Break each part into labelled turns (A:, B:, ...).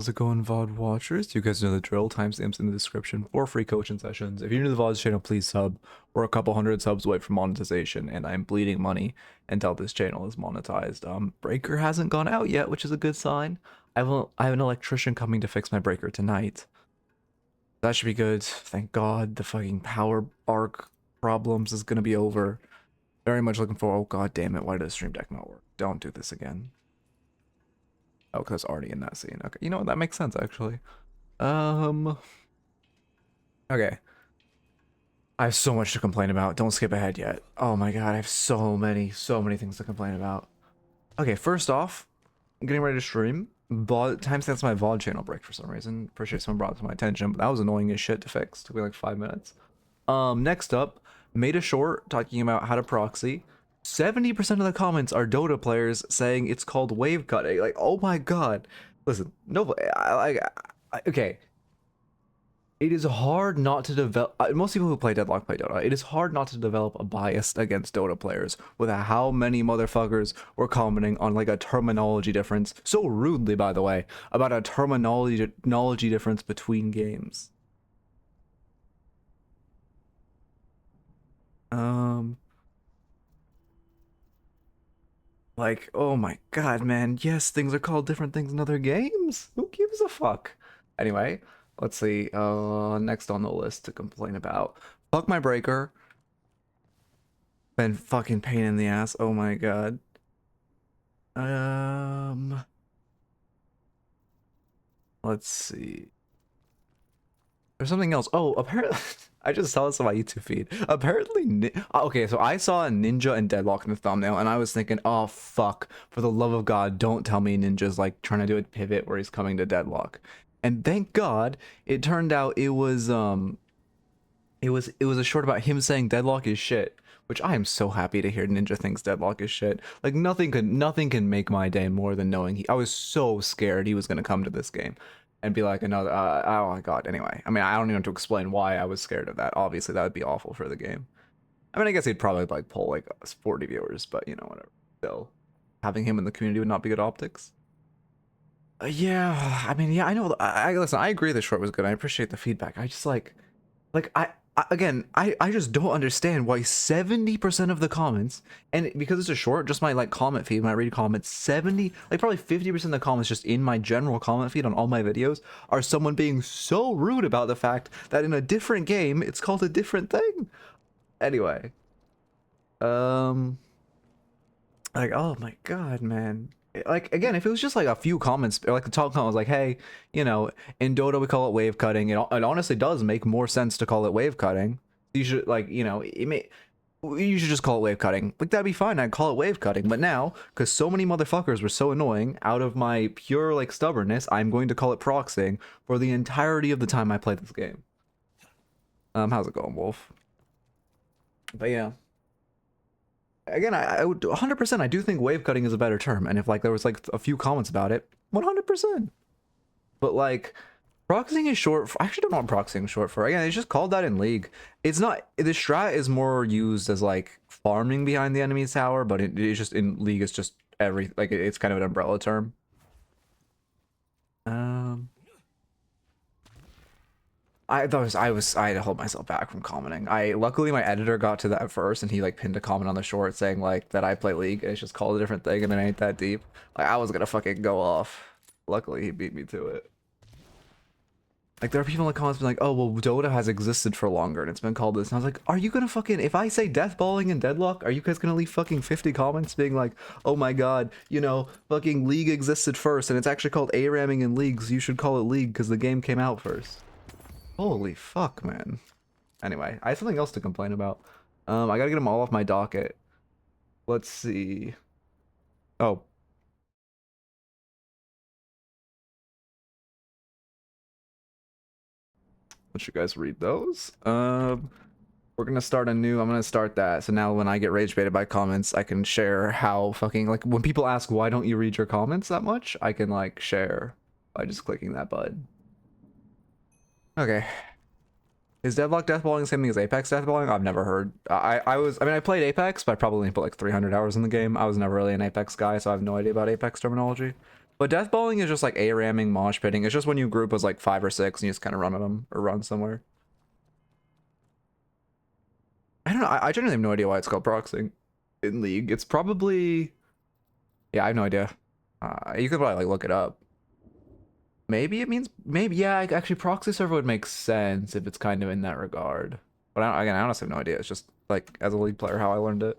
A: How's it going, VOD watchers? You guys know the drill. Timestamps in the description for free coaching sessions. If you're new to the VOD's channel, please sub. We're a couple hundred subs away from monetization, and I'm bleeding money until this channel is monetized. Breaker hasn't gone out yet, which is a good sign. I have an electrician coming to fix my breaker tonight. That should be good. Thank God. The fucking power arc problems is gonna be over. Very much looking for. Oh god damn it! Why did the stream deck not work? Don't do this again. Oh, because it's already in that scene. Okay, you know what? That makes sense, actually. Okay. I have so much to complain about. Don't skip ahead yet. Oh my god, I have so many things to complain about. Okay, first off, I'm getting ready to stream. Timestamps my VOD channel break for some reason. Appreciate someone brought it to my attention, but that was annoying as shit to fix. Took me like 5 minutes. Next up, made a short talking about how to proxy. 70% of the comments are Dota players saying it's called wave cutting. Like, oh my god. Listen, no, okay. It is hard not to develop. Most people who play Deadlock play Dota. It is hard not to develop a bias against Dota players with how many motherfuckers were commenting on like a terminology difference, so rudely, by the way, about a terminology difference between games. Like, oh my god, man. Yes, things are called different things in other games. Who gives a fuck? Anyway, let's see. Next on the list to complain about. Fuck my breaker. Been fucking pain in the ass. Oh my god. Let's see. There's something else. Oh, apparently, I just saw this on my YouTube feed. Apparently, okay, so I saw a Ninja and Deadlock in the thumbnail, and I was thinking, oh, fuck. For the love of God, don't tell me Ninja's, like, trying to do a pivot where he's coming to Deadlock. And thank God, it turned out it was a short about him saying Deadlock is shit, which I am so happy to hear Ninja thinks Deadlock is shit. Like, nothing can make my day more than knowing I was so scared he was going to come to this game and be like another oh my god. Anyway, I mean, I don't even have to explain why I was scared of that. Obviously that would be awful for the game. I mean, I guess he'd probably like pull like 40 viewers, but you know, whatever. Still, having him in the community would not be good optics. Yeah, I mean, yeah, I know. I listen, I agree the short was good. I appreciate the feedback. I just like I just don't understand why 70% of the comments, and because it's a short, just my like comment feed, when I read comments, 70, like probably 50% of the comments just in my general comment feed on all my videos are someone being so rude about the fact that in a different game, it's called a different thing. Anyway, like, oh my god, man. Like, again, if it was just like a few comments, or like the top comment was like, hey, you know, in Dota we call it wave cutting. It honestly does make more sense to call it wave cutting. You should, like, you know, you should just call it wave cutting. Like, that'd be fine. I'd call it wave cutting. But now, because so many motherfuckers were so annoying, out of my pure, like, stubbornness, I'm going to call it proxying for the entirety of the time I play this game. How's it going, Wolf? But yeah. Again, I would 100%. I do think wave cutting is a better term, and if like there was like a few comments about it, 100%. But like, proxying is short for, I actually don't know what proxying is short for. Again, it's just called that in League. It's not, the strat is more used as like farming behind the enemy's tower, but it's just in League. It's just like it's kind of an umbrella term. I had to hold myself back from commenting. Luckily my editor got to that first, and he like pinned a comment on the short saying like that I play League and it's just called a different thing and it ain't that deep. Like, I was gonna fucking go off. Luckily he beat me to it. Like, there are people in the comments being like, oh well, Dota has existed for longer and it's been called this, and I was like, are you gonna fucking, if I say deathballing and Deadlock, are you guys gonna leave fucking 50 comments being like, oh my god, you know, fucking League existed first and it's actually called A-ramming in Leagues, you should call it League because the game came out first. Holy fuck, man. Anyway, I have something else to complain about. I gotta get them all off my docket. Let's see. Oh. Let you guys read those. We're gonna start I'm gonna start that. So now when I get rage baited by comments, I can share how fucking, like, when people ask why don't you read your comments that much, I can like share by just clicking that button. Okay. Is Deadlock deathballing the same thing as Apex deathballing? I've never heard. I played Apex, but I probably only put like 300 hours in the game. I was never really an Apex guy, so I have no idea about Apex terminology. But deathballing is just like A-ramming, mosh pitting. It's just when you group as like 5 or 6 and you just kind of run at them or run somewhere. I don't know. I genuinely have no idea why it's called proxying in League. It's probably... Yeah, I have no idea. You could probably like look it up. Maybe it means... Maybe, yeah, actually proxy server would make sense if it's kind of in that regard. But again, I honestly have no idea. It's just like as a League player how I learned it.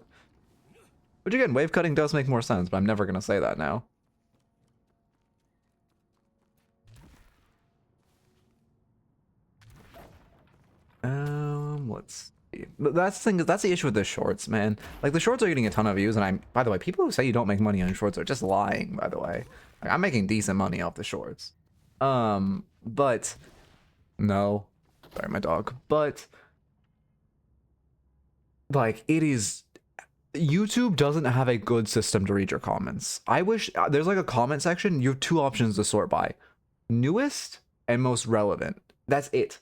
A: Which again, wave cutting does make more sense, but I'm never going to say that now. Let's see. But that's the thing, that's the issue with the shorts, man. Like the shorts are getting a ton of views, and by the way, people who say you don't make money on shorts are just lying, by the way. Like, I'm making decent money off the shorts. But no. Sorry, my dog. But like it is YouTube doesn't have a good system to read your comments. I wish there's like a comment section. You have 2 options to sort by: newest and most relevant. That's it.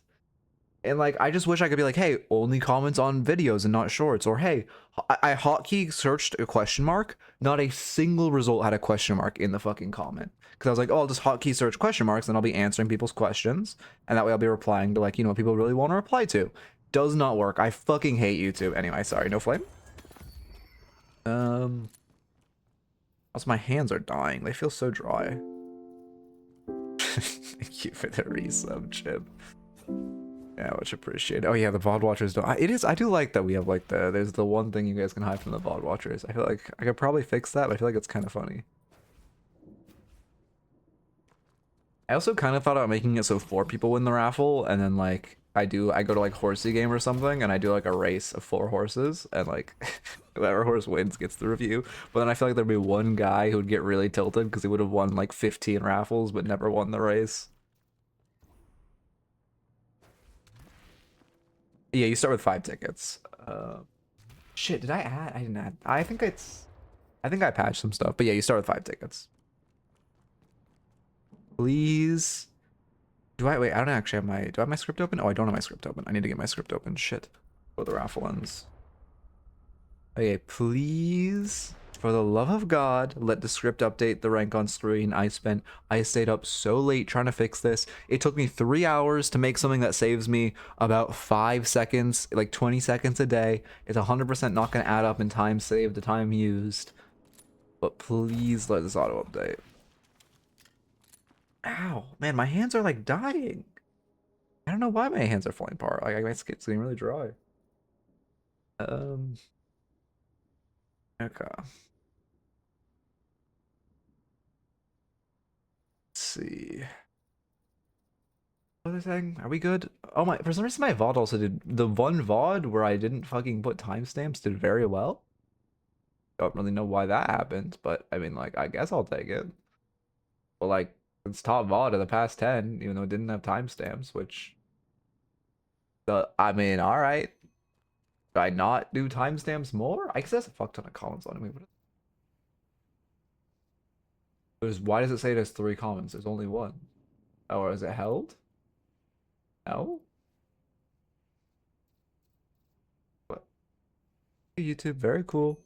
A: And like, I just wish I could be like, hey, only comments on videos and not shorts. Or hey, I hotkey searched a question mark. Not a single result had a question mark in the fucking comment. Because I was like, oh, I'll just hotkey search question marks, and I'll be answering people's questions. And that way I'll be replying to like, you know, what people really want to reply to. Does not work. I fucking hate YouTube. Anyway, sorry, no flame. Also, my hands are dying. They feel so dry. Thank you for the resub, Chip. Yeah, much appreciated. Oh yeah, the VOD watchers don't. It is. I do like that we have like there's the one thing you guys can hide from the VOD watchers. I feel like I could probably fix that, but I feel like it's kind of funny. I also kind of thought about making it so 4 people win the raffle, and then like I go to like horsey game or something, and I do like a race of 4 horses, and like whoever horse wins gets the review. But then I feel like there'd be one guy who would get really tilted because he would have won like 15 raffles but never won the race. Yeah, you start with 5 tickets. Shit, did I add? I didn't add. I think I patched some stuff, but yeah, you start with 5 tickets. Please. Wait, I don't actually have do I have my script open? Oh, I don't have my script open. I need to get my script open. Shit. Before the raffle ends. Okay, please. For the love of God, let the script update the rank on screen. I stayed up so late trying to fix this. It took me 3 hours to make something that saves me about 5 seconds, like 20 seconds a day. It's 100% not going to add up in time saved to time used. But please let this auto update. Ow, man, my hands are like dying. I don't know why my hands are falling apart. Like, my skin's getting really dry. Okay. See. What was I saying? Are we good? Oh my, for some reason my VOD also did, the one VOD where I didn't fucking put timestamps did very well. Don't really know why that happened, but I mean, like, I guess I'll take it. But like, it's top VOD of the past 10, even though it didn't have timestamps, which I mean, alright. Did I not do timestamps more? I guess that's a fuck ton of comments on me, but why does it say there's 3 comments? There's only 1. Oh, or is it held? No? What? YouTube, very cool.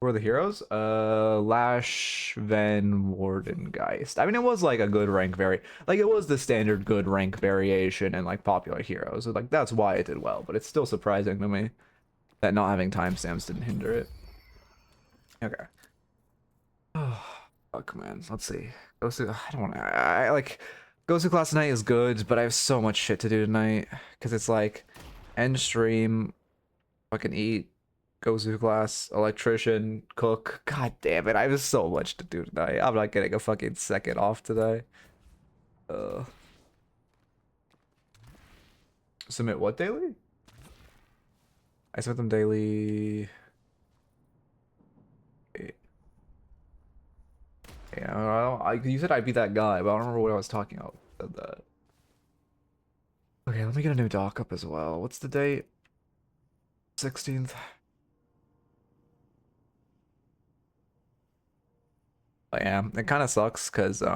A: Who are the heroes? Lash, Ven, Warden, Geist. I mean, it was like a good rank like it was the standard good rank variation and like popular heroes. So, like that's why it did well, but it's still surprising to me that not having timestamps didn't hinder it. Okay. Oh, fuck, man. Let's see. I don't want to. I like. Gosu class tonight is good, but I have so much shit to do tonight because it's like end stream, fucking eat, Gosu class, electrician, cook. God damn it, I have so much to do tonight. I'm not getting a fucking second off today. Submit what daily? I submit them daily. Yeah, you said I'd be that guy, but I don't remember what I was talking about. Said that. Okay, let me get a new doc up as well. What's the date? 16th. Yeah, it kind of sucks because it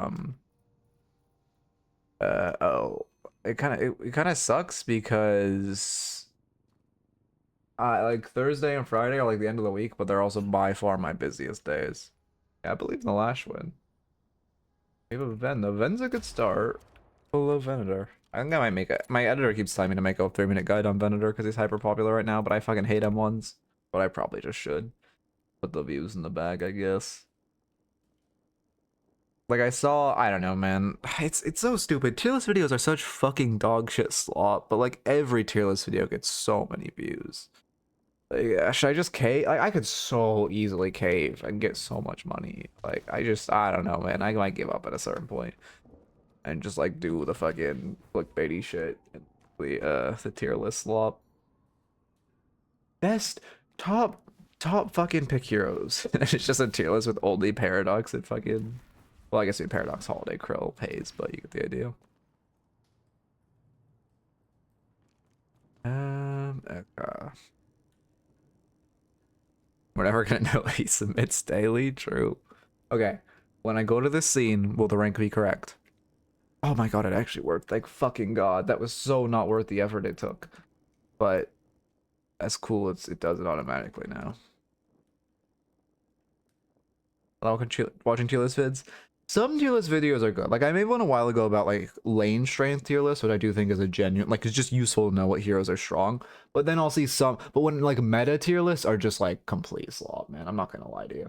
A: kind of sucks because like Thursday and Friday are like the end of the week, but they're also by far my busiest days. Yeah, I believe in the Lash win. We have a Ven. The Ven's a good start. Hello, Venator. I think I might make it. My editor keeps telling me to make a 3-minute guide on Venator because he's hyper popular right now, but I fucking hate M1s. But I probably just should. Put the views in the bag, I guess. Like I saw, I don't know, man. It's so stupid. Tier list videos are such fucking dog shit slop, but like every tier list video gets so many views. Like, should I just cave? Like, I could so easily cave and get so much money. Like, I don't know, man. I might give up at a certain point and just like do the fucking clickbaity shit and the tier list slop. Best top fucking pick heroes. It's just a tier list with only Paradox and fucking. Well, I guess the Paradox Holiday Krill pays, but you get the idea. Okay. We're never gonna know he submits daily. True. Okay. When I go to this scene, will the rank be correct? Oh my god, it actually worked. Thank fucking god. That was so not worth the effort it took. But that's cool. It does it automatically now. Watching tier list vids. Some tier list videos are good. Like I made one a while ago about like lane strength tier list, which I do think is a genuine, like it's just useful to know what heroes are strong. But then I'll see some, but when like meta tier lists are just like complete slop, man. I'm not gonna lie to you.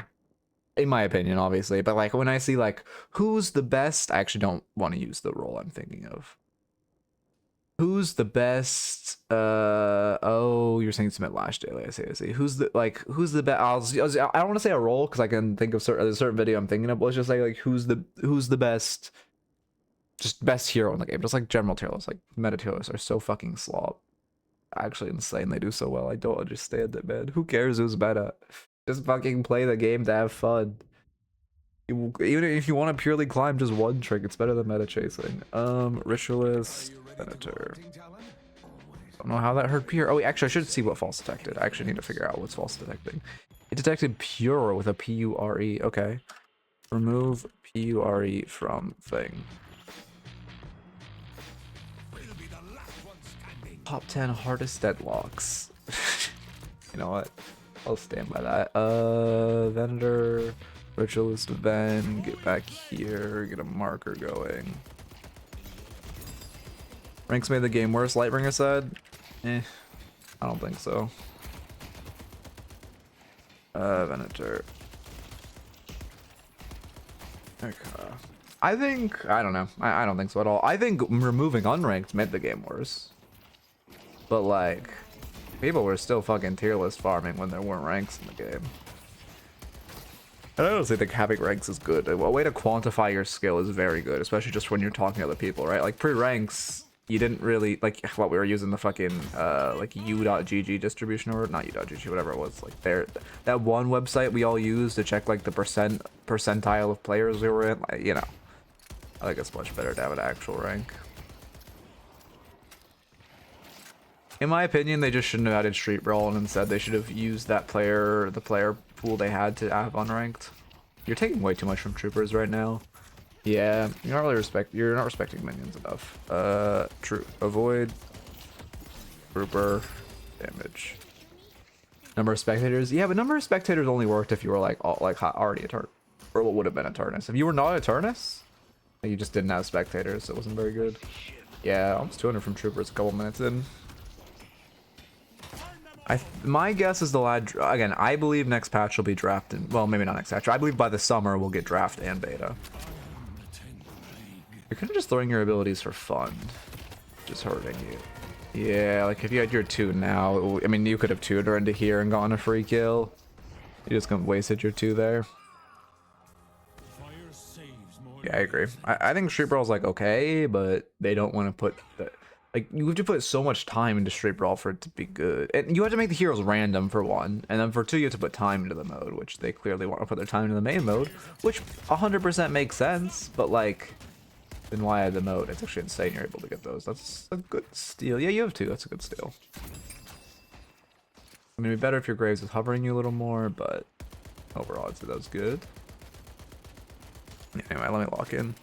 A: In my opinion, obviously. But like when I see like who's the best, I actually don't want to use the role I'm thinking of. Who's the best? Oh, you're saying submit Lash daily. I see. Who's the best? I don't want to say a role because I can think of a certain video I'm thinking of. But let's just say like who's the best? Just best hero in the game. Just like general tier lists, like meta tier lists are so fucking slop. Actually insane. They do so well. I don't understand it, man. Who cares who's meta? Just fucking play the game to have fun. Even if you want to purely climb just one trick, it's better than meta chasing. Ritualist Venator. Don't know how that hurt Pure. Oh, actually, I should see what false detected. I actually need to figure out what's false detecting. It detected Pure with a P-U-R-E. Okay. Remove P-U-R-E from thing. Top 10 hardest deadlocks. You know what? I'll stand by that. Venator, Ritualist Ven, get back here, get a marker going. Ranks made the game worse, Lightbringer said. I don't think so. Venator. Okay. I don't know. I don't think so at all. I think removing unranked made the game worse. But like, people were still fucking tier list farming when there weren't ranks in the game. I honestly think having ranks is good. A way to quantify your skill is very good, especially just when you're talking to other people, right? Like pre-ranks, you didn't really like what we were using the fucking like u.gg distribution, or not u.gg, whatever it was. Like that one website we all used to check like the percentile of players we were in. Like, you know, I think it's much better to have an actual rank. In my opinion, they just shouldn't have added Street Brawl, and instead they should have used the player pool they had to have unranked. You're taking way too much from troopers right now. Yeah, you're not respecting minions enough. True. Avoid trooper damage. Number of spectators. Yeah, but number of spectators only worked if you were like already a turn, or what would have been a Eternus. If you were not a Eternus, you just didn't have spectators, so it wasn't very good. Yeah, almost 200 from troopers a couple minutes in. My guess is the lad again. I believe next patch will be drafted. Well, maybe not next patch. I believe by the summer we'll get draft and beta. You're kind of just throwing your abilities for fun, just hurting you. Yeah, like if you had your 2 now, I mean, you could have 2'd her into here and gotten a free kill. You just gonna wasted your 2 there. Yeah, I agree. I think Street Brawl's like okay, but they don't want to put the. Like, you have to put so much time into Street Brawl for it to be good. And you have to make the heroes random, for one. And then for 2, you have to put time into the mode, which they clearly want to put their time into the main mode. Which 100% makes sense, but like, then why add the mode? It's actually insane you're able to get those. That's a good steal. Yeah, you have 2. That's a good steal. I mean, it'd be better if your Graves is hovering you a little more, but overall, I'd say that was good. Anyway, let me lock in.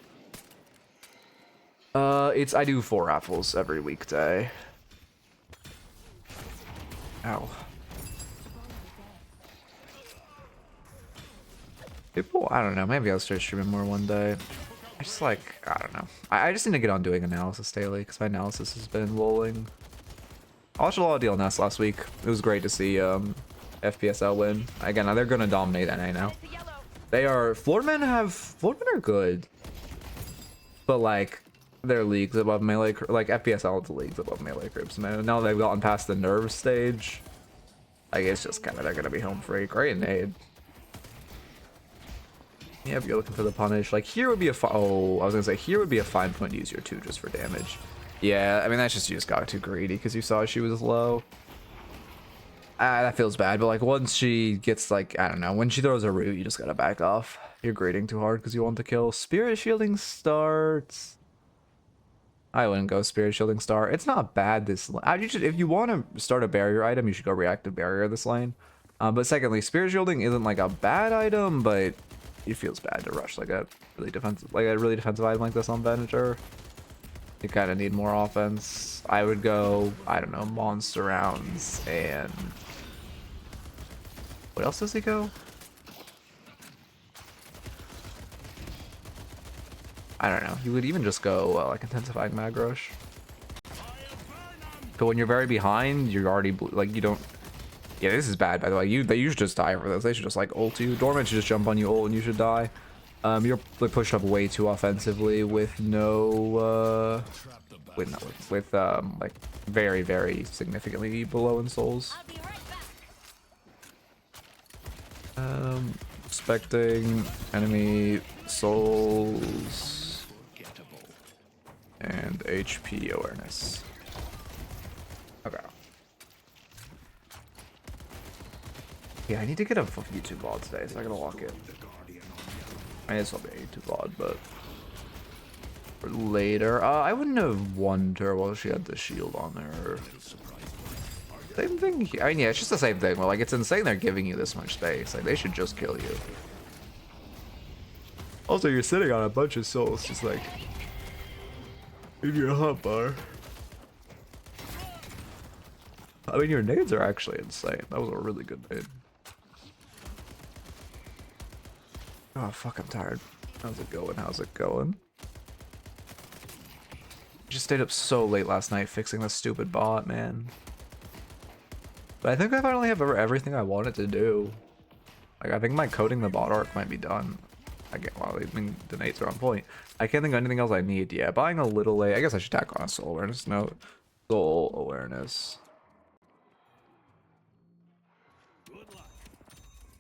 A: I do 4 apples every weekday. Ow. People, I don't know. Maybe I'll start streaming more one day. I just like, I don't know. I just need to get on doing analysis daily because my analysis has been rolling. I watched a lot of DLNS last week. It was great to see FPSL win. Again, they're gonna dominate NA now. They are, Floormen are good, but like they're leagues above melee. Like FPSL is leagues above melee groups, man. Now they've gotten past the nerve stage. Like it's just kind of they're gonna be home free. Great nade. Yeah, if you're looking for the punish, like here would be a oh, I was gonna say here would be a fine point to use your 2 just for damage. Yeah, I mean that's just you just got too greedy because you saw she was low. That feels bad, but like once she gets like, I don't know, when she throws a root, you just gotta back off. You're grading too hard because you want the kill. Spirit Shielding starts. I wouldn't go Spirit Shielding start. It's not bad this lane. If you want to start a barrier item, you should go Reactive Barrier this lane. But secondly, Spirit Shielding isn't like a bad item, but it feels bad to rush like a really defensive item like this on Venator. You kind of need more offense. I would go, I don't know, Monster Rounds and what else does he go? I don't know. He would even just go like Intensifying Mag Rush. But when you're very behind, you're already like you don't. Yeah, this is bad by the way. They should just die for this. They should just like ult you. Dormant should just jump on you, ult, and you should die. You're like, pushed up way too offensively with no like very significantly below in souls. Expecting enemy souls and HP awareness. Okay. Yeah, I need to get a YouTube VOD today, so I gotta lock it. I guess I'll be a YouTube VOD, but for later. I wouldn't have won her while she had the shield on her. Same thing. I mean, yeah, it's just the same thing. Well, like, it's insane they're giving you this much space. Like, they should just kill you. Also, you're sitting on a bunch of souls, just like in your hotbar. I mean, your nades are actually insane. That was a really good nade. Oh, fuck, I'm tired. How's it going? How's it going? Just stayed up so late last night fixing this stupid bot, man. But I think I finally have everything I wanted to do. Like, I think my coding the bot arc might be done. Well, I mean, the nades are on point. I can't think of anything else I need. Yeah, buying a little late. I guess I should tack on a soul awareness. No, soul awareness.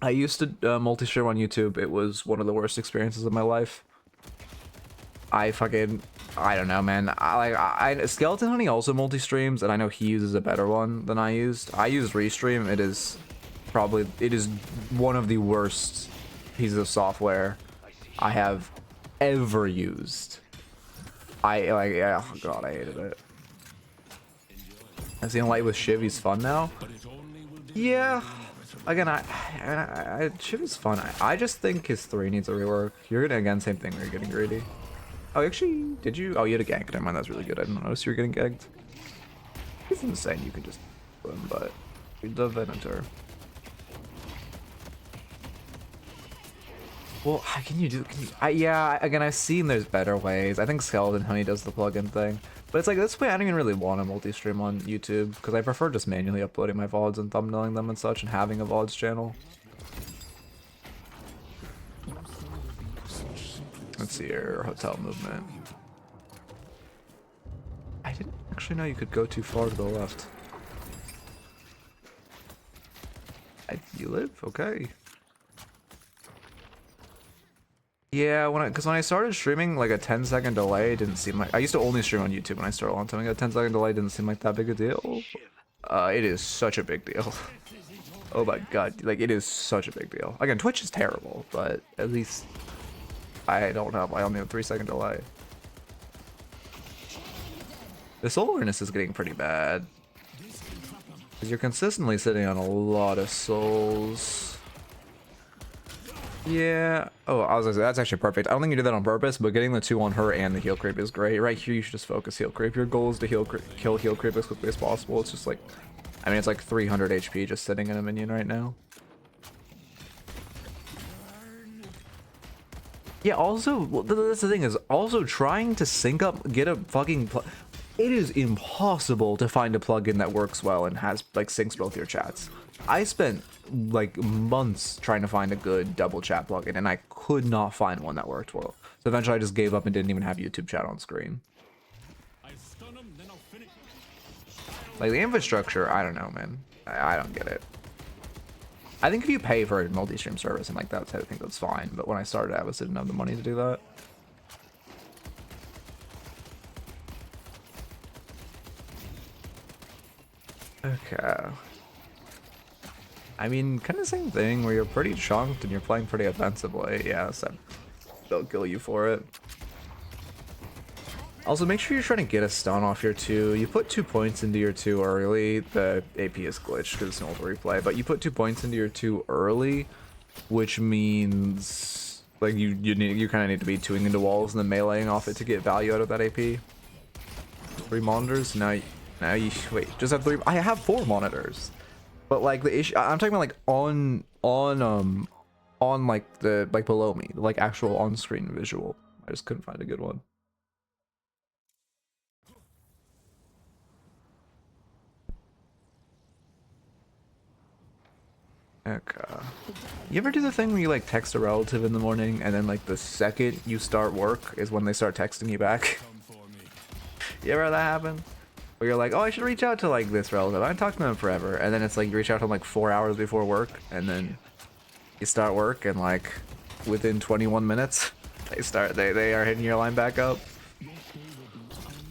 A: I used to multi-stream on YouTube. It was one of the worst experiences of my life. I don't know, man. Skeleton Honey also multi-streams, and I know he uses a better one than I used. I used Restream. It is one of the worst pieces of software I have ever used. Oh god, I hated it. I seen light with Shiv. He's fun now. Yeah. Again, Shiv is fun. I just think his 3 needs a rework. You're gonna, again, same thing where you're getting greedy. Oh, actually, did you? Oh, you had a gank. Never mind, that's really good. I didn't notice you were getting ganked. It's insane. You can just kill him, but the Venator. Well, how can you do? Yeah, again, I've seen there's better ways. I think Skeleton Honey does the plugin thing, but it's like this way. I don't even really want to multi-stream on YouTube because I prefer just manually uploading my VODs and thumbnailing them and such, and having a VODs channel. Let's see your hotel movement. I didn't actually know you could go too far to the left. You live? Okay. Yeah, because when I started streaming, like a 10-second delay didn't seem like... I used to only stream on YouTube when I started a long time ago. A 10-second delay didn't seem like that big a deal. It is such a big deal. Oh my god, like it is such a big deal. Again, Twitch is terrible, but at least I only have a 3-second delay. The soul awareness is getting pretty bad. Because you're consistently sitting on a lot of souls. Yeah. Oh, I was gonna say, that's actually perfect. I don't think you did that on purpose, but getting the 2 on her and the heal creep is great. Right here, you should just focus heal creep. Your goal is to kill heal creep as quickly as possible. It's just like, I mean, it's like 300 HP just sitting in a minion right now. Yeah, also, well, that's the thing, is also trying to sync up, get a fucking it is impossible to find a plugin that works well and has, like, syncs both your chats. I spent, like, months trying to find a good double chat plugin, and I could not find one that worked well. So eventually I just gave up and didn't even have YouTube chat on screen. Like, the infrastructure, I don't know, man. I don't get it. I think if you pay for a multi-stream service and like that, I think that's fine. But when I started, I didn't have the money to do that. Okay. I mean, kind of same thing where you're pretty chunked and you're playing pretty offensively. Yeah, so they'll kill you for it. Also, make sure you're trying to get a stun off your 2. You put 2 points into your 2 early. The AP is glitched because it's an old replay, but you put 2 points into your 2 early, which means like you kind of need to be 2ing into walls and then meleeing off it to get value out of that AP. 3 monitors. Now you wait. Just have 3. I have 4 monitors, but like the issue, I'm talking about like on like the below me, like actual on-screen visual. I just couldn't find a good one. Okay. You ever do the thing where you like text a relative in the morning and then like the second you start work is when they start texting you back? You ever had that happen? Where you're like, oh, I should reach out to like this relative. I haven't talked to them forever. And then it's like you reach out to them like 4 hours before work and then you start work and like within 21 minutes they are hitting your line back up.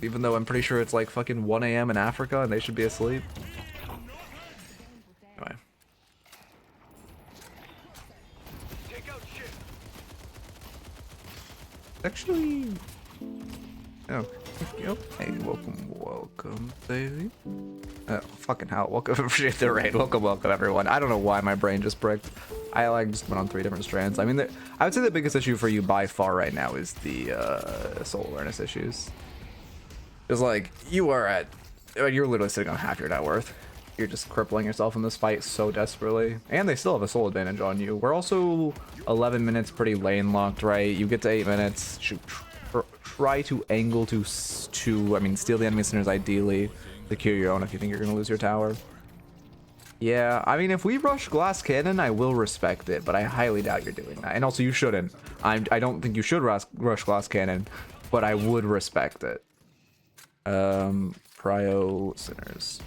A: Even though I'm pretty sure it's like fucking 1 AM in Africa and they should be asleep. Anyway. Actually, oh, hey, welcome, baby. Oh, fucking hell, welcome, appreciate the raid, welcome everyone. I don't know why my brain just bricked. I like just went on 3 different strands. I mean, I would say the biggest issue for you by far right now is the soul awareness issues. It's like, you're literally sitting on half your net worth. You're just crippling yourself in this fight so desperately. And they still have a soul advantage on you. We're also 11 minutes pretty lane locked, right? You get to 8 minutes. Try to angle to steal the enemy centers ideally. Secure your own if you think you're going to lose your tower. Yeah, I mean, if we rush glass cannon, I will respect it, but I highly doubt you're doing that. And also, you shouldn't. I don't think you should rush glass cannon, but I would respect it. Prio centers.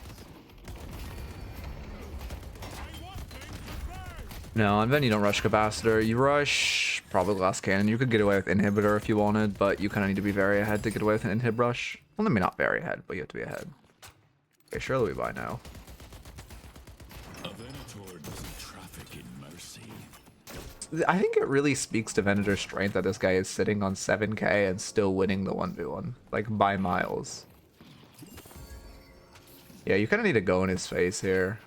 A: No, on Ven you don't rush capacitor. You rush probably glass cannon. You could get away with inhibitor if you wanted, but you kind of need to be very ahead to get away with an inhib rush. Well, maybe not very ahead, but you have to be ahead. Okay, surely we buy now.
B: A Venator doesn't traffic in mercy.
A: I think it really speaks to Venator's strength that this guy is sitting on 7k and still winning the 1v1, like by miles. Yeah, you kind of need to go in his face here.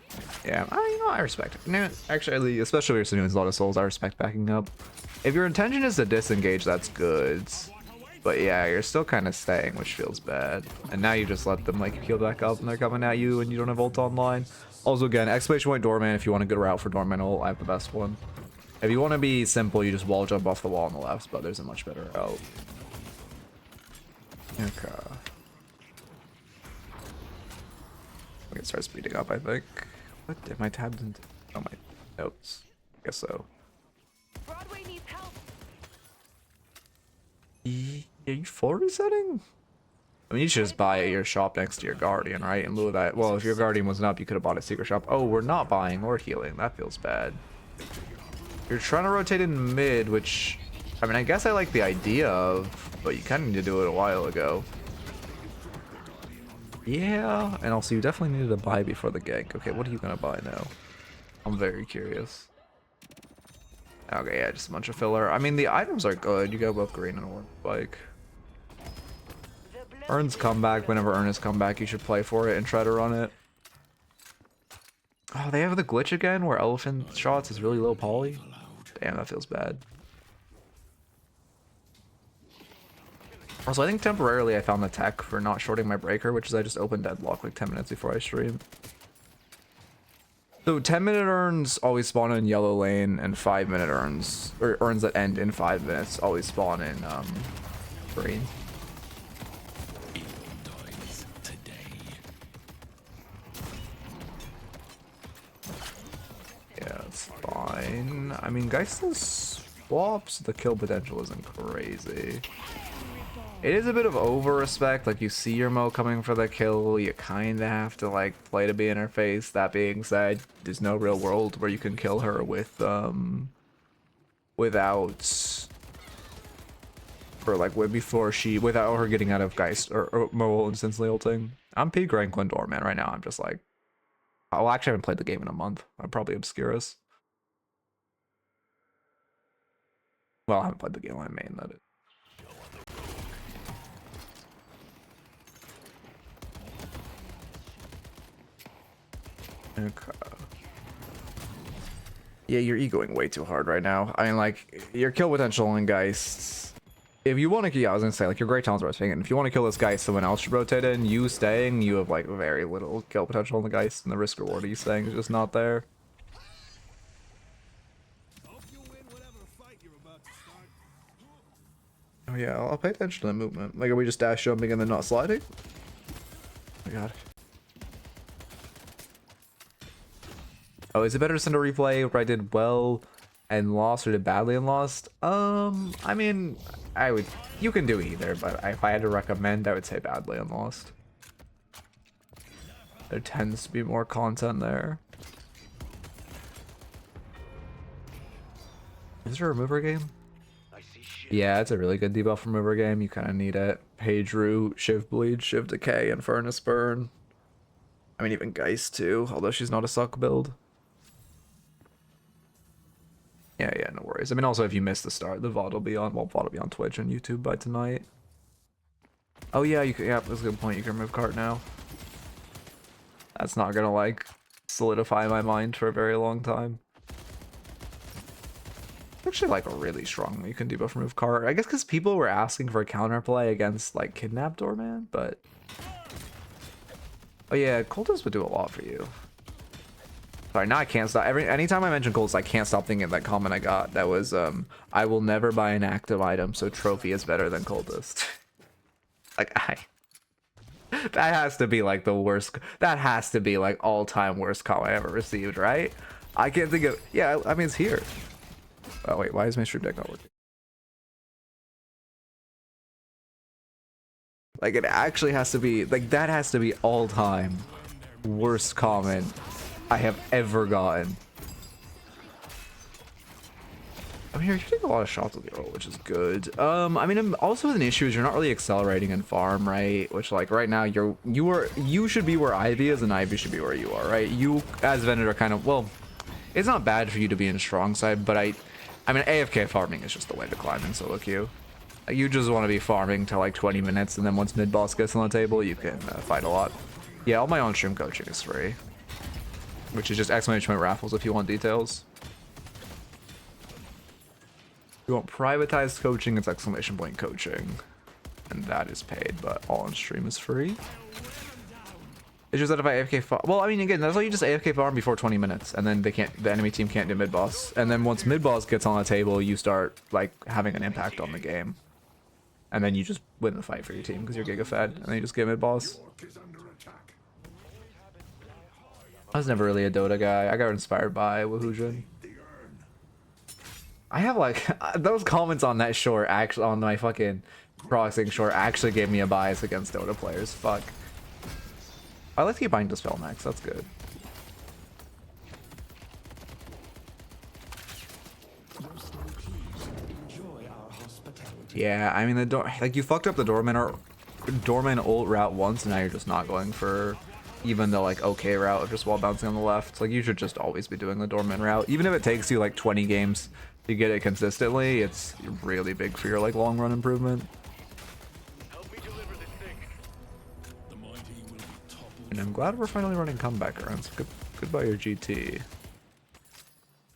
A: Yeah, I respect it. No, actually, especially if you're sitting with a lot of souls, I respect backing up. If your intention is to disengage, that's good. But yeah, you're still kind of staying, which feels bad. And now you just let them like heal back up and they're coming at you and you don't have ult online. Also, again, exclamation point doorman if you want a good route for doorman ult, I have the best one. If you want to be simple, you just wall jump off the wall on the left, but there's a much better route. Okay. We can start speeding up, I think. What am I tabbed into? Oh, my notes. I guess so.
C: Broadway needs help.
A: Are you full resetting? I mean, you should just buy your shop next to your guardian, right? In lieu of that, well, if your guardian wasn't up, you could have bought a secret shop. Oh, we're not buying or healing. That feels bad. You're trying to rotate in mid, which, I mean, I guess I like the idea of, but you kind of need to do it a while ago. Yeah, and also you definitely needed to buy before the gank. Okay, what are you gonna buy now? I'm very curious. Okay, yeah, just a bunch of filler. I mean, the items are good. You got both green and orange bike. Urn's comeback. Whenever Ern is comeback, you should play for it and try to run it. Oh, they have the glitch again where elephant shots is really low poly. Damn, that feels bad. Also, I think temporarily I found the tech for not shorting my breaker, which is I just opened Deadlock like 10 minutes before I stream. So 10-minute urns always spawn in yellow lane, and 5-minute urns, or urns that end in 5 minutes, always spawn in green.
B: Evil dies today.
A: Yeah, it's fine. I mean, Geistless swaps, the kill potential isn't crazy. It is a bit of over-respect, like you see your Mo coming for the kill, you kinda have to like play to be in her face. That being said, there's no real world where you can kill her with without without her getting out of Geist or Mo instantly ulting. I'm peak rank Glendoor, right now. I'm just like, oh, actually I haven't played the game in a month. I'm probably Obscurus. Well, I haven't played the game on main, that is. Okay. Yeah, you're egoing way too hard right now. I mean, like, your kill potential in Geists. If you want to, yeah, I was gonna say, like, your great talents are swinging. If you want to kill this Geist, someone else should rotate in. You staying, you have, like, very little kill potential in the Geist, and the risk reward of you staying is just not there. Oh, yeah, I'll pay attention to the movement. Like, are we just dash jumping and then not sliding? Oh, my god. Oh, is it better to send a replay where I did well and lost or did badly and lost? I mean, you can do either, but if I had to recommend, I would say badly and lost. There tends to be more content there. Is there a remover game? Yeah, it's a really good debuff remover game. You kind of need it. Page Root, Shiv Bleed, Shiv Decay, and Furnace Burn. I mean, even Geist too, although she's not a suck build. Yeah, no worries. I mean, also, if you miss the start, the VOD will be on, well, VOD will be on Twitch and YouTube by tonight. Oh, yeah, you can, yeah, that's a good point. You can remove cart now. That's not gonna, like, solidify my mind for a very long time. Actually, like, a really strong you can debuff remove cart. I guess because people were asking for a counterplay against, like, Kidnap Doorman, but... Oh, yeah, Cultist would do a lot for you. Sorry, now I can't stop. Anytime I mention Cultist, I can't stop thinking of that comment I got. That was, I will never buy an active item, so Trophy is better than Cultist. Like, that has to be, like, the worst... That has to be, like, all-time worst comment I ever received, right? I can't think of... Yeah, I mean, it's here. Oh, wait, why is my stream deck not working? Like, it actually has to be... Like, that has to be all-time worst comment I have ever gotten. I mean, you're getting a lot of shots with the ult, which is good. I mean, also an issue is you're not really accelerating in farm, right? Which, like, right now you should be where Ivy is, and Ivy should be where you are, right? You as Venator kind of, well, it's not bad for you to be in strong side, but I mean, AFK farming is just the way to climb in solo queue. Like, you just want to be farming till like 20 minutes, and then once mid boss gets on the table, you can fight a lot. Yeah, all my on-stream coaching is free, which is just exclamation point raffles if you want details. If you want privatized coaching, it's exclamation point coaching, and that is paid, but all on stream is free. It's just that if I AFK farm, well, I mean, again, that's why you just AFK farm before 20 minutes, and then the enemy team can't do mid boss, and then once mid boss gets on the table, you start like having an impact on the game, and then you just win the fight for your team because you're giga fed, and then you just get mid boss. I was never really a Dota guy. I got inspired by Woohoojin. I have like those comments on that short, actually on my fucking proxying short, actually gave me a bias against Dota players. Fuck. I like to keep buying Dispel Max. That's good. Yeah, I mean the door, like you fucked up the Doorman ult route once, and now you're just not going for even the like okay route of just wall bouncing on the left. Like you should just always be doing the Doorman route, even if it takes you like 20 games to get it consistently. It's really big for your like long run improvement. And I'm glad we're finally running comeback runs. Goodbye your GT.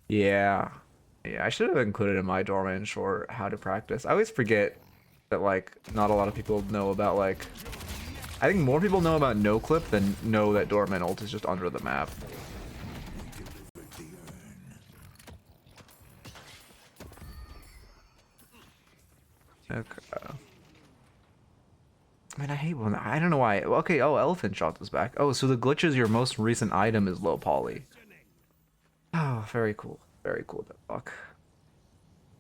A: Yeah, I should have included in my Doorman short how to practice. I always forget that like not a lot of people know about like. I think more people know about no clip than know that Doorman ult is just under the map. Okay. I mean, I hate when I don't know why. Okay, oh, elephant shot is back. Oh, so the glitch is your most recent item is low poly. Oh, very cool. Very cool, Deadlock.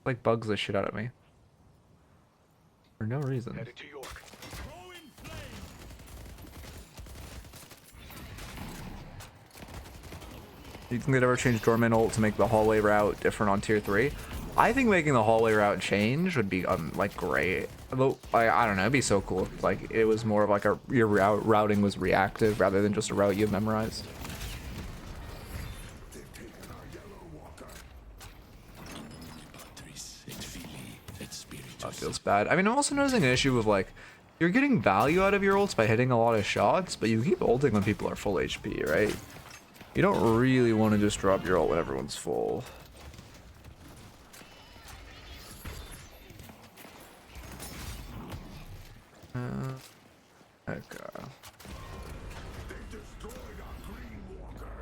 A: Like bugs the shit out of me. For no reason.
B: Headed to York.
A: Do you think they'd ever change Dormant ult to make the hallway route different on tier 3? I think making the hallway route change would be like great. Although I don't know, it'd be so cool if like it was more of like your routing was reactive rather than just a route you've memorized. That feels bad. I mean, I'm also noticing an issue with like you're getting value out of your ults by hitting a lot of shots, but you keep ulting when people are full HP, right? You don't really want to just drop your ult when everyone's full. Okay.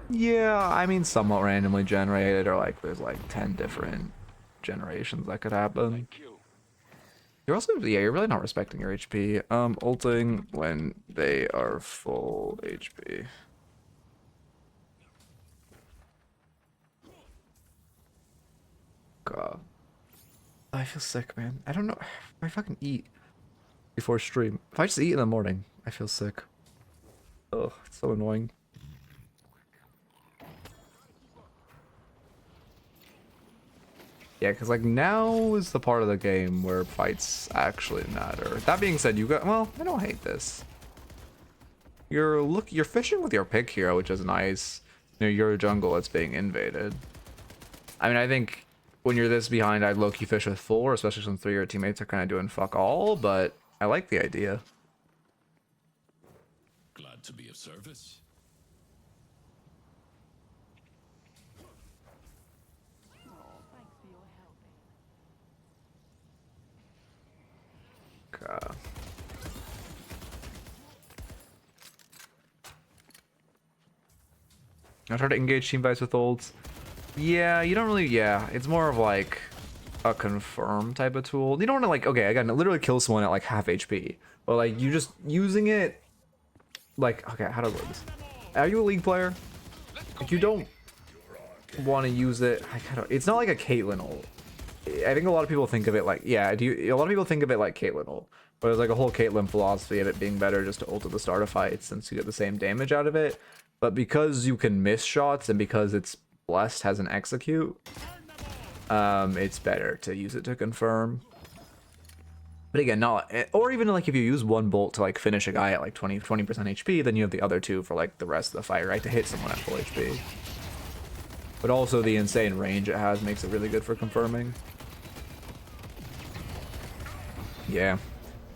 A: Yeah, I mean somewhat randomly generated, or like there's like 10 different generations that could happen. You're also, yeah, you're really not respecting your HP. Ulting when they are full HP. God. I feel sick, man. I don't know. I fucking eat before stream. If I just eat in the morning, I feel sick. Ugh, it's so annoying. Yeah, because like now is the part of the game where fights actually matter. That being said, you got, well, I don't hate this. You're fishing with your pick hero, which is nice. You know, you're a jungle that's being invaded. I mean, I think when you're this behind, I'd low-key fish with 4, especially since 3 of your teammates are kind of doing fuck all, but I like the idea.
B: Glad to be of service.
C: Thanks for your help.
A: Okay. I try to engage team fights with ults. Yeah, you don't really, yeah, it's more of like a confirm type of tool. You don't want to like, okay, I got to literally kill someone at like half HP, but like you just using it like, okay, how do I word this? Are you a League player? Like you don't want to use it, it's not like a Caitlyn ult. I think a lot of people think of it like, yeah, a lot of people think of it like Caitlyn ult, but there's like a whole Caitlyn philosophy of it being better just to ult at the start of fights since you get the same damage out of it. But because you can miss shots and because it's blessed has an execute, it's better to use it to confirm. But again, not, or even like if you use one bolt to like finish a guy at like 20% HP, then you have the other 2 for like the rest of the fight, right? To hit someone at full HP. But also the insane range it has makes it really good for confirming. Yeah.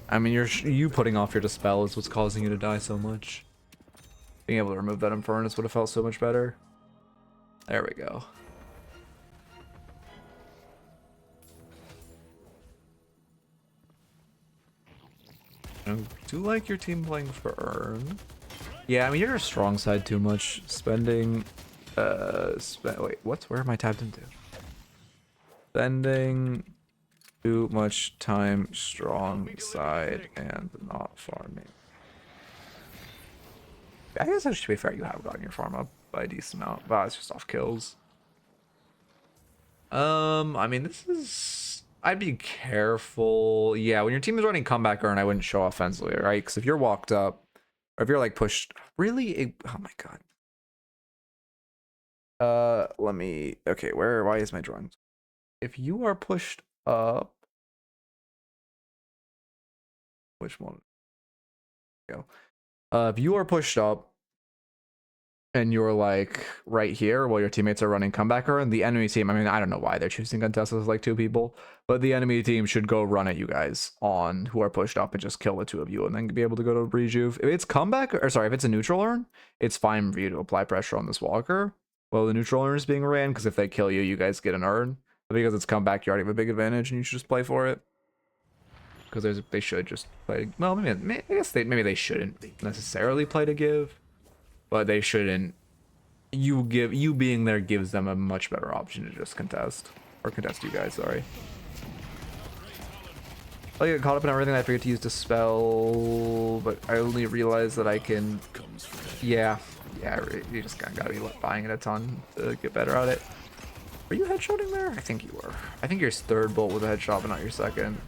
A: I mean, you putting off your dispel is what's causing you to die so much. Being able to remove that Infernus would have felt so much better. There we go. I do like your team playing for Earn. Yeah, I mean, you're a strong side too much. Spending, wait, where am I tapped into? Spending too much time strong side and not farming. I guess that should be fair. You have gotten your farm up by a decent amount, but it's just off kills. I mean, this is, I'd be careful. Yeah, when your team is running comeback Earn, I wouldn't show offensively, right? Because if you're walked up, or if you're like pushed, really, oh my god. Let me, okay, why is my drawing? If you are pushed up, which one? Go. If you are pushed up and you're like right here while your teammates are running comebacker, and the enemy team, I mean, I don't know why they're choosing contestants with like 2 people, but the enemy team should go run at you guys on who are pushed up and just kill the 2 of you and then be able to go to rejuve. If it's comeback, or sorry, if it's a neutral Earn, it's fine for you to apply pressure on this walker while the neutral Earn is being ran, because if they kill you, you guys get an Earn. But because it's comeback, you already have a big advantage and you should just play for it. Because they should just play. Well, maybe I guess maybe they shouldn't necessarily play to give, but they shouldn't. You being there gives them a much better option to just contest, or contest you guys. Sorry. I get caught up in everything. I forget to use Dispel, but I only realized that I can.
B: Comes for
A: Yeah, you just kind of gotta be buying it a ton to get better at it. Were you headshotting there? I think you were. I think your third bolt was a headshot, but not your second.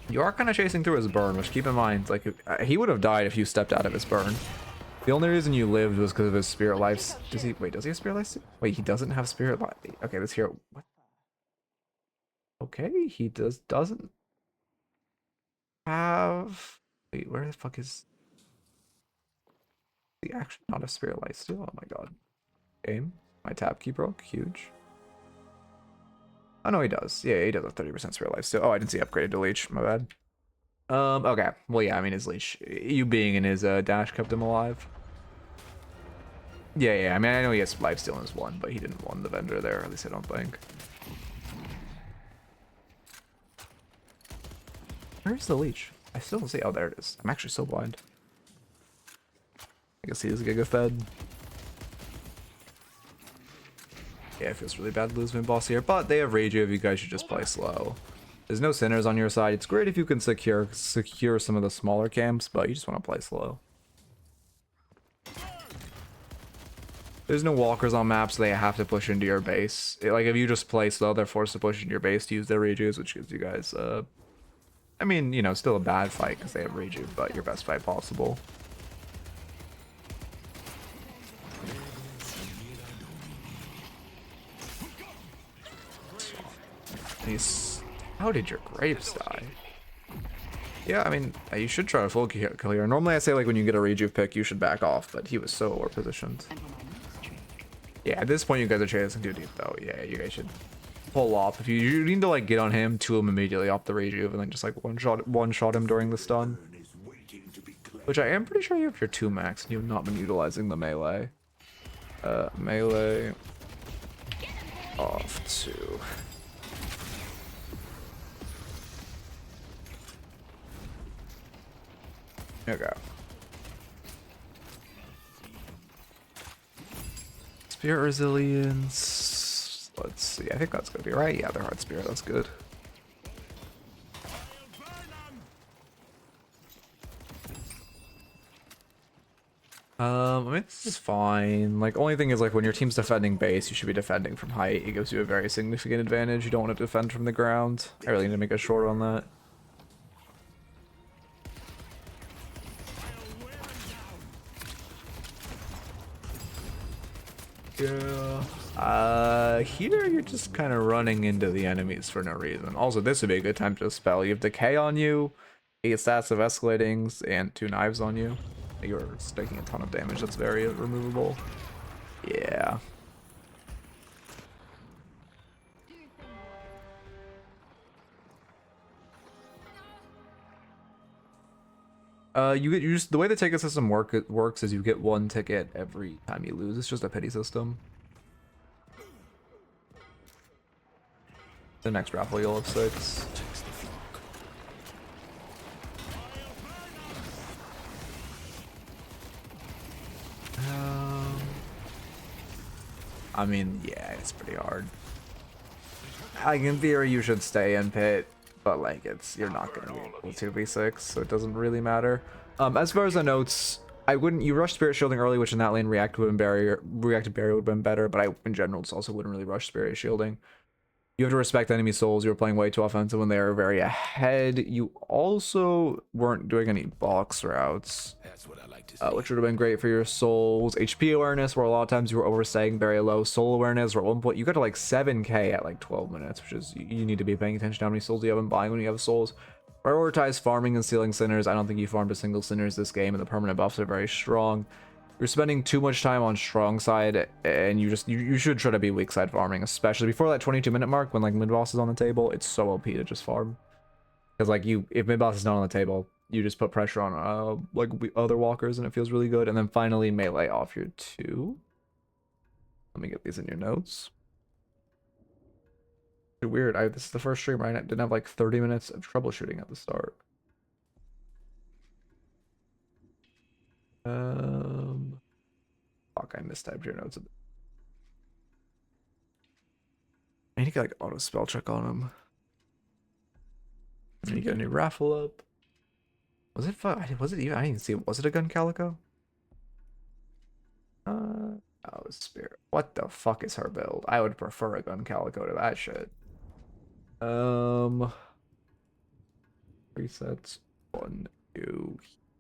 A: You are kind of chasing through his burn, which keep in mind, like he would have died if you stepped out of his burn. The only reason you lived was because of his spirit life. Does he? Wait, does he have spirit life? Wait, he doesn't have spirit life. Okay, let's hear. What? Okay, he doesn't have. Wait, where the fuck is the action? Not a spirit life steal. Oh my god. Game. My tab key broke. Huge. Oh no, he does. Yeah, he does have 30% spirit life steal. Oh, I didn't see upgraded to leech. My bad. Okay. Well, yeah, I mean his leech. You being in his dash kept him alive. Yeah, I mean, I know he has life steal in his one, but he didn't won the vendor there, at least I don't think. Where's the leech? I still don't see. Oh, there it is. I'm actually so blind. I guess he is Giga Fed. Yeah, it feels really bad to lose mid boss here, but they have Rage if you guys should just play slow. There's no sinners on your side. It's great if you can secure some of the smaller camps, but you just want to play slow. There's no walkers on maps, so they have to push into your base. Like, if you just play slow, they're forced to push into your base to use their Rages, which gives you guys, I mean, you know, still a bad fight because they have Rage, but your best fight possible. How did your grapes die? Yeah, I mean, you should try a full kill here. Normally I say, like, when you get a Rejuve pick, you should back off, but he was so over-positioned. Yeah, at this point, you guys are chasing too deep, though. Yeah, you guys should pull off. If you need to, like, get on him, to him immediately off the Rejuve, and then just, like, one-shot him during the stun. Which I am pretty sure you have your 2 max, and you've not been utilizing the melee. Melee. Off 2. Okay. Spirit resilience. Let's see. I think that's gonna be right. Yeah, they're hard spirit. That's good. I mean, this is fine. Like, only thing is, like, when your team's defending base, you should be defending from height. It gives you a very significant advantage. You don't want to defend from the ground. I really need to make a short on that. Yeah. Here you're just kind of running into the enemies for no reason. Also, this would be a good time to spell. You have Decay on you, 8 stats of escalatings, and 2 knives on you. You're taking a ton of damage. That's very removable. Yeah. You just the way the ticket system works is you get 1 ticket every time you lose. It's just a pity system. The next raffle you'll have 6. I mean, yeah, it's pretty hard. Like, in theory, you should stay in pit, but like, you're not gonna be able to 2v6, so it doesn't really matter. As far as the notes, I wouldn't. You rush Spirit Shielding early, which in that lane reactive barrier would have been better, but I in general just also wouldn't really rush Spirit Shielding. You have to respect enemy souls. You were playing way too offensive when they were very ahead. You also weren't doing any box routes,
B: That's what I like to see.
A: which would have been great for your souls. HP awareness, where a lot of times you were overstaying very low. Soul awareness, where at one point you got to like 7k at like 12 minutes, which is, you need to be paying attention to how many souls you have and buying when you have souls. Prioritize farming and stealing sinners. I don't think you farmed a single sinners this game, and the permanent buffs are very strong. You're spending too much time on strong side, and you should try to be weak side farming, especially before that 22-minute mark when like mid boss is on the table. It's so OP to just farm, because like if mid boss is not on the table, you just put pressure on like other walkers, and it feels really good. And then finally melee off your 2. Let me get these in your notes. Weird. This is the first stream, right? I didn't have like 30 minutes of troubleshooting at the start. Fuck, I mistyped your notes a bit. I need to get like auto spell check on him. You get a new raffle up. Was it fun? Was it even? I didn't even see it. Was it a gun calico? Oh, spirit. What the fuck is her build? I would prefer a gun calico to that shit. Resets. 1, 2.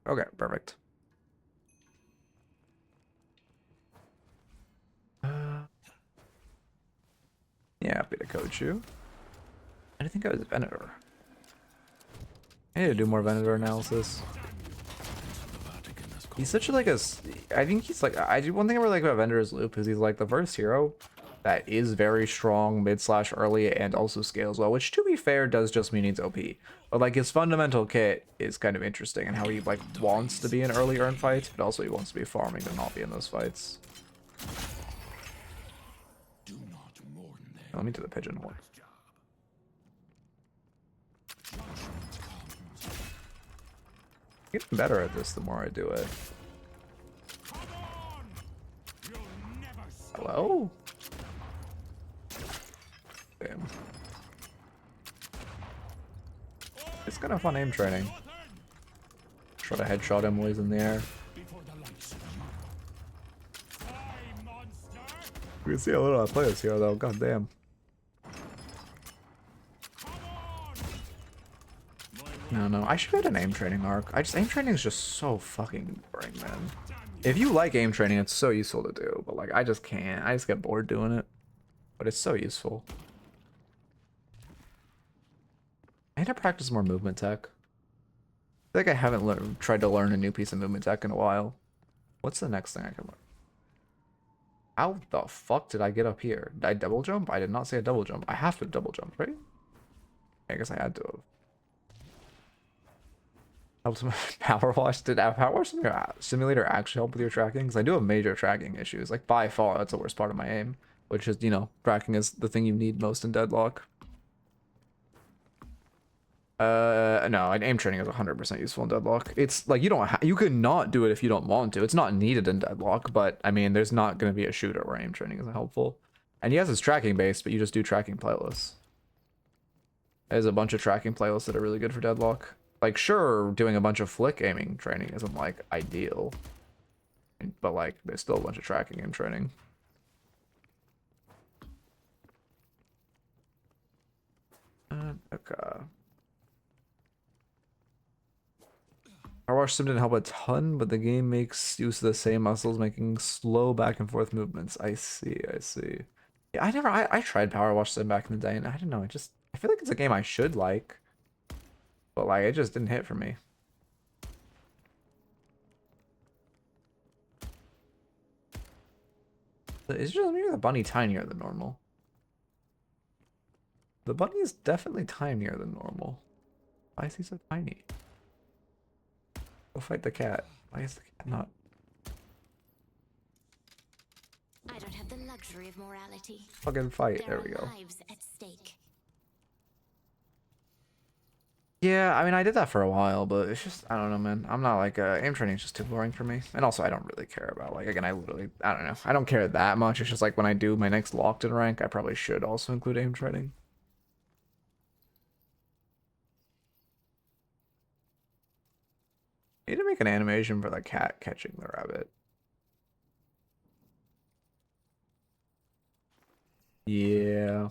A: Okay, perfect. Yeah, happy to coach you. I didn't think I was a Venator. I need to do more Venator analysis. He's such like a. I think he's like. I do one thing I really like about Venator's Loop is he's like the first hero that is very strong mid/early and also scales well, which to be fair does just mean he's OP. But like his fundamental kit is kind of interesting and how he like wants to be in early earn fights, but also he wants to be farming to not be in those fights. Let me do the pigeonhole. I'm getting better at this the more I do it. Hello? Damn. It's kind of fun aim training. Try to headshot him while he's in the air. You can see how little I play this hero though, god damn. No, I should get an aim training arc. Aim training is just so fucking boring, man. If you like aim training, it's so useful to do, but like I just can't. I just get bored doing it. But it's so useful. I need to practice more movement tech. I feel like I haven't tried to learn a new piece of movement tech in a while. What's the next thing I can learn? How the fuck did I get up here? Did I double jump? I did not say a double jump. I have to double jump, right? I guess I had to have. Helps my power wash. Did a power wash simulator actually help with your tracking? Because I do have major tracking issues. Like by far, that's the worst part of my aim. Which is, you know, tracking is the thing you need most in Deadlock. No, aim training is 100% useful in Deadlock. It's like you can not do it if you don't want to. It's not needed in Deadlock, but I mean, there's not going to be a shooter where aim training isn't helpful. And yes, it's tracking based, but you just do tracking playlists. There's a bunch of tracking playlists that are really good for Deadlock. Like, sure, doing a bunch of flick aiming training isn't, like, ideal. But, like, there's still a bunch of tracking aim training. Okay. Power Wash Sim didn't help a ton, but the game makes use of the same muscles, making slow back and forth movements. I see. Yeah, I tried Power Wash Sim back in the day, and I don't know, I feel like it's a game I should like. But like, it just didn't hit for me. It's just maybe the bunny tinier than normal. The bunny is definitely tinier than normal. Why is he so tiny? Go fight the cat. Why is the cat not?
D: I don't have the luxury of morality.
A: Fucking fight. There we go.
D: Lives at stake.
A: Yeah, I mean, I did that for a while, but it's just, I don't know, man. I'm not like, aim training is just too boring for me. And also, I don't really care about, like, again, I don't know. I don't care that much. It's just like when I do my next locked-in rank, I probably should also include aim training. I need to make an animation for the cat catching the rabbit. Yeah.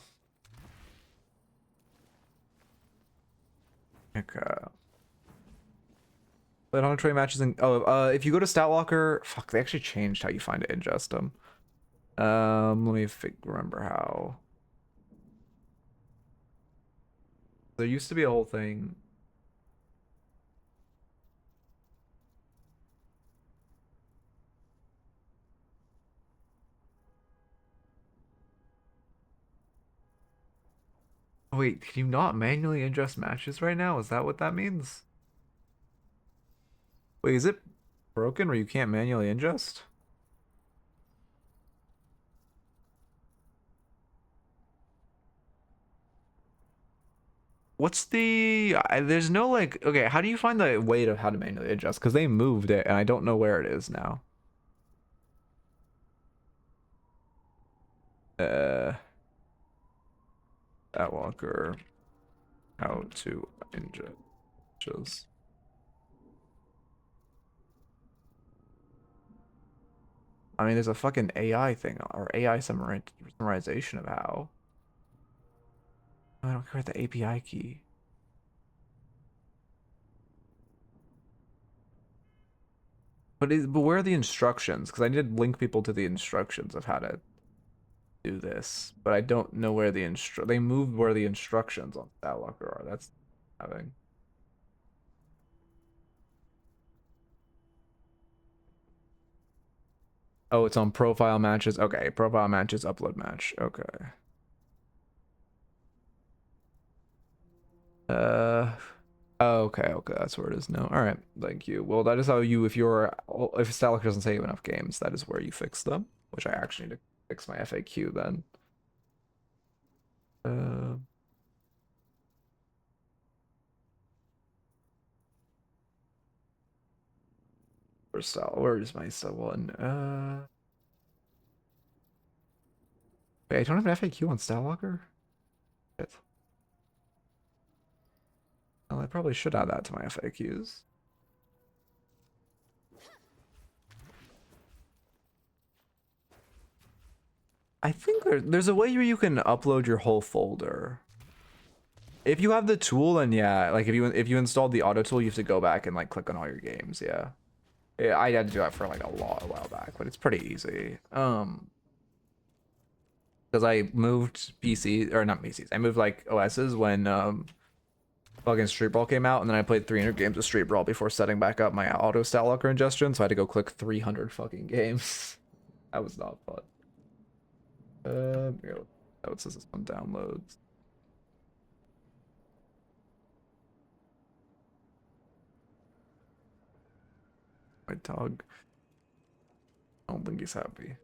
A: Okay. Played 120 matches and if you go to Stat Locker, fuck, they actually changed how you find to ingest them. Let me remember how. There used to be a whole thing. Wait, can you not manually ingest matches right now? Is that what that means? Wait, is it broken where you can't manually ingest? What's the... there's no, like... Okay, how do you find the way to how to manually adjust? Because they moved it, and I don't know where it is now. That Walker... How to inject. I mean, there's a fucking AI thing or AI summarization of how. I don't care the API key. But where are the instructions? Because I need to link people to the instructions of how to do this, but I don't know where they moved where the instructions on Deadlock are. That's having. Oh, it's on profile matches. Okay, profile matches, upload match. Okay. Oh, okay, that's where it is now. All right, thank you. Well, that is how you, if Stalker doesn't save enough games, that is where you fix them. Which I actually need to fix my FAQ then. Uh, where is my one? Wait, I don't have an FAQ on Stalker? Shit. Well, I probably should add that to my FAQs. I think there's a way where you can upload your whole folder. If you have the tool, then yeah, like if you installed the auto tool, you have to go back and like click on all your games. Yeah, I had to do that for like a while back, but it's pretty easy. Because I moved PC or not PCs, I moved like OSs when fucking Street Brawl came out, and then I played 300 games of Street Brawl before setting back up my auto stat locker ingestion, so I had to go click 300 fucking games. That was not fun. Here, oh, it says it's on downloads. My dog. I don't think he's happy.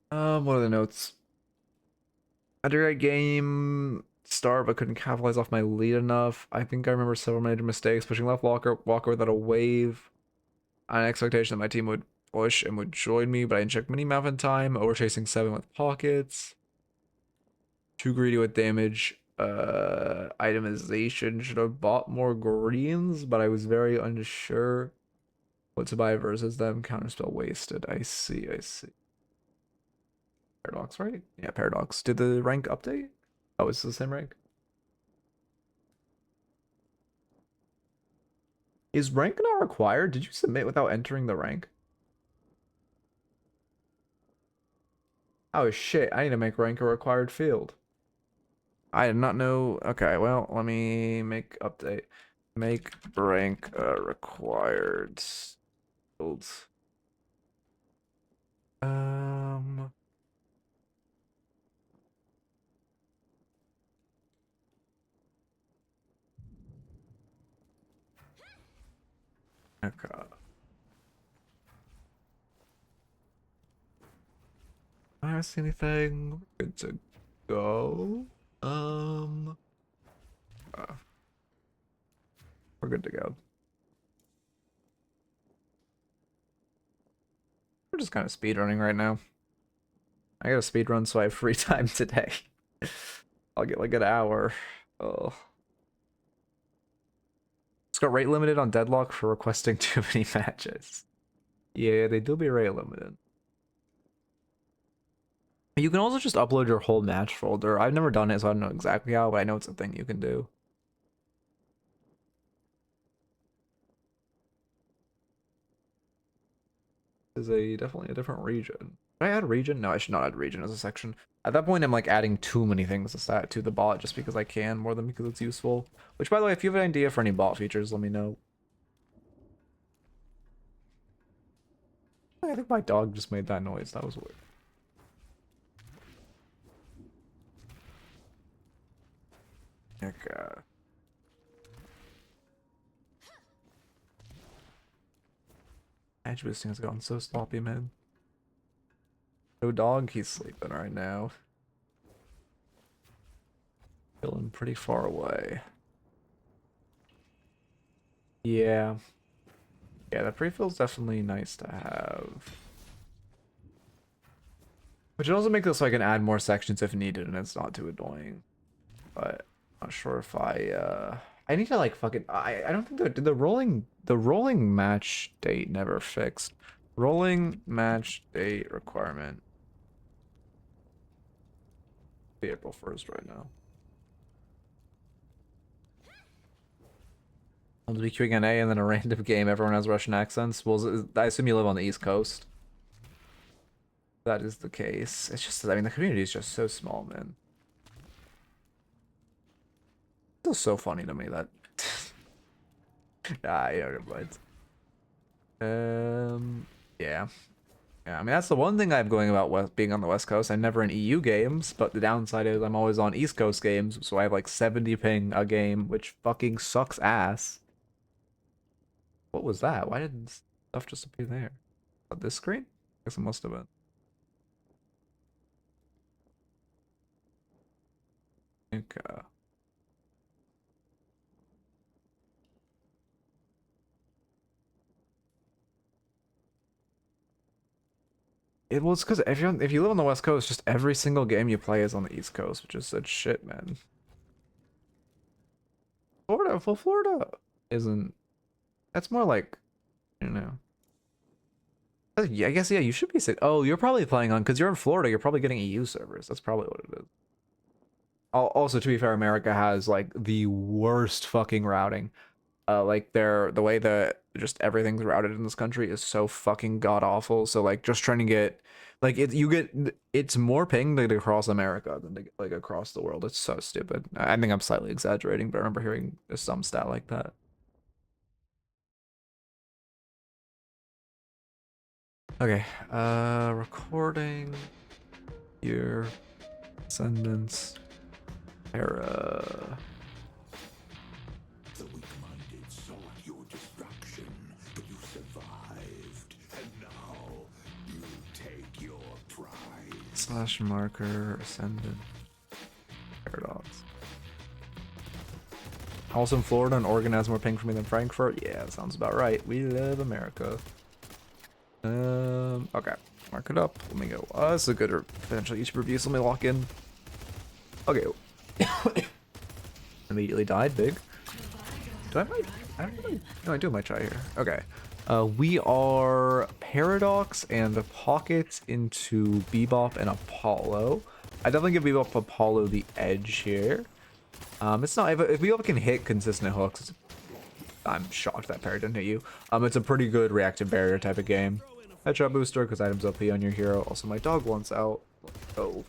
A: What are the notes? I did a game start, but couldn't capitalize off my lead enough. I think I remember several major mistakes, pushing left walker without a wave. On an expectation that my team would push and would join me, but I didn't check minimap in time. Over chasing 7 with pockets. Too greedy with damage. Itemization. Should have bought more greens, but I was very unsure what to buy versus them. Counterspell wasted. I see. Paradox, right? Yeah, Paradox. Did the rank update? Oh, it's the same rank. Is rank not required? Did you submit without entering the rank? Oh shit, I need to make rank a required field. I did not know. Okay, well, let me make update. Make rank a required field. Um, okay. I don't see anything. Good to go. Uh, we're good to go. We're just kind of speedrunning right now. I got a speedrun, so I have free time today. I'll get like an hour. Oh. It's got rate limited on Deadlock for requesting too many matches. Yeah, they do be rate limited. You can also just upload your whole match folder. I've never done it, so I don't know exactly how, but I know it's a thing you can do. Is definitely a different region. Should I add region? No, I should not add region as a section. At that point, I'm like adding too many things to the bot just because I can more than because it's useful. Which, by the way, if you have an idea for any bot features, let me know. I think my dog just made that noise. That was weird. Okay. Edge boosting has gotten so sloppy, man. No dog, he's sleeping right now. Feeling pretty far away. Yeah. Yeah, the pre-fill's definitely nice to have. Which would also make this so I can add more sections if needed, and it's not too annoying. But I'm not sure if I need to like fucking I don't think the rolling match date never fixed. Rolling match date requirement. Be April 1st right now. I'll be queuing an A and then a random game. Everyone has Russian accents. Well, I assume you live on the East Coast. That is the case. It's just, I mean, the community is just so small, man. It's so funny to me that. Yeah, but yeah. Yeah, I mean, that's the one thing I have going about being on the West Coast. I'm never in EU games, but the downside is I'm always on East Coast games, so I have like 70 ping a game, which fucking sucks ass. What was that? Why did stuff just appear there? This screen? I guess it must have been. Okay. It was because if you live on the West Coast, just every single game you play is on the East Coast, which is such shit, man. Florida isn't. That's more like, you know. Yeah, I guess yeah, you should be sick. Oh, you're probably playing on because you're in Florida. You're probably getting EU servers. That's probably what it is. Also, to be fair, America has like the worst fucking routing. Like the way that just everything's routed in this country is so fucking god awful. So like just trying to get like it's more pinged like across America than like across the world. It's so stupid. I think I'm slightly exaggerating, but I remember hearing some stat like that. Okay, recording here, Ascendant Para.
B: The weak-minded sought your destruction, but you survived, and now you take your prize.
A: / marker Ascendant Paradox. Also in Florida, and Oregon has more ping for me than Frankfurt. Yeah, that sounds about right. We love America. Okay, mark it up. Let me go. This is a good potential YouTube review, so let me lock in. Okay. Immediately died. Big. Do I have my? I don't really. No, I do have my try here. Okay. We are Paradox and Pocket into Bebop and Apollo. I definitely give Bebop Apollo the edge here. It's not if Bebop can hit consistent hooks. I'm shocked that parry didn't hit you. It's a pretty good reactive barrier type of game. Headshot booster because items OP on your hero. Also, my dog wants out. Let's go.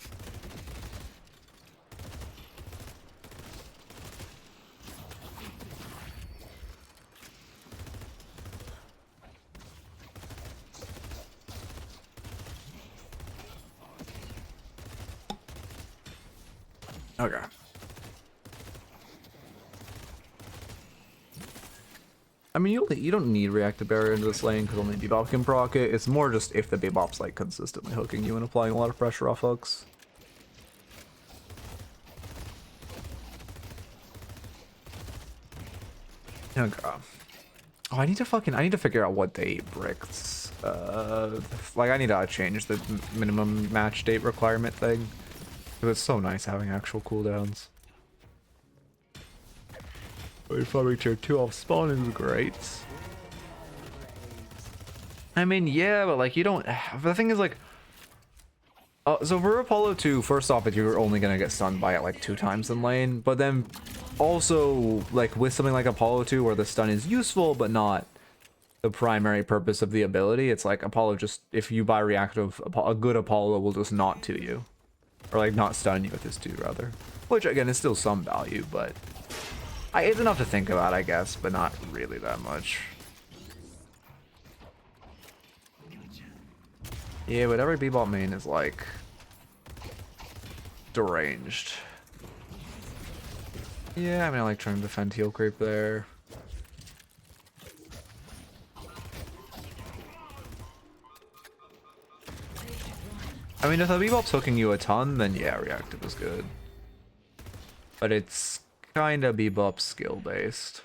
A: Okay. I mean, you don't need reactive barrier into this lane because only Bebop can proc it. It's more just if the Bebop's like consistently hooking you and applying a lot of pressure off hooks. Okay. Oh, I need to figure out what date bricks. Like I need to change the minimum match date requirement thing. Because it's so nice having actual cooldowns. Farming tier 2 off spawn is great. I mean, yeah, but like you don't. The thing is like, so for Apollo 2, first off, you're only gonna get stunned by it like 2 times in lane. But then also like with something like Apollo 2, where the stun is useful but not the primary purpose of the ability, it's like Apollo just if you buy reactive, a good Apollo will just not to you, or like not stun you with his 2 rather, which again is still some value, but. It's enough to think about, I guess, but not really that much. Yeah, but every Bebop main is like deranged. Yeah, I mean, I like trying to defend heal creep there. I mean, if the Bebop's hooking you a ton, then yeah, reactive is good. But it's kinda Bebop skill based.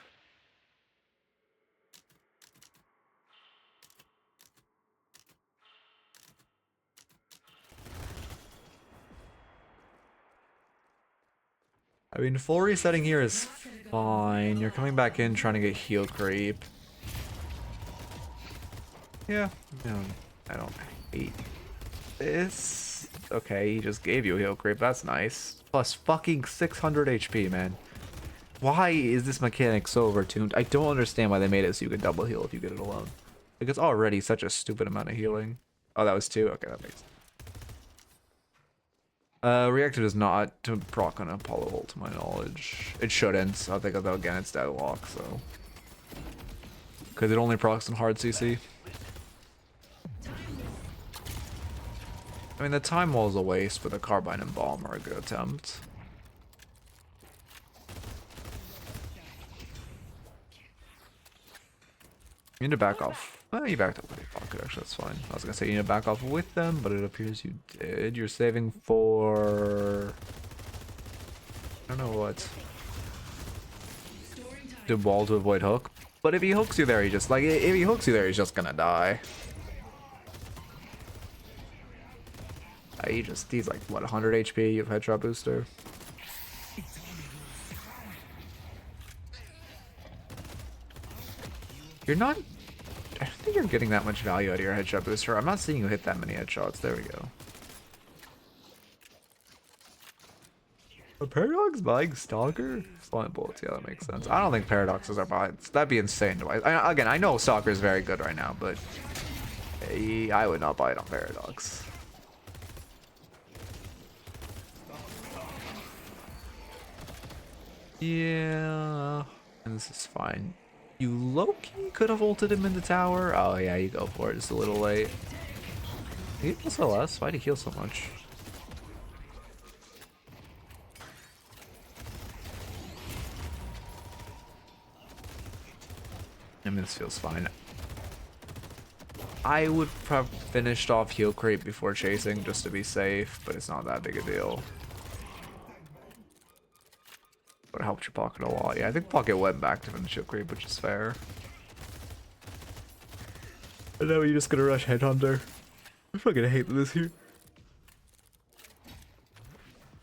A: I mean, full resetting here is fine. You're coming back in trying to get heal creep. Yeah, no, I don't hate this. Okay, he just gave you heal creep. That's nice. Plus fucking 600 HP, man. Why is this mechanic so overtuned? I don't understand why they made it so you could double heal if you get it alone. Like, it's already such a stupid amount of healing. Oh, that was 2? Okay, that makes sense. Reactor does not to proc on Apollo ult, to my knowledge. It shouldn't. I think though again it's Deadlock, so. Because it only procs on hard CC. I mean, the time wall is a waste, but the carbine and bomb are a good attempt. You need to back off. You backed up with your pocket, actually, that's fine. I was gonna say you need to back off with them, but it appears you did. You're saving for... I don't know what. The wall to avoid hook. But if he hooks you there, he just, like, if he hooks you there, he's just gonna die. He's like, what, 100 HP? You have headshot booster. You're not... I don't think you're getting that much value out of your headshot booster. I'm not seeing you hit that many headshots. There we go. A Paradox buying Stalker? Flying bullets, yeah, that makes sense. I don't think Paradoxes are buying. That'd be insane to buy. Again, I know Stalker is very good right now, but I would not buy it on Paradox. Yeah, and this is fine. You low-key could have ulted him in the tower. Oh yeah, you go for it. It's a little late. He heals so less. Why'd he heal so much? I mean, this feels fine. I would have finished off heal creep before chasing just to be safe, but it's not that big a deal. But it helped your pocket a lot. Yeah, I think pocket went back to finish heal creep, which is fair. And now you're just gonna rush Headhunter. I fucking hate this here.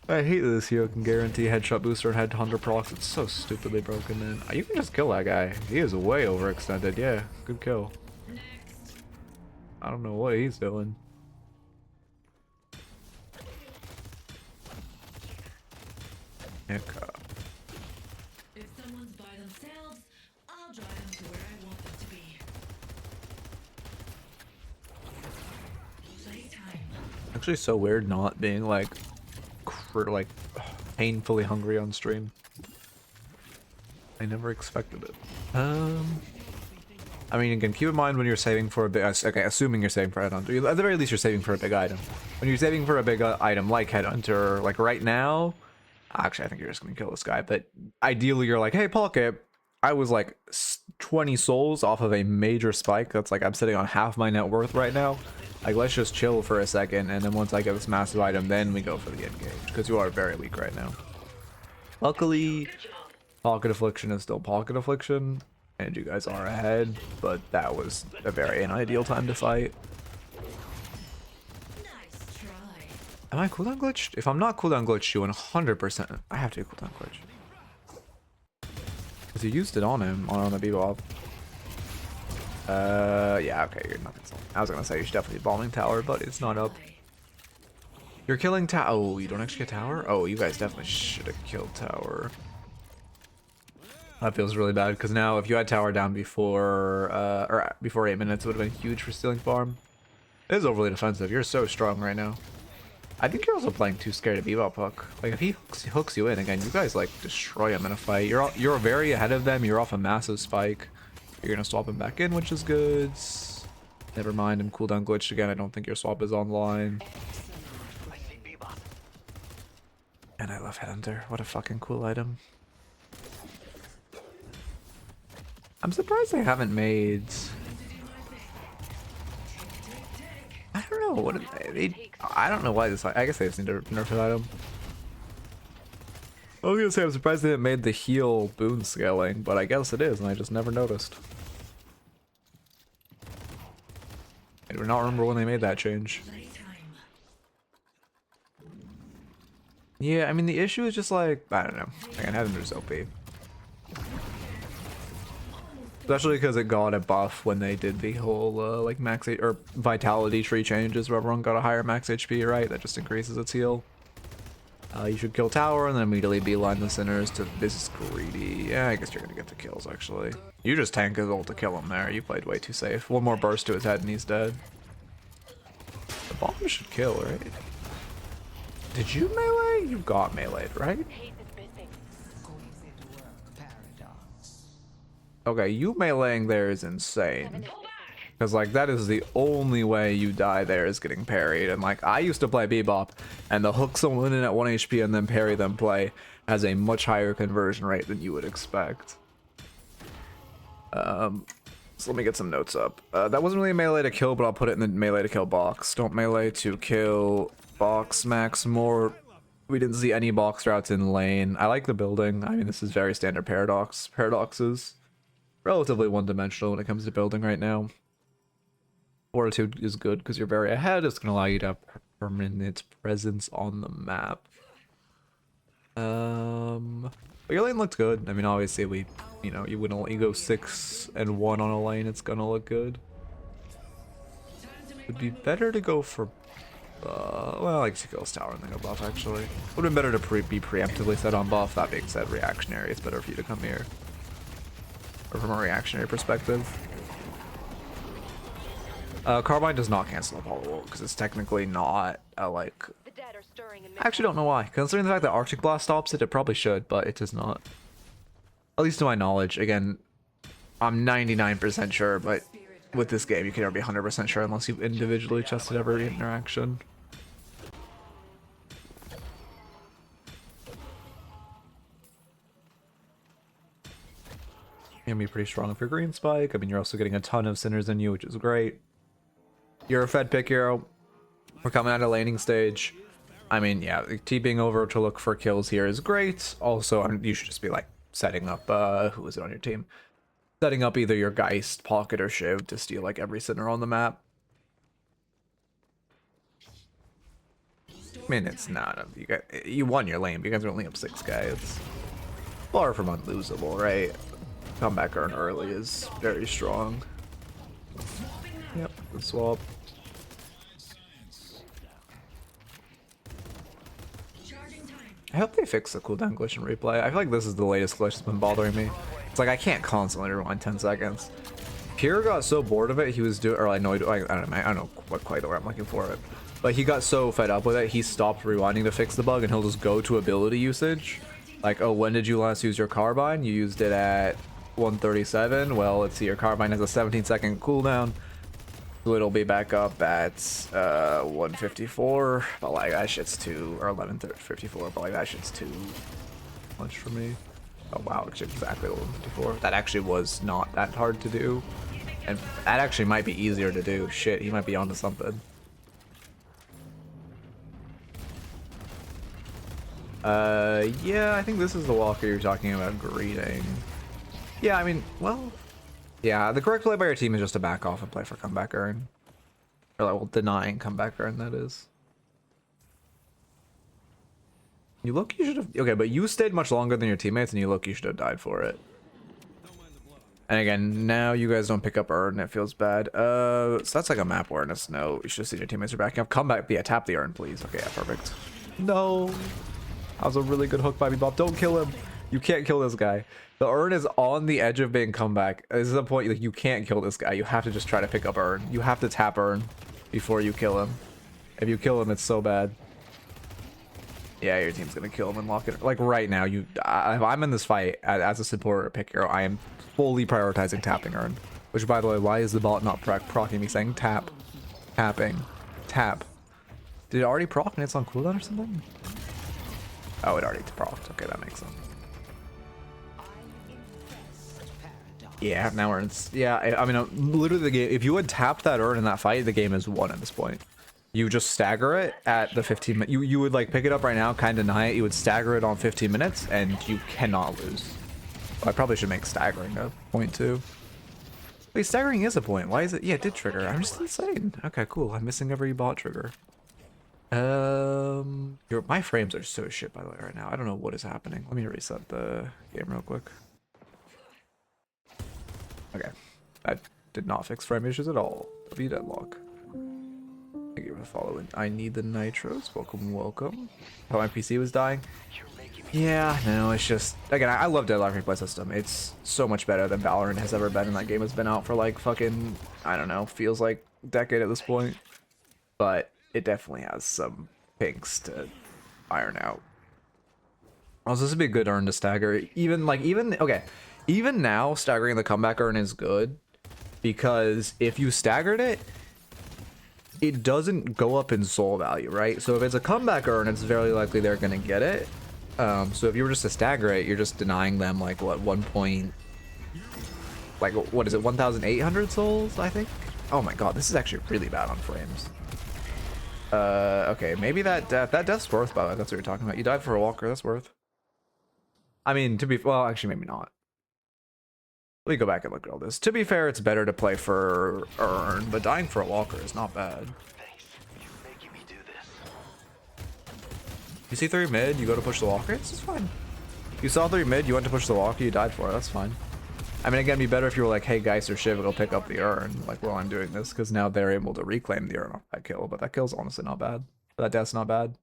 A: I hate that this hero can guarantee headshot booster and Headhunter procs. It's so stupidly broken, man. You can just kill that guy. He is way overextended. Yeah, good kill. I don't know what he's doing. Okay.
E: If someone's by themselves, I'll drive them to where I want them to be. Playtime.
A: Actually, so weird not being like painfully hungry on stream. I never expected it. I mean, again, keep in mind when you're saving for a big... Okay, assuming you're saving for Headhunter. At the very least, you're saving for a big item. When you're saving for a big item like Headhunter, like right now... Actually, I think you're just going to kill this guy. But ideally, you're like, hey, Pocket, I was like 20 souls off of a major spike. That's like, I'm sitting on half my net worth right now. Like, let's just chill for a second. And then once I get this massive item, then we go for the engage. Because you are very weak right now. Luckily, Pocket Affliction is still Pocket Affliction. And you guys are ahead, but that was a very unideal time to fight.
E: Nice try.
A: Am I cooldown glitched? If I'm not cooldown glitched, you 100%. I have to be cooldown glitched. Because you used it on him, on the Bebop. Yeah, okay, you're not consoling. I was gonna say you should definitely be bombing tower, but it's not up. You're killing tower. Oh, you don't actually get tower? Oh, you guys definitely should have killed tower. That feels really bad because now if you had tower down before before 8 minutes, it would have been huge for stealing farm. It is overly defensive. You're so strong right now. I think you're also playing too scared of Bebop hook. Like if he hooks you in again, you guys like destroy him in a fight. You're very ahead of them. You're off a massive spike. You're gonna swap him back in, which is good. Never mind, I'm cooldown glitched again. I don't think your swap is online. And I love Headhunter. What a fucking cool item. I'm surprised they haven't made... I don't know, what they... I don't know why this... I guess they just need to nerf that item. I was gonna say, I'm surprised they haven't made the heal boon scaling, but I guess it is, and I just never noticed. I do not remember when they made that change. Yeah, I mean, the issue is just like, I don't know. Again, Heaven's OP. Especially because it got a buff when they did the whole, like, max or vitality tree changes where everyone got a higher max HP, right? That just increases its heal. You should kill tower and then immediately beeline the sinners to this greedy. Yeah, I guess you're gonna get the kills, actually. You just tank his ult to kill him there. You played way too safe. One more burst to his head and he's dead. The bomb should kill, right? Did you melee? You got meleeed, right? Okay, you meleeing there is insane. Because, like, that is the only way you die there is getting parried. And, like, I used to play Bebop, and the hook someone in at 1 HP and then parry them play has a much higher conversion rate than you would expect. So let me get some notes up. That wasn't really a melee to kill, but I'll put it in the melee to kill box. Don't melee to kill box max more. We didn't see any box routes in lane. I like the building. I mean, this is very standard paradox. Paradox is relatively one-dimensional when it comes to building right now. Fortitude is good because you're very ahead. It's going to allow you to have permanent presence on the map. But your lane looks good. I mean, obviously you wouldn't you go 6-1 on a lane. It's gonna look good. Would be better to go for, well, I guess you kill tower and then go buff. Actually, would have been better to be preemptively set on buff. That being said, reactionary. It's better for you to come here, or from a reactionary perspective. Carbine does not cancel Apollo ult because it's technically not a, like. I actually don't know why. Considering the fact that Arctic Blast stops it, it probably should, but it does not. At least to my knowledge. Again, I'm 99% sure, but with this game, you can never be 100% sure unless you individually tested every interaction. You're gonna be pretty strong if you're green spike. I mean, you're also getting a ton of sinners in you, which is great. You're a fed pick hero. We're coming out of laning stage. I mean, yeah, TPing over to look for kills here is great. Also, you should just be like setting up, who is it on your team? Setting up either your Geist, Pocket, or Shiv to steal like every sinner on the map. I mean, it's not, you won your lane, but you guys are only up 6 guys. Far from unlosable, right? Comeback earn early is very strong. Yep, the swap. I hope they fix the cooldown glitch in replay. I feel like this is the latest glitch that's been bothering me. It's like I can't constantly rewind 10 seconds. Pierre got so bored of it, he was doing, or I don't know what quite the word I'm looking for it, but he got so fed up with it, he stopped rewinding to fix the bug, and he'll just go to ability usage. Like, oh, when did you last use your carbine? You used it at 137. Well, let's see, your carbine has a 17-second cooldown. So it'll be back up at 154, but like that shit's too, or 1154, but like that shit's too much for me. Oh wow, it's exactly 154. That actually was not that hard to do, and that actually might be easier to do. Shit, he might be onto something. Yeah, I think this is the walker you're talking about greeting. Yeah, I mean, well. Yeah, the correct play by your team is just to back off and play for comeback earn. Or like, well, denying comeback earn, that is. You should have... Okay, but you stayed much longer than your teammates, and you should have died for it. And again, now you guys don't pick up earn, it feels bad. So that's like a map awareness note. You should have seen your teammates are backing up. Come back, yeah, tap the earn, please. Okay, yeah, perfect. No! That was a really good hook by Bebop. Don't kill him! You can't kill this guy. The earn is on the edge of being comeback. This is the point, like, you can't kill this guy. You have to just try to pick up earn. You have to tap earn before you kill him. If you kill him, it's so bad. Yeah, your team's gonna kill him and lock it. Like right now, if I'm in this fight as a support or pick hero, I am fully prioritizing tapping earn. Which, by the way, why is the bot not procking me saying tap, tapping, tap? Did it already proc and it's on cooldown or something? Oh, it already procced. Okay, that makes sense. Yeah, now we're in. Yeah, I mean, literally the game. If you had tapped that earn in that fight, the game is won at this point. You just stagger it at the 15 minute. You would like pick it up right now, kind of deny it. You would stagger it on 15 minutes, and you cannot lose. Well, I probably should make staggering a point too. Wait, staggering is a point. Why is it? Yeah, it did trigger. I'm just insane. Okay, cool. I'm missing every bot trigger. My frames are so shit by the way right now. I don't know what is happening. Let me reset the game real quick. Okay, that did not fix frame issues at all. W Deadlock. Thank you for following. I need the nitros. Welcome, welcome. Oh, my PC was dying. Yeah, no, it's just again, I love Deadlock replay system. It's so much better than Valorant has ever been, and that game has been out for like fucking, I don't know, feels like a decade at this point. But it definitely has some kinks to iron out. Also, this would be a good urn to stagger. Even now, staggering the comeback urn is good because if you staggered it, it doesn't go up in soul value, right? So if it's a comeback urn, it's very likely they're gonna get it. So if you were just to stagger it, you're just denying them like what 1,800 souls, I think. Oh my god, this is actually really bad on frames. Okay, maybe that death's worth, by the way. That's what you're talking about. You died for a walker, that's worth. I mean, well, actually, maybe not. Let me go back and look at all this. To be fair, it's better to play for Urn, but dying for a walker is not bad. You see 3 mid, you go to push the walker, it's just fine. You saw 3 mid, you went to push the walker, you died for it, that's fine. I mean, again, it'd be better if you were like, hey, Geist or Shiv, it'll pick up the Urn, like while I'm doing this, because now they're able to reclaim the Urn off that kill, but that kill's honestly not bad. That death's not bad.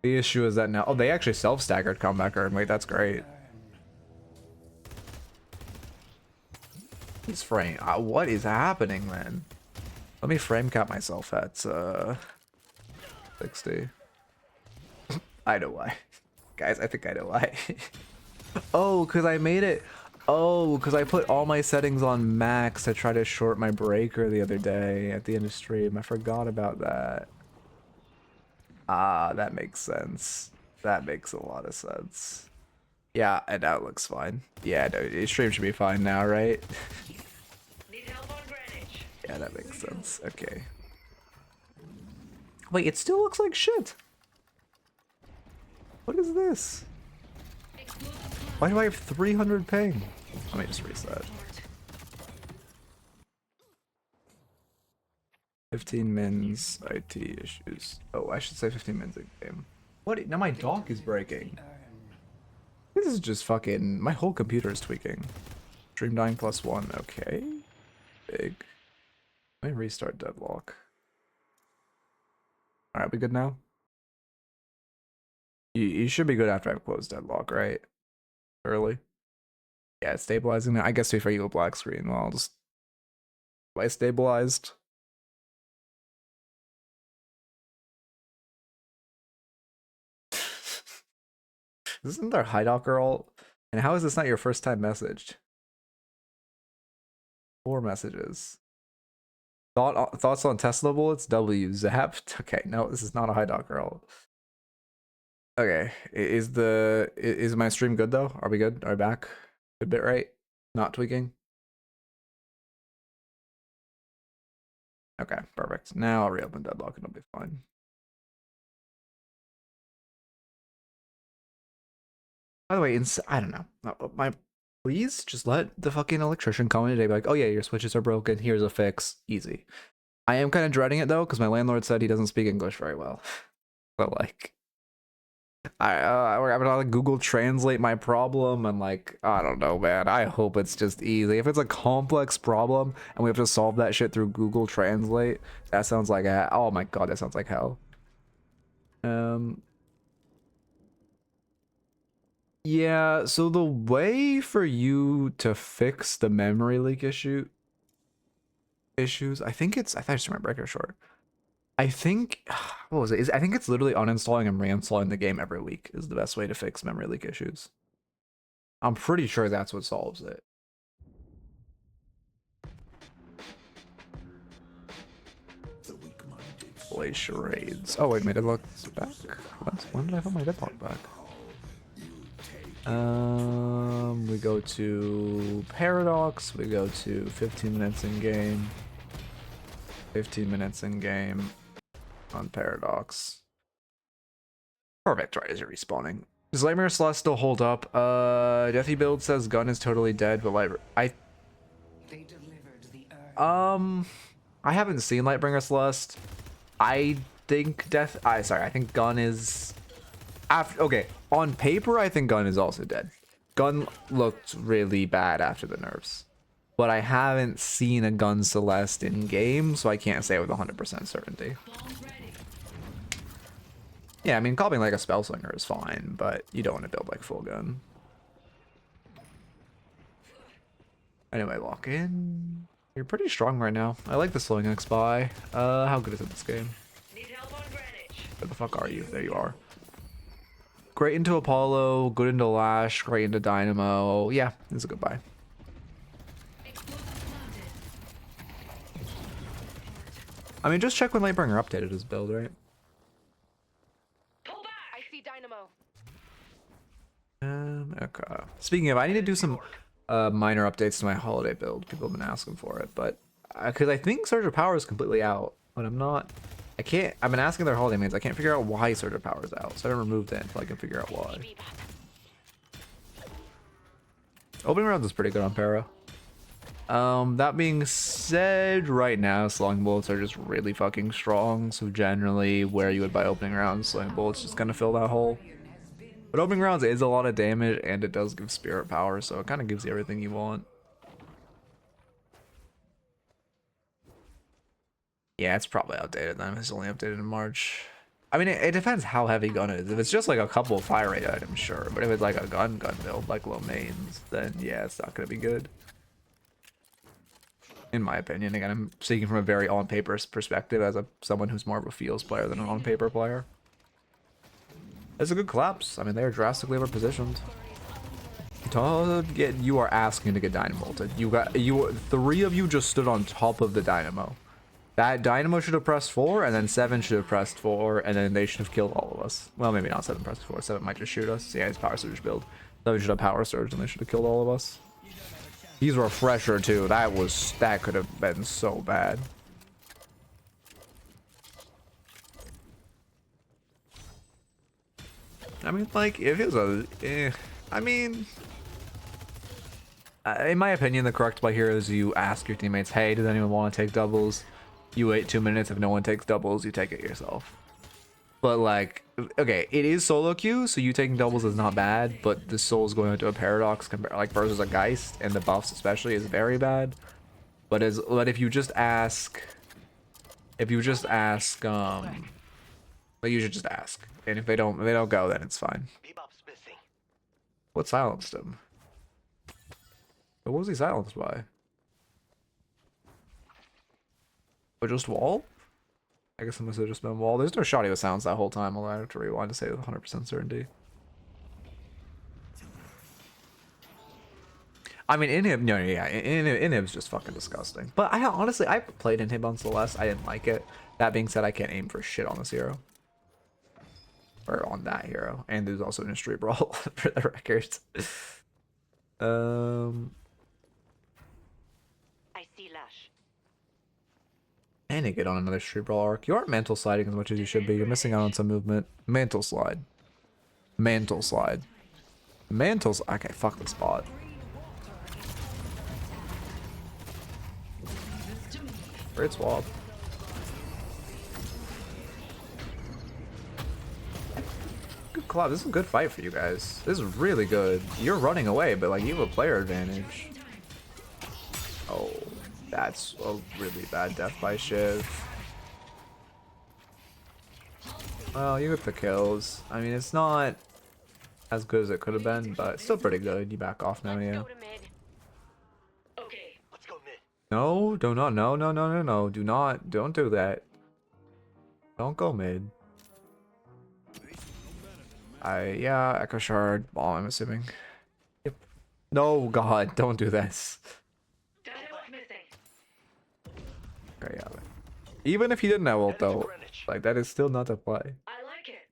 A: The issue is that now, oh, they actually self-staggered comeback Urn, wait, that's great. He's frame. What is happening, man? Let me frame cap myself at 60. I know why. Guys, I think I know why. Oh, because I made it. Oh, because I put all my settings on max to try to short my breaker the other day at the end of stream. I forgot about that. Ah, that makes sense. That makes a lot of sense. Yeah, and now it looks fine. Yeah, no, stream should be fine now, right? Yeah, that makes sense. Okay. Wait, it still looks like shit. What is this? Why do I have 300 ping? Let me just reset. 15 mins IT issues. Oh, I should say 15 mins in game. What? Now my dock is breaking. This is just fucking... My whole computer is tweaking. Stream dying +1. Okay. Big. Let me restart Deadlock. Alright, we good now? You should be good after I've closed Deadlock, right? Early. Yeah, it's stabilizing now. I guess if I go black screen, well, I'll just... Am I stabilized? Isn't there Highdocker ult? And how is this not your first time messaged? 4 messages. Thoughts on Tesla bullets? W zapped. Okay, no, this is not a Highdocker ult. Okay, is my stream good though? Are we good? Are we back? Good bit right? Not tweaking? Okay, perfect. Now I'll reopen Deadlock and it'll be fine. By the way, I don't know. Please just let the fucking electrician come in today. Be like, oh yeah, your switches are broken. Here's a fix. Easy. I am kind of dreading it though, because my landlord said he doesn't speak English very well. But like, I'm gonna Google Translate my problem, and like, I don't know, man. I hope it's just easy. If it's a complex problem and we have to solve that shit through Google Translate, that sounds like oh my god, that sounds like hell. Yeah, so the way for you to fix the memory leak issues, I just remember breaker short. I think, what was it? I think it's literally uninstalling and reinstalling the game every week is the best way to fix memory leak issues. I'm pretty sure that's what solves it. Play charades. Oh wait, my Deadlock's back. When did I put my Deadlock back? We go to Paradox. We go to 15 minutes in game. 15 minutes in game on Paradox. Perfect, right as you're respawning. Does Lightbringer Celeste still hold up? Deathy Build says gun is totally dead, but I haven't seen Lightbringer Celeste. I think I think gun is after. Okay, on paper, I think gun is also dead. Gun looked really bad after the nerfs, but I haven't seen a gun Celeste in game, so I can't say with 100% certainty. Yeah, I mean, copying like a spell slinger is fine, but you don't want to build like full gun. Anyway, lock in. You're pretty strong right now. I like the slowing X by. How good is it this game? Where the fuck are you? There you are. Great into Apollo, good into Lash, great into Dynamo. Yeah, it's a good buy. I mean, just check when Lightbringer updated his build, right?
C: I see Dynamo.
A: Okay. Speaking of, I need to do some minor updates to my holiday build. People have been asking for it, but because I think Surge of Power is completely out, but I'm not. I can't. I've been asking their holiday mains. I can't figure out why Surge of Power is out, so I haven't removed it until I can figure out why. Opening rounds is pretty good on Para. That being said, right now slowing bullets are just really fucking strong. So generally, where you would buy opening rounds, slowing bullets just gonna fill that hole. But opening rounds is a lot of damage, and it does give spirit power, so it kind of gives you everything you want. Yeah, it's probably outdated then. It's only updated in March. I mean, it depends how heavy gun is. If it's just like a couple of fire rate items, sure. But if it's like a gun build, like low mains, then yeah, it's not gonna be good. In my opinion, again, I'm speaking from a very on-paper perspective as someone who's more of a feels player than an on-paper player. It's a good collapse. I mean, they are drastically overpositioned. You are asking to get dynamoted. Three of you just stood on top of the dynamo. That dynamo should have pressed 4, and then 7 should have pressed 4, and then they should have killed all of us. Well, maybe not 7 pressed 4. 7 might just shoot us. Yeah, it's power surge build. 7 should have power surge, and they should have killed all of us. He's refresher too. That could have been so bad. I mean, like, if it was I mean, in my opinion, the correct play here is you ask your teammates, hey, does anyone want to take doubles? You wait 2 minutes. If no one takes doubles, you take it yourself. But like, okay, it is solo queue, so you taking doubles is not bad, but the soul's going into a paradox like versus a Geist, and the buffs especially is very bad. But if you just ask, but you should just ask, and if they don't go, then it's fine. What silenced him? What was he silenced by? Or just wall? I guess it must have just been wall. There's no shoddy with sounds that whole time, although I have to rewind to say with 100% certainty. I mean, Inhib, no, yeah, Inhib's just fucking disgusting. But honestly, I played Inhib on Celeste. I didn't like it. That being said, I can't aim for shit on this hero. Or on that hero. And there's also an Industry Brawl for the record.
C: I see Lash.
A: And you get on another Street Brawl arc. You aren't mantle sliding as much as you should be. You're missing out on some movement. Mantle slide. Mantle slide. Mantles. Okay, fuck the spot. Great swap. Good collab. This is a good fight for you guys. This is really good. You're running away, but like you have a player advantage. Oh. That's a really bad death by Shiv. Well, you get the kills. I mean, it's not as good as it could have been, but it's still pretty good. You back off now, yeah.
C: Okay, let's go mid.
A: No, do not. No. Don't do that. Don't go mid. Yeah, Echo Shard, bomb, I'm assuming. Yep. No, God, don't do this. Okay, yeah. Even if he didn't have ult though, like that is still not a play.
C: I like it.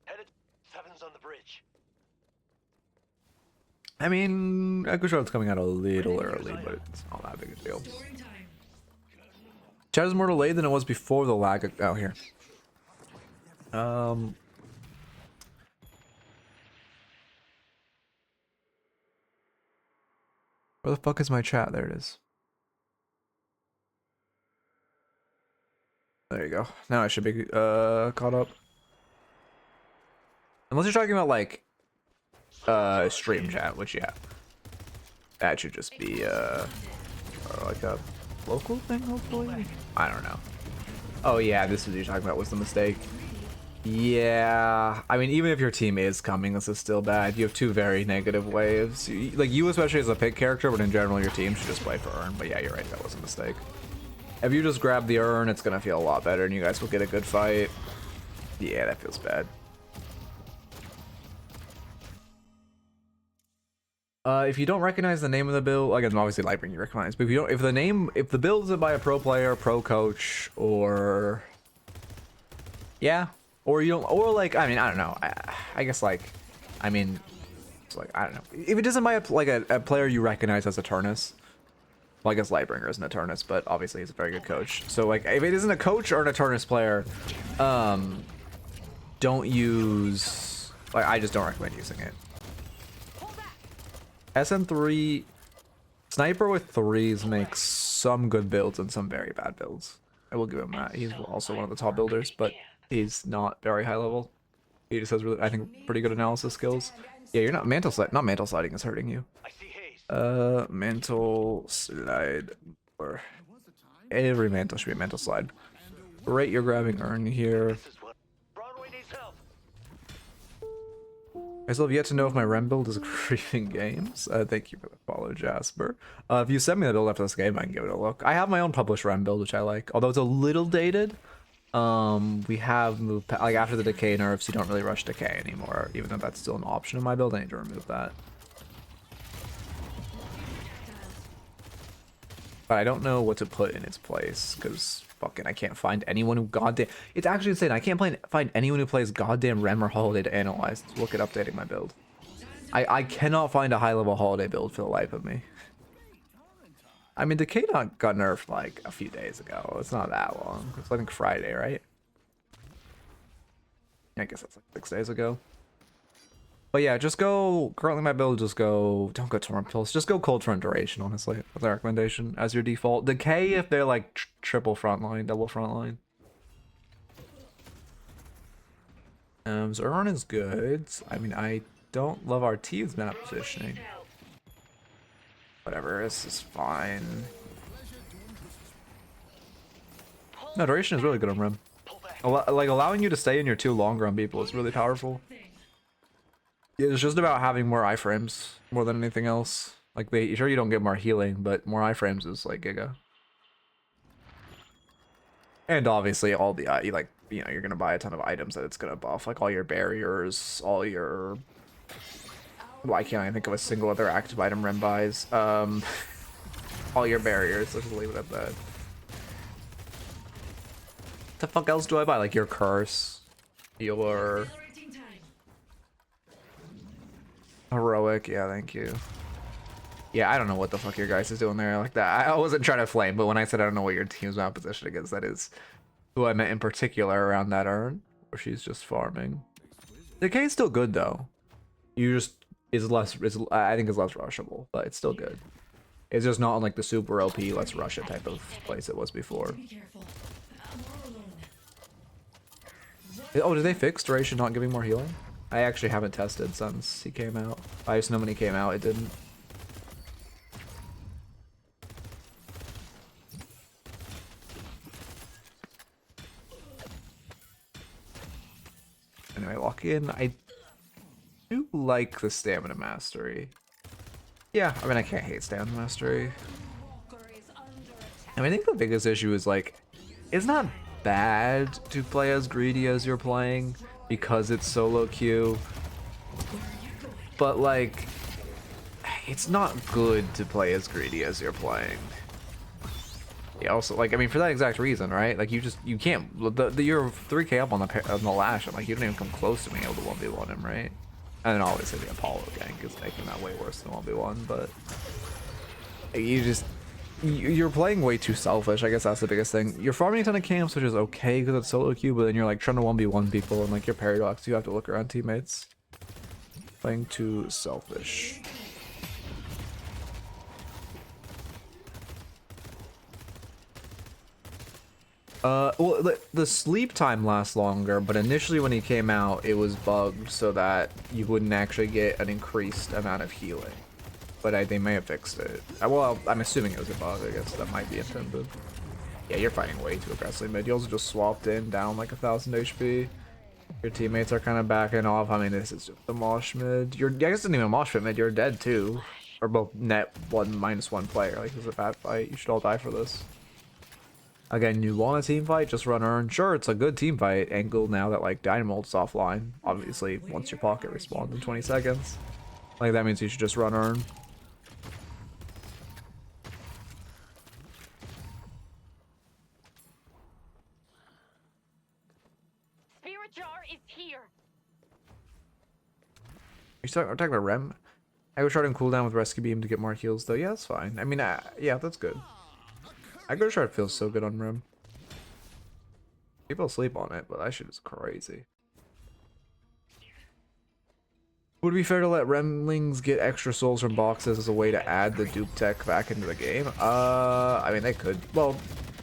B: Headed 7's on the bridge.
A: I mean, Echo Shard's coming out a little early, but it's not that big a deal. Chat is more delayed than it was before the lag. Oh, here. Where the fuck is my chat? There it is. There you go. Now I should be caught up. Unless you're talking about like stream chat, which yeah. That should just be like a local thing, hopefully. I don't know. Oh yeah, this is what you're talking about was the mistake. Yeah, I mean, even if your team is coming, this is still bad. You have two very negative waves. Like you, especially as a pick character, but in general, your team should just play for urn. But yeah, you're right. That was a mistake. If you just grab the urn, it's gonna feel a lot better, and you guys will get a good fight. Yeah, that feels bad. If you don't recognize the name of the build, again, obviously Lightbringer you recognize, but if the build isn't by a pro player, pro coach, or yeah, or you don't, or like, I mean, I don't know, I guess like, I mean, it's like, I don't know, if it isn't by a player you recognize as Eternus, well, I guess Lightbringer isn't Eternus, but obviously he's a very good coach. So like, if it isn't a coach or an Eternus player, don't use, like, I just don't recommend using it. SN3 sniper with threes makes some good builds and some very bad builds. I will give him that. He's also one of the top builders, but he's not very high level. He just has really, I think, pretty good analysis skills. Yeah, you're not mantle slide. Not mantle sliding is hurting you. Mantle slide, or every mantle should be a mantle slide. Great, you're grabbing urn here. I still have yet to know if my Rem build is griefing games. Thank you for the follow, Jasper. If you send me the build after this game, I can give it a look. I have my own published Rem build, which I like. Although it's a little dated, we have moved, like after the decay nerfs, you don't really rush decay anymore. Even though that's still an option in my build, I need to remove that. But I don't know what to put in its place, because fucking I can't find anyone who goddamn... It's actually insane. I can't find anyone who plays goddamn Rem or Holiday to analyze. Look at updating my build. I cannot find a high-level Holiday build for the life of me. I mean, Decay got nerfed like a few days ago. It's not that long. It's I think Friday, right? I guess that's like 6 days ago. But yeah, just go, currently my build, just go, don't go Torrent Pulse, just go Cold Front Duration, honestly, that's a recommendation as your default. Decay if they're like triple frontline, double frontline. Zerron is good. I mean, I don't love RT's map positioning. Whatever, this is fine. No, Duration is really good on Rim. Like, allowing you to stay in your 2 longer on people is really powerful. Yeah, it's just about having more iframes more than anything else. Like, sure you don't get more healing, but more iframes is like giga. And obviously all the you're gonna buy a ton of items that it's gonna buff, like all your barriers, all your... Well, I can't even think of a single other active item Rem buys. All your barriers, let's just leave it at that. What the fuck else do I buy? Like your curse, your... Heroic, yeah, thank you. Yeah, I don't know what the fuck your guys is doing there like that. I wasn't trying to flame, but when I said I don't know what your team's map position against, that is who I meant in particular around that urn, where she's just farming. Decay's still good though. You just I think it's less rushable, but it's still good. It's just not on like the super OP let's rush it type of place it was before. Oh, did they fix Duration not giving more healing? I actually haven't tested since he came out. I just know when he came out, it didn't. Anyway, lock in. I do like the Stamina Mastery. Yeah, I mean, I can't hate Stamina Mastery. I mean, I think the biggest issue is like, it's not bad to play as greedy as you're playing, because it's solo queue, but like it's not good to play as greedy as you're playing. Yeah, also like I mean for that exact reason, right? Like you can't you're 3k up on the Lash, and like you don't even come close to being able to 1v1 him, right? And then obviously the Apollo gank is making that way worse than 1v1, but you're playing way too selfish. I guess that's the biggest thing. You're farming a ton of camps, which is okay because it's solo queue, but then you're like trying to 1v1 people, and like your Paradox, you have to look around teammates. Playing too selfish. Well, the sleep time lasts longer, but initially when he came out, it was bugged so that you wouldn't actually get an increased amount of healing. But they may have fixed it. Well, I'm assuming it was a bug. I guess that might be intended. Yeah, you're fighting way too aggressively mid. You also just swapped in down like 1000 HP. Your teammates are kind of backing off. I mean, this is just the mosh mid. I guess it's not even mosh mid. You're dead too. Or both net 1-1 player. Like, this is a bad fight. You should all die for this. Again, you want a team fight, just run Urn. Sure, it's a good team fight angle now that like Dynamolt's offline. Obviously, once your pocket respawns in 20 seconds. Like, that means you should just run Urn.
C: Spirit jar is here.
A: You're talking about Rem? I go shard and cooldown with Rescue Beam to get more heals though. Yeah, that's fine. I mean, yeah, that's good. I go shard feels so good on Rem. People sleep on it, but that shit is crazy. Would it be fair to let Remlings get extra souls from boxes as a way to add the dupe tech back into the game? I mean, they could. Well,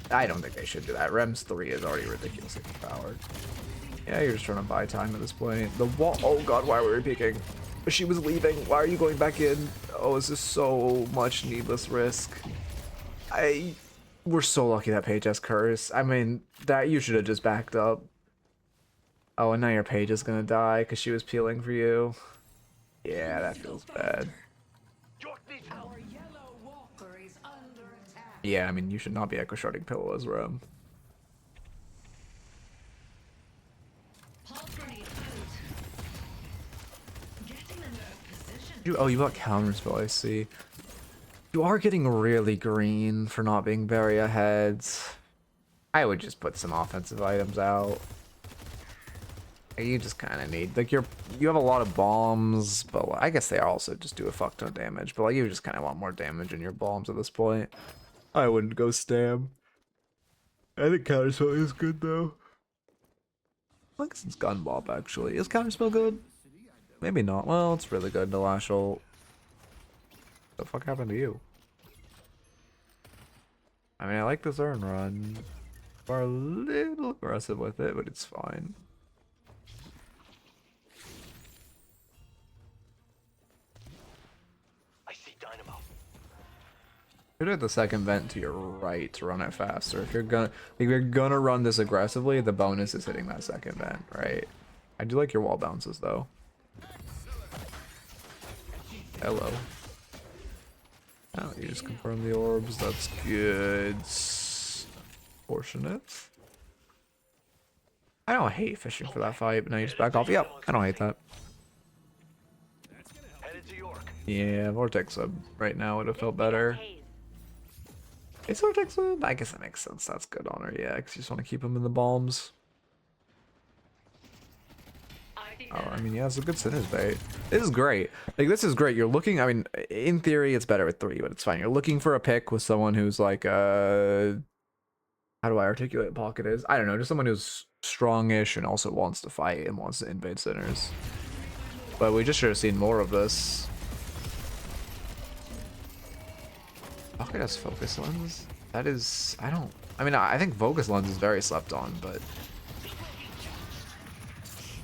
A: I don't think they should do that. Rem's 3 is already ridiculously powered. Yeah, you're just trying to buy time at this point. The wall. Oh god, why were we peeking? She was leaving. Why are you going back in? Oh, this is so much needless risk. We're so lucky that page has curse. I mean, that you should have just backed up. Oh, and now your page is gonna die because she was peeling for you. Yeah, that feels bad. Yeah, I mean, you should not be echo sharding Pillow as Rem. You got counterspell, I see. You are getting really green for not being very ahead. I would just put some offensive items out. You just kind of need, like, you have a lot of bombs, but I guess they also just do a fuck ton of damage. But like, you just kind of want more damage in your bombs at this point. I wouldn't go stam. I think counterspell is good though. I think it's gun bop actually. Is counterspell good? Maybe not. Well, it's really good to Lash ult. What the fuck happened to you? I mean, I like this Urn run. We're a little aggressive with it, but it's fine.
B: I see Dynamo.
A: Should have the second vent to your right to run it faster. If you're gonna run this aggressively, the bonus is hitting that second vent, right? I do like your wall bounces though. Hello. Oh, you just confirmed the orbs. That's good. Fortunate. I don't hate fishing for that fight, but now you just back off. Yep, I don't hate that. Yeah, Vortex Web right now would have felt better. It's Vortex Web? I guess that makes sense. That's good on her, yeah, because you just want to keep them in the bombs. Oh, I mean, yeah, it's a good sinners bait. This is great. Like, this is great. You're looking, I mean, in theory, it's better with 3, but it's fine. You're looking for a pick with someone who's like, how do I articulate pocket is? I don't know, just someone who's strongish and also wants to fight and wants to invade sinners. But we just should have seen more of this. Pocket has focus lens? That is, I think focus lens is very slept on, but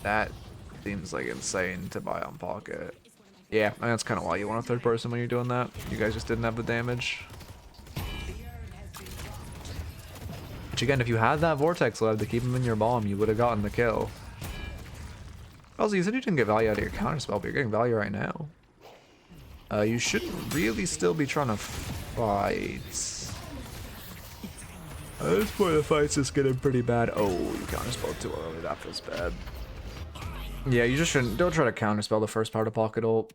A: that seems like insane to buy on pocket. Yeah, I mean, that's kind of why you want a third person when you're doing that. You guys just didn't have the damage. Which again, if you had that Vortex Web to keep him in your bomb, you would have gotten the kill. Also, you said you didn't get value out of your counterspell, but you're getting value right now. You shouldn't really still be trying to fight. At this point, the fight's just getting pretty bad. Oh, you counterspelled too early. That feels bad. Yeah, you just shouldn't. Don't try to counterspell the first part of Pocket Ult.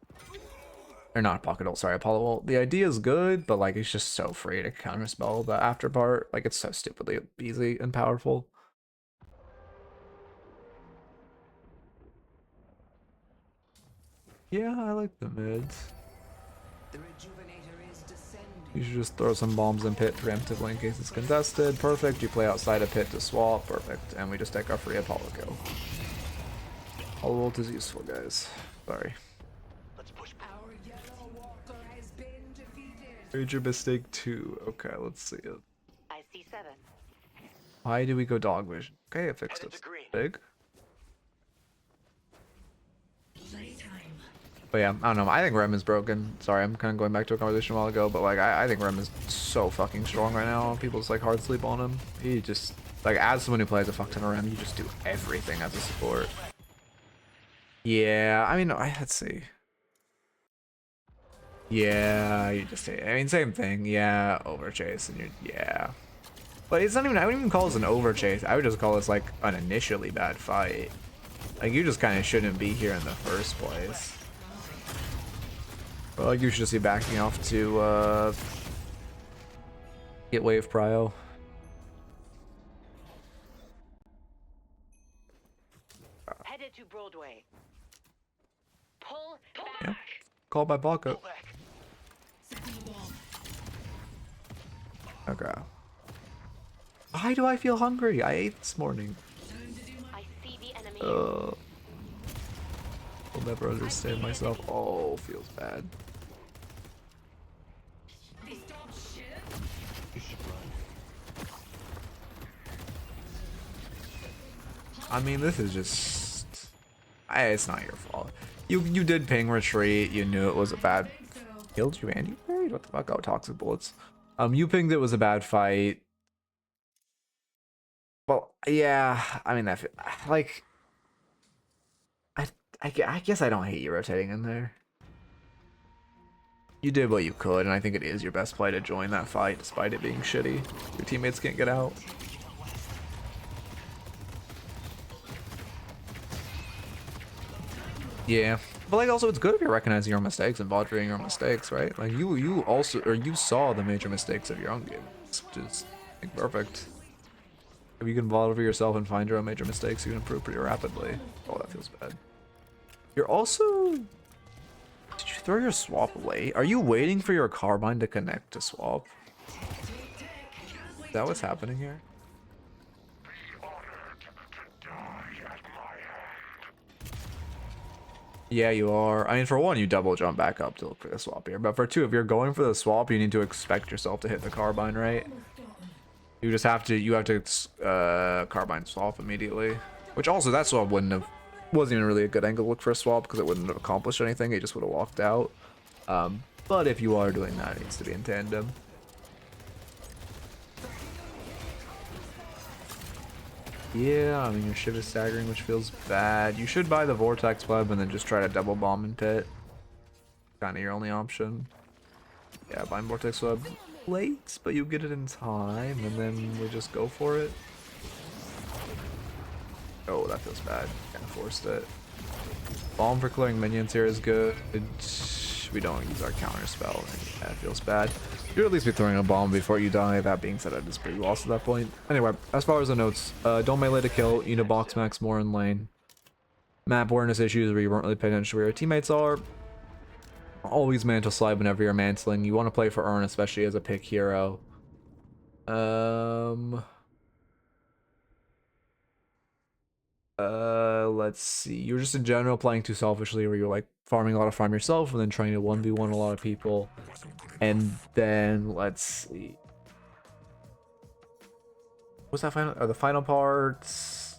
A: Or not Pocket Ult, sorry, Apollo Ult. The idea is good, but like it's just so free to counterspell the after part. Like it's so stupidly easy and powerful. Yeah, I like the mids. You should just throw some bombs in pit preemptively in case it's contested. Perfect. You play outside a pit to swap. Perfect. And we just take our free Apollo kill. Apollo ult is useful, guys. Sorry. Major mistake 2. Okay, let's see it.
C: I see 7.
A: Why do we go dog vision? Okay, I fixed
F: Headed
A: it.
F: to green.
A: Big.
E: Playtime.
A: But yeah, I don't know. I think Rem is broken. Sorry, I'm kind of going back to a conversation a while ago, but like I think Rem is so fucking strong right now. People just like hard sleep on him. He just like as someone who plays a fuck ton of Rem, you just do everything as a support. Yeah, I mean, let's see. Yeah, you just I mean, same thing. Yeah, overchase and yeah. But it's not even, I wouldn't even call this an overchase. I would just call this like an initially bad fight. Like you just kind of shouldn't be here in the first place. Well, like you should just be backing off to get wave prio.
C: Headed to Broadway. Pull
A: Yeah.
C: back.
A: Call by vodka.
F: Pull back.
E: Setting the bomb.
A: Okay. Why do I feel hungry? I ate this morning.
E: Time to do my
C: I see the enemy.
A: I'll never understand myself. Oh, feels bad.
E: stop shit.
A: I mean, this is just... it's not your fault. You did ping retreat. You knew it was a bad... Killed you, Andy? What the fuck? Oh, toxic bullets. You pinged it was a bad fight. Well, yeah. I mean, that like... I guess I don't hate you rotating in there. You did what you could, and I think it is your best play to join that fight, despite it being shitty. Your teammates can't get out. Yeah, but like also it's good if you're recognizing your own mistakes and vaulting your own mistakes, right? Like you also you saw the major mistakes of your own game, which is I think perfect. If you can vault over yourself and find your own major mistakes, you can improve pretty rapidly. Oh, that feels bad. You're also... Did you throw your swap away? Are you waiting for your carbine to connect to swap? Is that what's happening here? Yeah, you are. I mean, for one, you double jump back up to look for the swap here. But for two, if you're going for the swap, you need to expect yourself to hit the carbine, right? You just have to, carbine swap immediately. Which also, that swap wasn't even really a good angle to look for a swap because it wouldn't have accomplished anything. It just would have walked out. But if you are doing that, it needs to be in tandem. Yeah, I mean, your ship is staggering, which feels bad. You should buy the Vortex Web and then just try to double bomb and pit. Kind of your only option. Yeah, buying Vortex Web late, but you get it in time, and then we just go for it. Oh, that feels bad. Kind of forced it. Bomb for clearing minions here is good. We don't use our counter spell. Yeah, it feels bad. You'd at least be throwing a bomb before you die. That being said, it is pretty lost at that point. Anyway, as far as the notes, don't melee to kill. You need to box max more in lane. Map awareness issues where you weren't really paying attention to where your teammates are. Always mantle slide whenever you're mantling. You want to play for Urn, especially as a pick hero. Let's see. You're just in general playing too selfishly where you're like farming a lot of farm yourself and then trying to 1v1 a lot of people. And then let's see. What's that final? The final parts.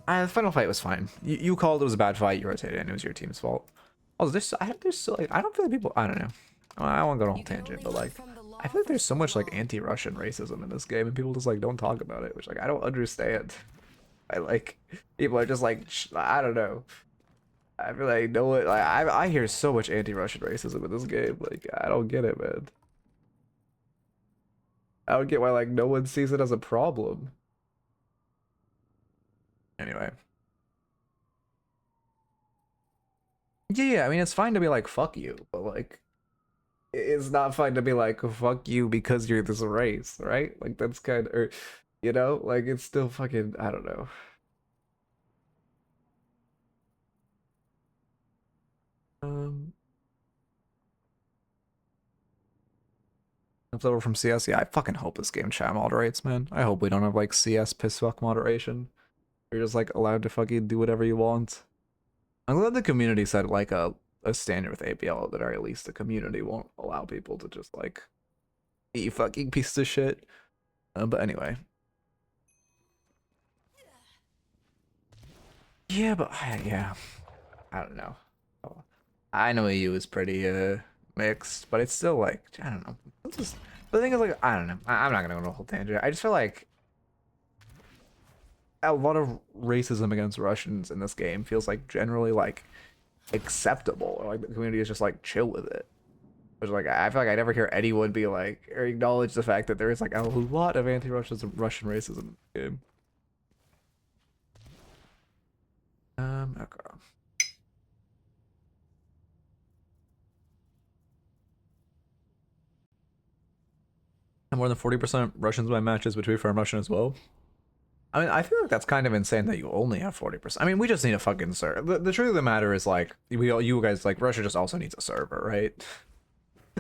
A: The final fight was fine. You called it was a bad fight. You rotated and it was your team's fault. Also, there's still like I don't feel like people. I don't know. I don't want to go on a whole tangent, but like I feel like there's so much like anti-Russian racism in this game, and people just like don't talk about it, which like I don't understand. I like people are just like I don't know. I feel like no one like I hear so much anti-Russian racism in this game. Like I don't get it, man. I don't get why like no one sees it as a problem. Anyway. Yeah, I mean it's fine to be like fuck you, but like it's not fine to be like fuck you because you're this race, right? Like that's kind of or you know, like it's still fucking I don't know. Over from CS, yeah, I fucking hope this game chat moderates, man. I hope we don't have like CS piss fuck moderation. You're just like allowed to fucking do whatever you want. I'm glad the community set like a standard with APL that at least the community won't allow people to just like you fucking piece of shit. But anyway, Yeah, but yeah, I don't know. I know EU is pretty mixed, but it's still like I don't know. It's just, the thing is like I don't know. I'm not gonna go on a whole tangent. I just feel like a lot of racism against Russians in this game feels like generally like acceptable, or like the community is just like chill with it. Which like I feel like I never hear anyone be like or acknowledge the fact that there is like a lot of anti-Russian racism in the game. Okay. And more than 40% Russians by matches, which we from Russian as well. I mean, I feel like that's kind of insane that you only have 40%. I mean, we just need a fucking server. The truth of the matter is, like, you guys, like, Russia just also needs a server, right?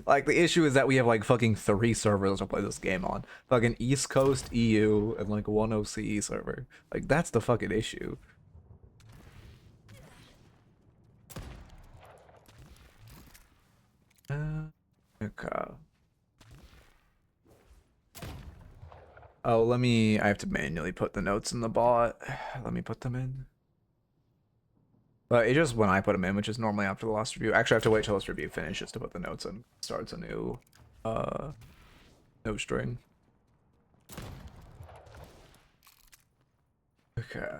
A: Like, the issue is that we have, like, fucking 3 servers to play this game on. Fucking East Coast, EU, and, like, one OCE server. Like, that's the fucking issue. Okay. Oh, I have to manually put the notes in the bot. Let me put them in. But it just when I put them in, which is normally after the last review. Actually, I have to wait till this review finishes to put the notes in. Starts a new note string. Okay.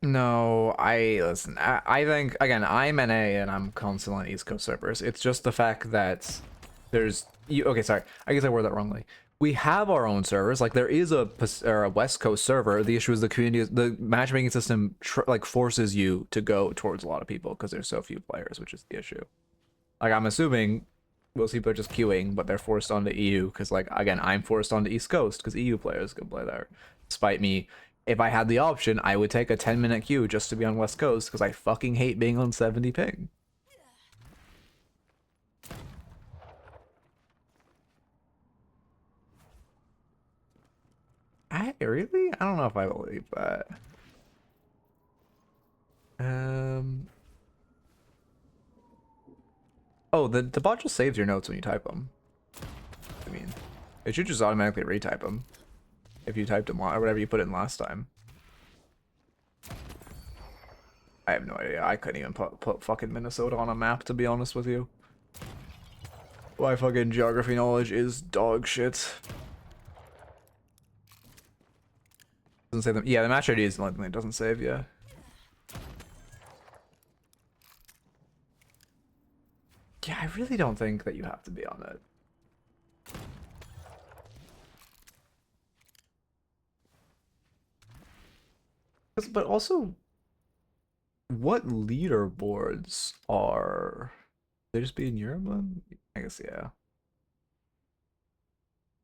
A: No, listen. I think again, I'm NA and I'm constantly on East Coast servers. It's just the fact that there's okay, sorry. I guess I worded that wrongly. We have our own servers. Like there is a West Coast server. The issue is the community, the matchmaking system, like forces you to go towards a lot of people because there's so few players, which is the issue. Like I'm assuming most people are just queuing, but they're forced onto EU because, like, again, I'm forced onto East Coast because EU players can play there. Despite me, if I had the option, I would take a 10-minute queue just to be on West Coast because I fucking hate being on 70 ping. Really? I don't know if I believe that. Oh, the bot just saves your notes when you type them. I mean, it should just automatically retype them if you typed them or whatever you put in last time. I have no idea. I couldn't even put fucking Minnesota on a map, to be honest with you. My fucking geography knowledge is dog shit. Doesn't save them. Yeah, the match ID is it doesn't save. Yeah. Yeah, I really don't think that you have to be on it. But also, what leaderboards are they just be in Europe? I guess yeah.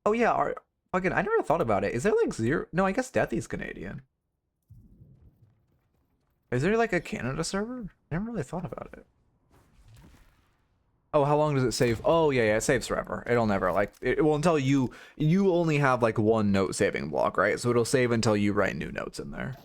A: Oh yeah, fucking I never thought about it. Is there like zero? No, I guess Deathy's Canadian. Is there like a Canada server? I never really thought about it. Oh, how long does it save? Oh yeah, it saves forever. It'll never like it will until you only have like one note saving block, right? So it'll save until you write new notes in there.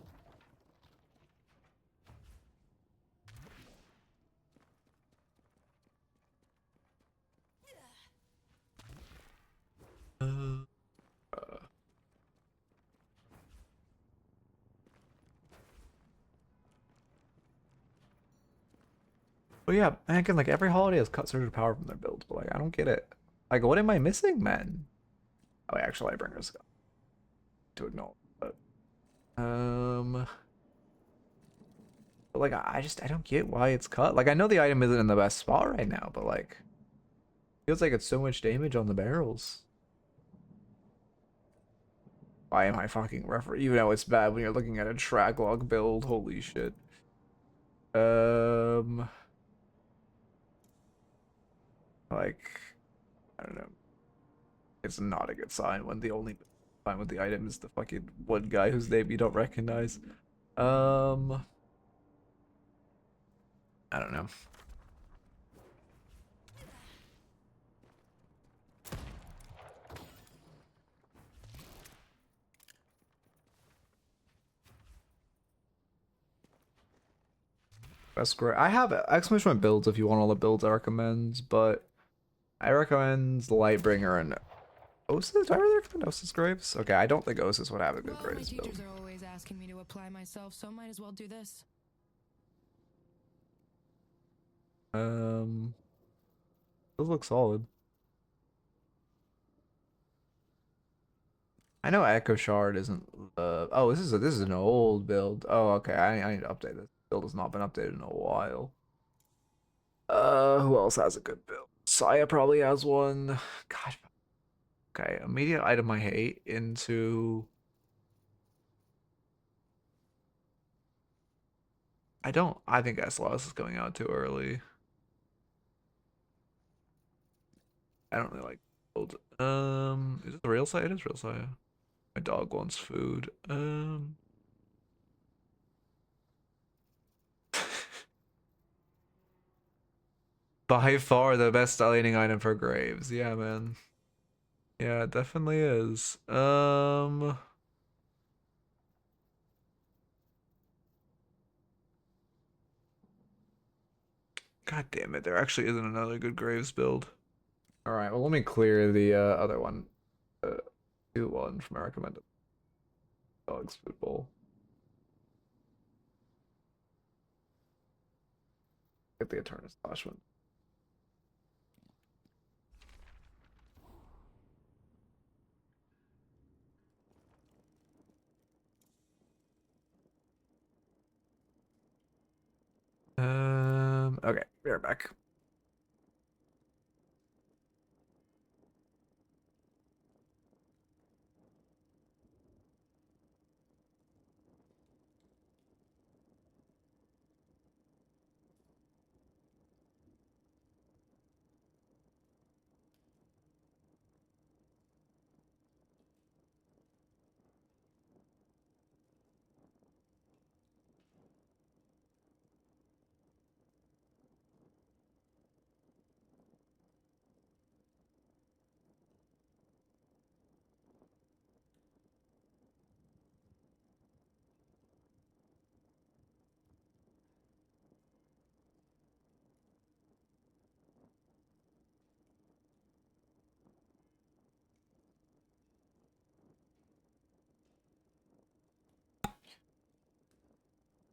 A: But yeah, and again, like every holiday has cut surge of power from their builds, but like I don't get it. Like, what am I missing, man? Oh, actually, Lightbringer's got to ignore, but but like I don't get why it's cut. Like I know the item isn't in the best spot right now, but like feels like it's so much damage on the barrels. Why am I fucking refer? Even though it's bad when you're looking at a track log build. Holy shit. Like I don't know. It's not a good sign when the only sign with the item is the fucking one guy whose name you don't recognize. I don't know. Best grade. I have exclamation point builds if you want all the builds I recommend, but I recommend Lightbringer and Osis? Are there kind of Osis graves? Okay, I don't think Osis would have a good
F: Well, my
A: graves build.
F: teachers are always asking me to apply myself, so might as well do this.
A: Those look solid. I know Echo Shard isn't oh, this is an old build. Oh, okay. I need to update this. Build has not been updated in a while. Who else has a good build? Saya probably has one. God. Okay, immediate item I hate into I think SLS is coming out too early. I don't really like build. Is it the real Saya? It is real Saya. My dog wants food. By far the best styling item for graves. Yeah, man. Yeah, it definitely is. God damn it, there actually isn't another good graves build. Alright, well let me clear the other one. Do one from my recommended dogs food bowl. Get the Eternus Lash one. Okay, we're back.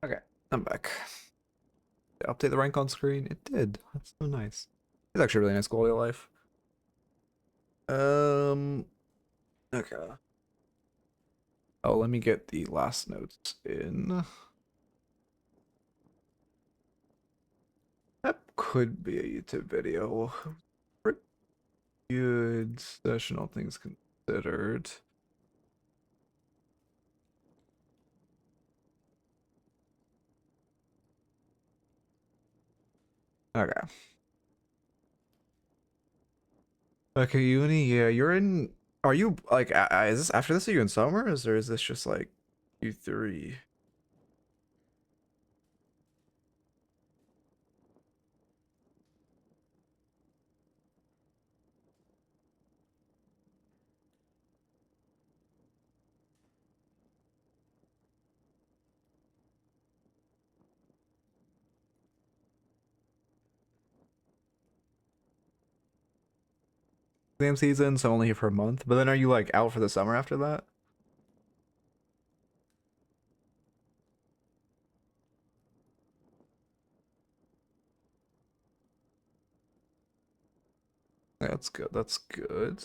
A: Okay, I'm back. Did I update the rank on screen? It did. That's so nice. It's actually a really nice quality of life. Okay. Oh, let me get the last notes in. That could be a YouTube video. Pretty good session, all things considered. Okay. Okay, uni, yeah, you're in. Are you like? Is this after this? Are you in summers, or is this just like Q3? Exam season, so only here for a month. But then are you like out for the summer after that? That's good. That's good.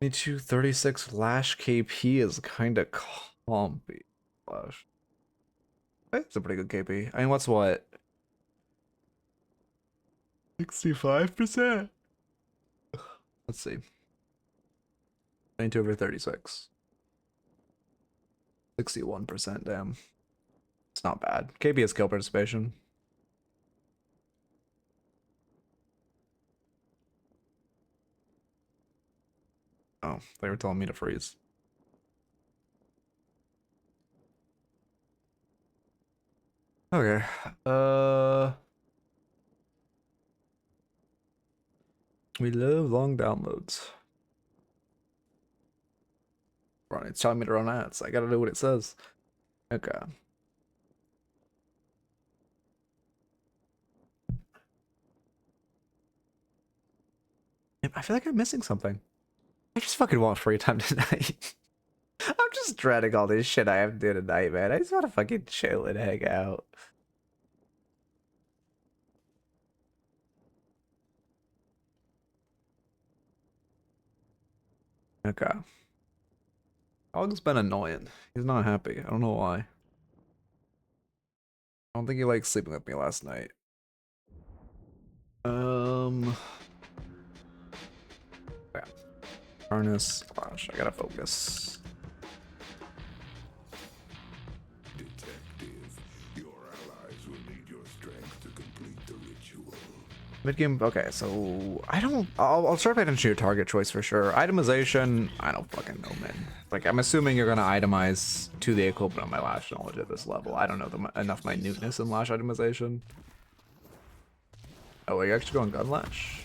A: 2236 Lash KP is kind of compy. Lash. It's a pretty good KP. I mean, what's what? 65%. Let's see. 22 over 36. 61%, damn. It's not bad. KB is kill participation. Oh, they were telling me to freeze. Okay. We love long downloads. Run, it's telling me to run ads. I gotta do what it says. Okay. I feel like I'm missing something. I just fucking want free time tonight. I'm just dreading all this shit I have to do tonight, man. I just want to fucking chill and hang out. Okay. Dog's been annoying. He's not happy. I don't know why. I don't think he liked sleeping with me last night. Yeah. Harness. Gosh, I gotta focus.
B: Detective, your allies will need your strength to complete the ritual.
A: Mid game. Okay, so I don't. I'll start paying attention to your target choice for sure. Itemization. I don't fucking know, man. Like I'm assuming you're gonna itemize to the equivalent of my lash knowledge at this level. I don't know enough minuteness in lash itemization. Oh, are you actually going gun lash?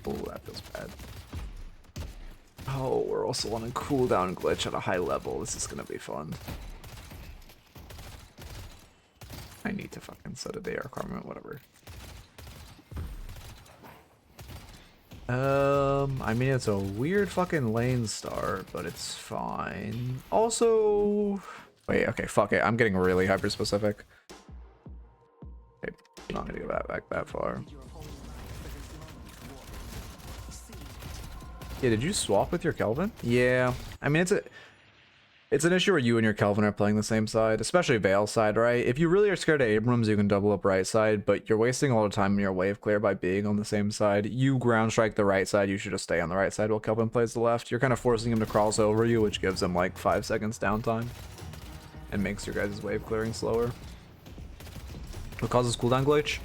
A: Oh, that feels bad. Oh, we're also on a cooldown glitch at a high level. This is gonna be fun. I need to fucking set a day requirement, whatever. I mean, it's a weird fucking lane start, but it's fine. Also, wait, okay, fuck it. I'm getting really hyper specific. Okay, I'm not gonna go back that far. Yeah, did you swap with your Kelvin? Yeah, I mean, it's an issue where you and your Kelvin are playing the same side, especially Veil side, right? If you really are scared of Abrams, you can double up right side, but you're wasting a lot of time in your wave clear by being on the same side. You ground strike the right side, you should just stay on the right side while Kelvin plays the left. You're kind of forcing him to cross over you, which gives him like 5 seconds downtime and makes your guys' wave clearing slower. What causes cooldown glitch?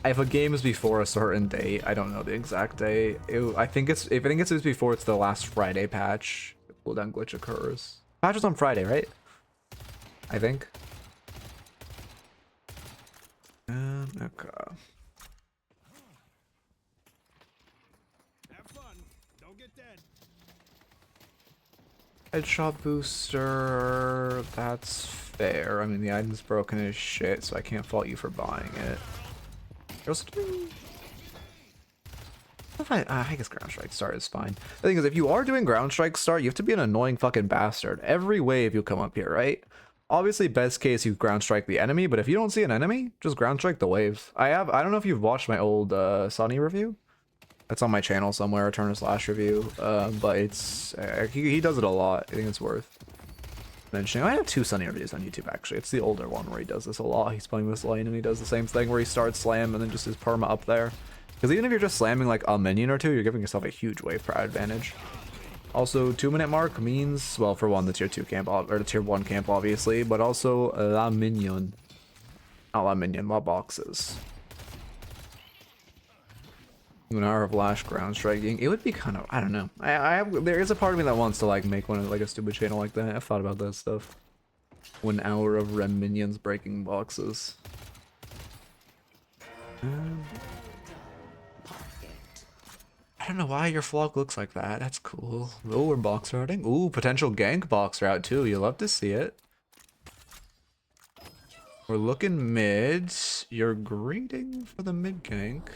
A: If a game is before a certain date, I don't know the exact date. I think it's before it's the last Friday patch, the cooldown glitch occurs. Patch was on Friday, right? I think. Okay.
G: Have fun. Don't get dead.
A: Headshot booster. That's fair. I mean, the item's broken as shit, so I can't fault you for buying it. You're also doing... I guess ground strike start is fine. The thing is, if you are doing ground strike start, you have to be an annoying fucking bastard. Every wave you come up here, right? Obviously, best case you ground strike the enemy, but if you don't see an enemy, just ground strike the wave. I don't know if you've watched my old Sunny review. It's on my channel somewhere, Eternus Lash review. But it's he does it a lot. I think it's worth mentioning. I have 2 Sunny reviews on YouTube actually. It's the older one where he does this a lot. He's playing this lane and he does the same thing where he starts slam and then just his perma up there. Because even if you're just slamming like a minion or 2, you're giving yourself a huge wave power advantage. Also, 2-minute mark means, well, for one, the tier 2 camp, or the tier 1 camp, obviously, but also la minion. Not la minion, la boxes. An hour of lash ground striking. It would be kind of, I don't know. There is a part of me that wants to like make one of like a stupid channel like that. I've thought about that stuff. 1 hour of rem minions breaking boxes. I don't know why your vlog looks like that. That's cool. Oh, we're box routing. Ooh, potential gank box route too. You love to see it. We're looking mid. You're greeting for the mid gank.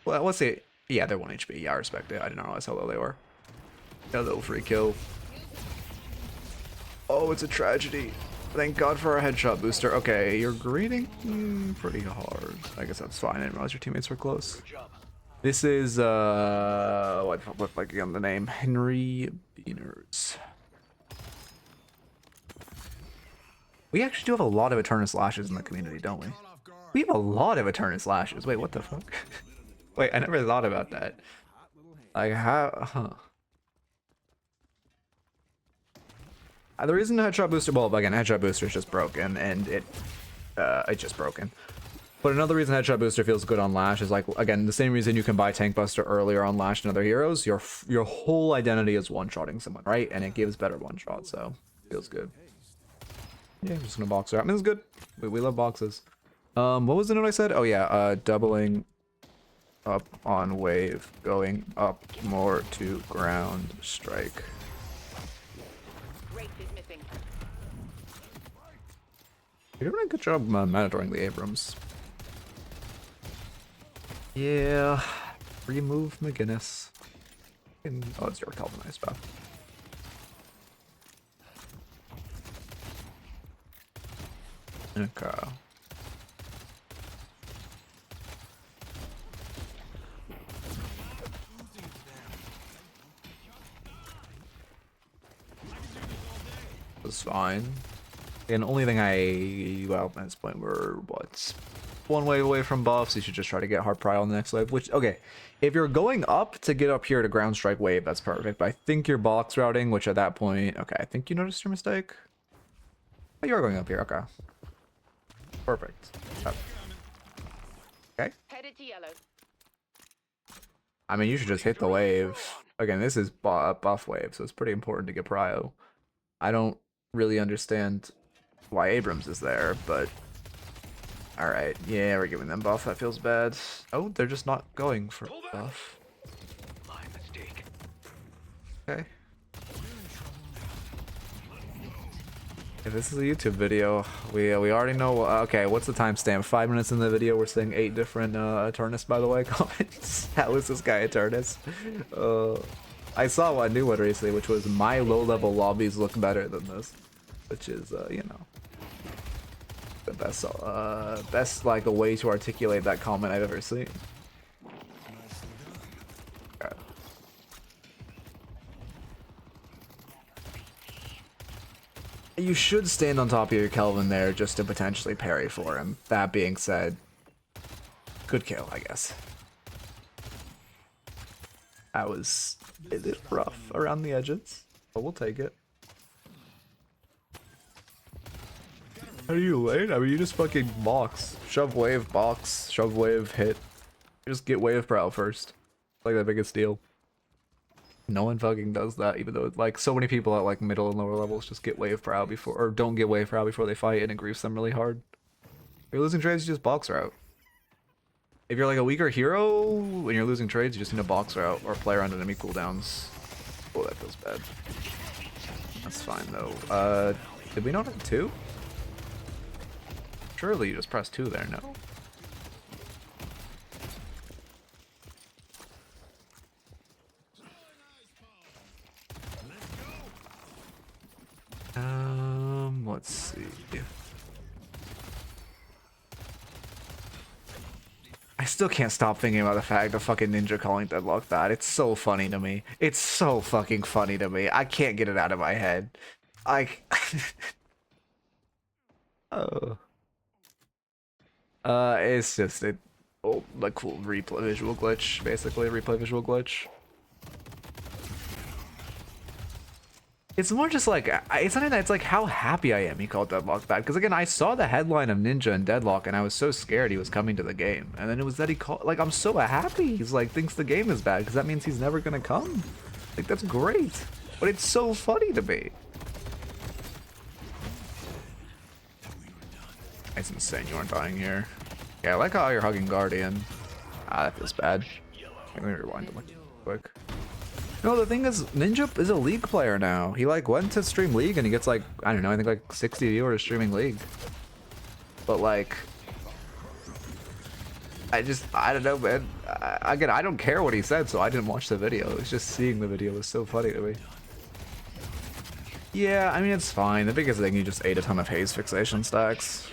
A: Well, let's see. Yeah, they're 1 HP. Yeah, I respect it. I didn't realize how low they were. Got a little free kill. Oh, it's a tragedy. Thank God for our headshot booster. Okay, you're greeting pretty hard. I guess that's fine. I didn't realize your teammates were close. This is, what looked like again the name? Henry Beaners. We actually do have a lot of Eternus Lashes in the community, don't we? We have a lot of Eternus Lashes. Wait, what the fuck? Wait, I never thought about that. Like, how, huh. The reason the headshot booster, well, again, headshot booster is just broken, and it's just broken. But another reason headshot booster feels good on Lash is like, again, the same reason you can buy tank buster earlier on Lash and other heroes. Your whole identity is one-shotting someone, right? And it gives better one-shot, so feels good. Yeah, I'm just gonna box her out. I mean, it's good. We love boxes. What was the note I said? Oh yeah, doubling up on wave, going up more to ground strike.
C: Wraith is missing.
A: You're doing a good job monitoring the Abrams. Yeah, remove McGinnis. Oh, it's your Calvin, nice buff. Okay. Was fine. And the only thing well, at this point we're what, one wave away from buffs. You should just try to get hard pry on the next wave. Which, okay, if you're going up to get up here to ground strike wave, that's perfect. But I think you're box routing, which at that point, okay, I think you noticed your mistake. Oh, you're going up here. Okay, perfect. Okay.
C: Headed to yellow.
A: I mean, you should just hit the wave. Again, this is buff wave, so it's pretty important to get prio. I don't really understand why Abrams is there, but alright. Yeah, we're giving them buff. That feels bad. Oh, they're just not going for buff.
B: My mistake.
A: Okay. If this is a YouTube video, we already know. Okay, what's the timestamp? 5 minutes in the video, we're seeing 8 different Eternus, by the way, comments. How is this guy Eternus? I saw a new one recently, which was my low-level lobbies look better than this, which is, you know, the best like a way to articulate that comment I've ever seen. Okay. You should stand on top of your Kelvin there just to potentially parry for him. That being said, good kill, I guess. That was a little rough around the edges, but we'll take it. How do you late? I mean, you just fucking box. Shove wave, box, shove wave, hit. You just get wave prow first. Like the biggest deal. No one fucking does that, even though like so many people at like middle and lower levels just get wave prow before, or don't get wave prow before they fight, and it grieves them really hard. If you're losing trades, you just box route. If you're like a weaker hero, when you're losing trades, you just need to box route or play around enemy cooldowns. Oh, that feels bad. That's fine though. Did we not have 2? Surely you just press 2 there, no? Let's see. I still can't stop thinking about the fact of fucking Ninja calling Deadlock that. It's so funny to me. It's so fucking funny to me. I can't get it out of my head. Oh. It's just a like cool replay visual glitch, basically replay visual glitch. It's more just like, it's something that it's like how happy I am he called Deadlock bad. Because again, I saw the headline of Ninja and Deadlock and I was so scared he was coming to the game. And then it was that he called, like, I'm so happy he's like, thinks the game is bad because that means he's never going to come. Like, that's great. But it's so funny to me. It's insane you aren't dying here. Yeah, I like how you're hugging Guardian. Ah, that feels bad. Let me rewind it quick. No, the thing is, Ninja is a League player now. He like went to stream League and he gets like, I don't know, I think like 60 viewers streaming League. But like, I don't know, man. Again, I don't care what he said, so I didn't watch the video. It's just seeing the video was so funny to me. Yeah, I mean, it's fine. The biggest thing, you just ate a ton of haze fixation stacks.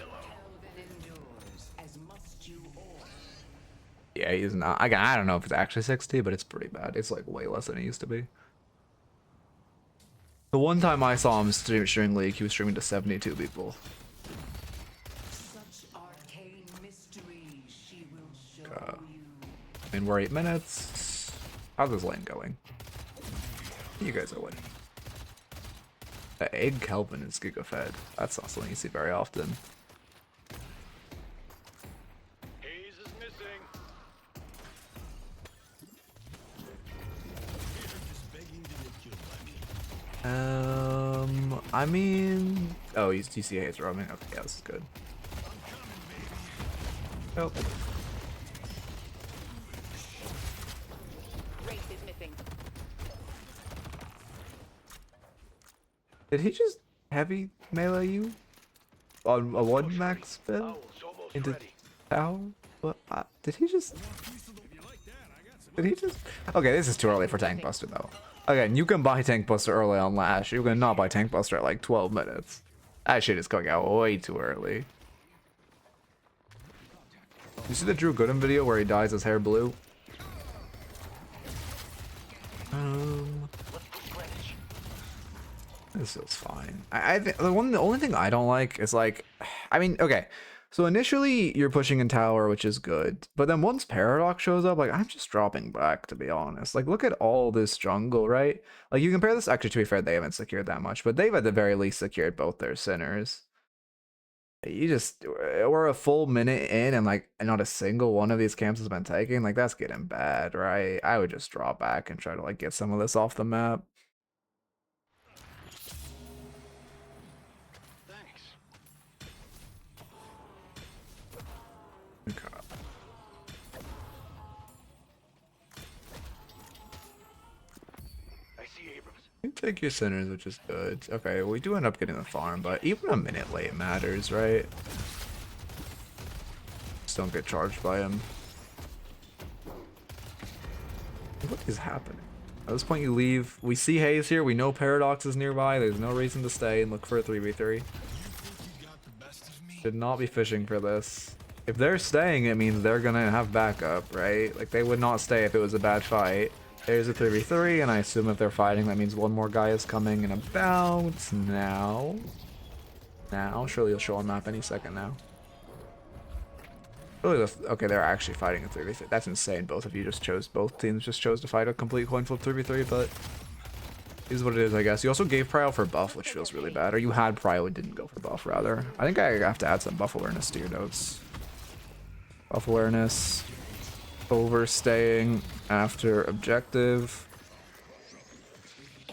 A: Yeah, he's not. I don't know if it's actually 60, but it's pretty bad. It's like way less than it used to be. The one time I saw him streaming League, he was streaming to 72 people. I mean, we're 8 minutes. How's this lane going? You guys are winning. The Egg Kelvin is Giga Fed. That's not something you see very often. I mean, oh, he's TCA is roaming. Okay, yeah, this is good. Oh.
C: Race is missing.
A: Did he just heavy melee you on a 1 max build into tower? What? Did he just? Did he just? Okay, this is too early for Tank Buster though. Again, you can buy Tank Buster early on Lash. You can not buy Tank Buster at like 12 minutes. That shit is going out way too early. You see the Drew Gooden video where he dyes his hair blue? This is fine. I think the only thing I don't like is like, I mean, okay. So initially you're pushing in tower, which is good, but then once Paradox shows up, like I'm just dropping back to be honest. Like look at all this jungle, right? Like you compare this. Actually, to be fair, they haven't secured that much, but they've at the very least secured both their sinners. You just we're a full minute in and like not a single one of these camps has been taken. Like that's getting bad, right? I would just drop back and try to like get some of this off the map. Okay.
B: I see Abrams.
A: You take your sinners, which is good. Okay, we do end up getting the farm, but even a minute late matters, right? Just don't get charged by him. What is happening? At this point you leave. We see Haze here, we know Paradox is nearby, there's no reason to stay and look for a 3v3. Should not be fishing for this. If they're staying, it means they're gonna have backup, right? Like they would not stay if it was a bad fight. There's a 3v3, and I assume if they're fighting, that means one more guy is coming in about now. Surely he'll show on map any second now. Really, okay, they're actually fighting a 3v3. That's insane. Both teams just chose to fight a complete coin flip 3v3, but is what it is, I guess. You also gave Prio for buff, which feels really bad. Or you had Prio and didn't go for buff, rather. I think I have to add some buff awareness to your notes. Buff awareness. Overstaying after objective.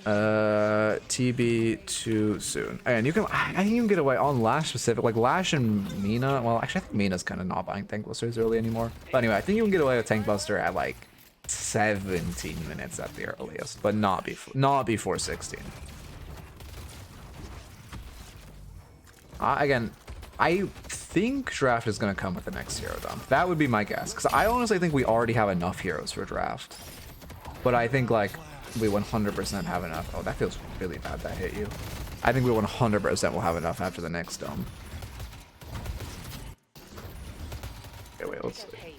A: TB too soon. And you can, I think you can get away on Lash specific, like Lash and Mina. Well, actually, I think Mina's kind of not buying Tank Busters early anymore. But anyway, I think you can get away with Tank Buster at like 17 minutes at the earliest, but not before 16. Again, I think draft is going to come with the next hero dump. That would be my guess, because I honestly think we already have enough heroes for draft. But I think like we 100% have enough. Oh, that feels really bad that hit you. I think we 100% will have enough after the next dump. Okay, wait, let's see.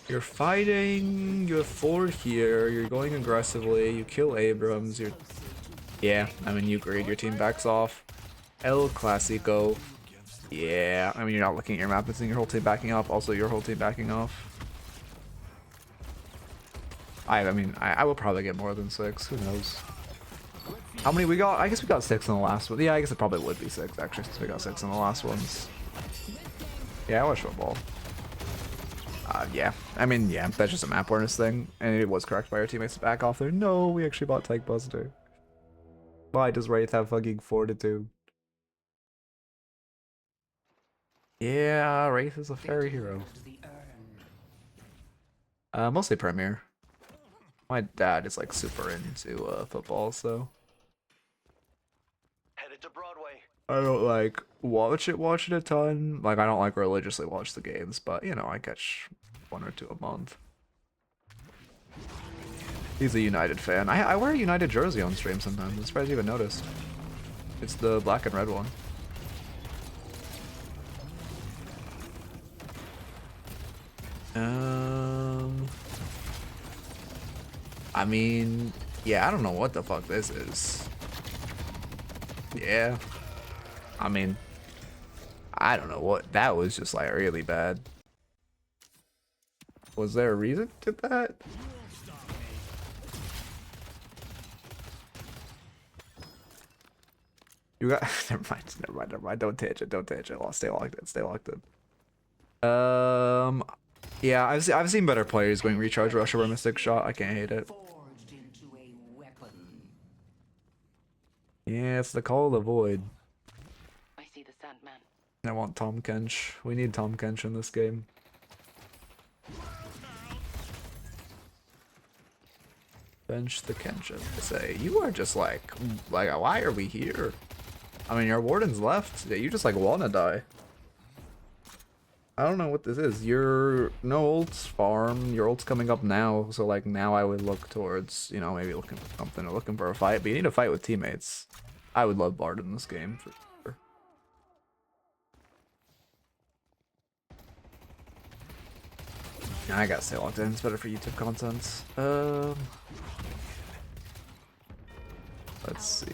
A: You're fighting, you have 4 here, you're going aggressively, you kill Abrams, you're... Yeah, I mean, you agreed, your team backs off. El Clasico. Yeah, I mean, you're not looking at your map and seeing your whole team backing up, also your whole team backing off. I mean, I will probably get more than 6, who knows. How many we got? I guess we got 6 in the last one. Yeah, I guess it probably would be 6, actually, since we got 6 in the last ones. Yeah, I watched football. Yeah, I mean, yeah, that's just a map awareness thing, and it was correct by our teammates to back off there. No, we actually bought Tank Buster. Why does Wraith have fucking fortitude? Yeah, Wraith is a fairy hero. Mostly Premier. My dad is like super into football, so
B: Headed to Broadway.
A: I don't like watch it a ton. Like I don't like religiously watch the games, but you know, I catch 1 or 2 a month. He's a United fan. I wear a United jersey on stream sometimes. I'm surprised you even noticed. It's the black and red one. I mean, yeah, I don't know what the fuck this is. Yeah. I mean, I don't know what, that was just like really bad. Was there a reason to that? You got, never mind. Don't tangent. I'll stay locked in. Yeah, I've seen better players going recharge rush over Mystic Shot. I can't hate it. Yeah, it's the call of the void.
C: I see the Sandman.
A: I want Tom Kench. We need Tom Kench in this game. Bench the Kench. I say, you are just like, why are we here? I mean, your warden's left. Yeah, you just like wanna die. I don't know what this is. Your no ults farm. Your ult's coming up now, so like now I would look towards, you know, maybe looking for something or looking for a fight. But you need to fight with teammates. I would love Bard in this game for sure. I gotta stay logged in. It's better for YouTube content. Let's see.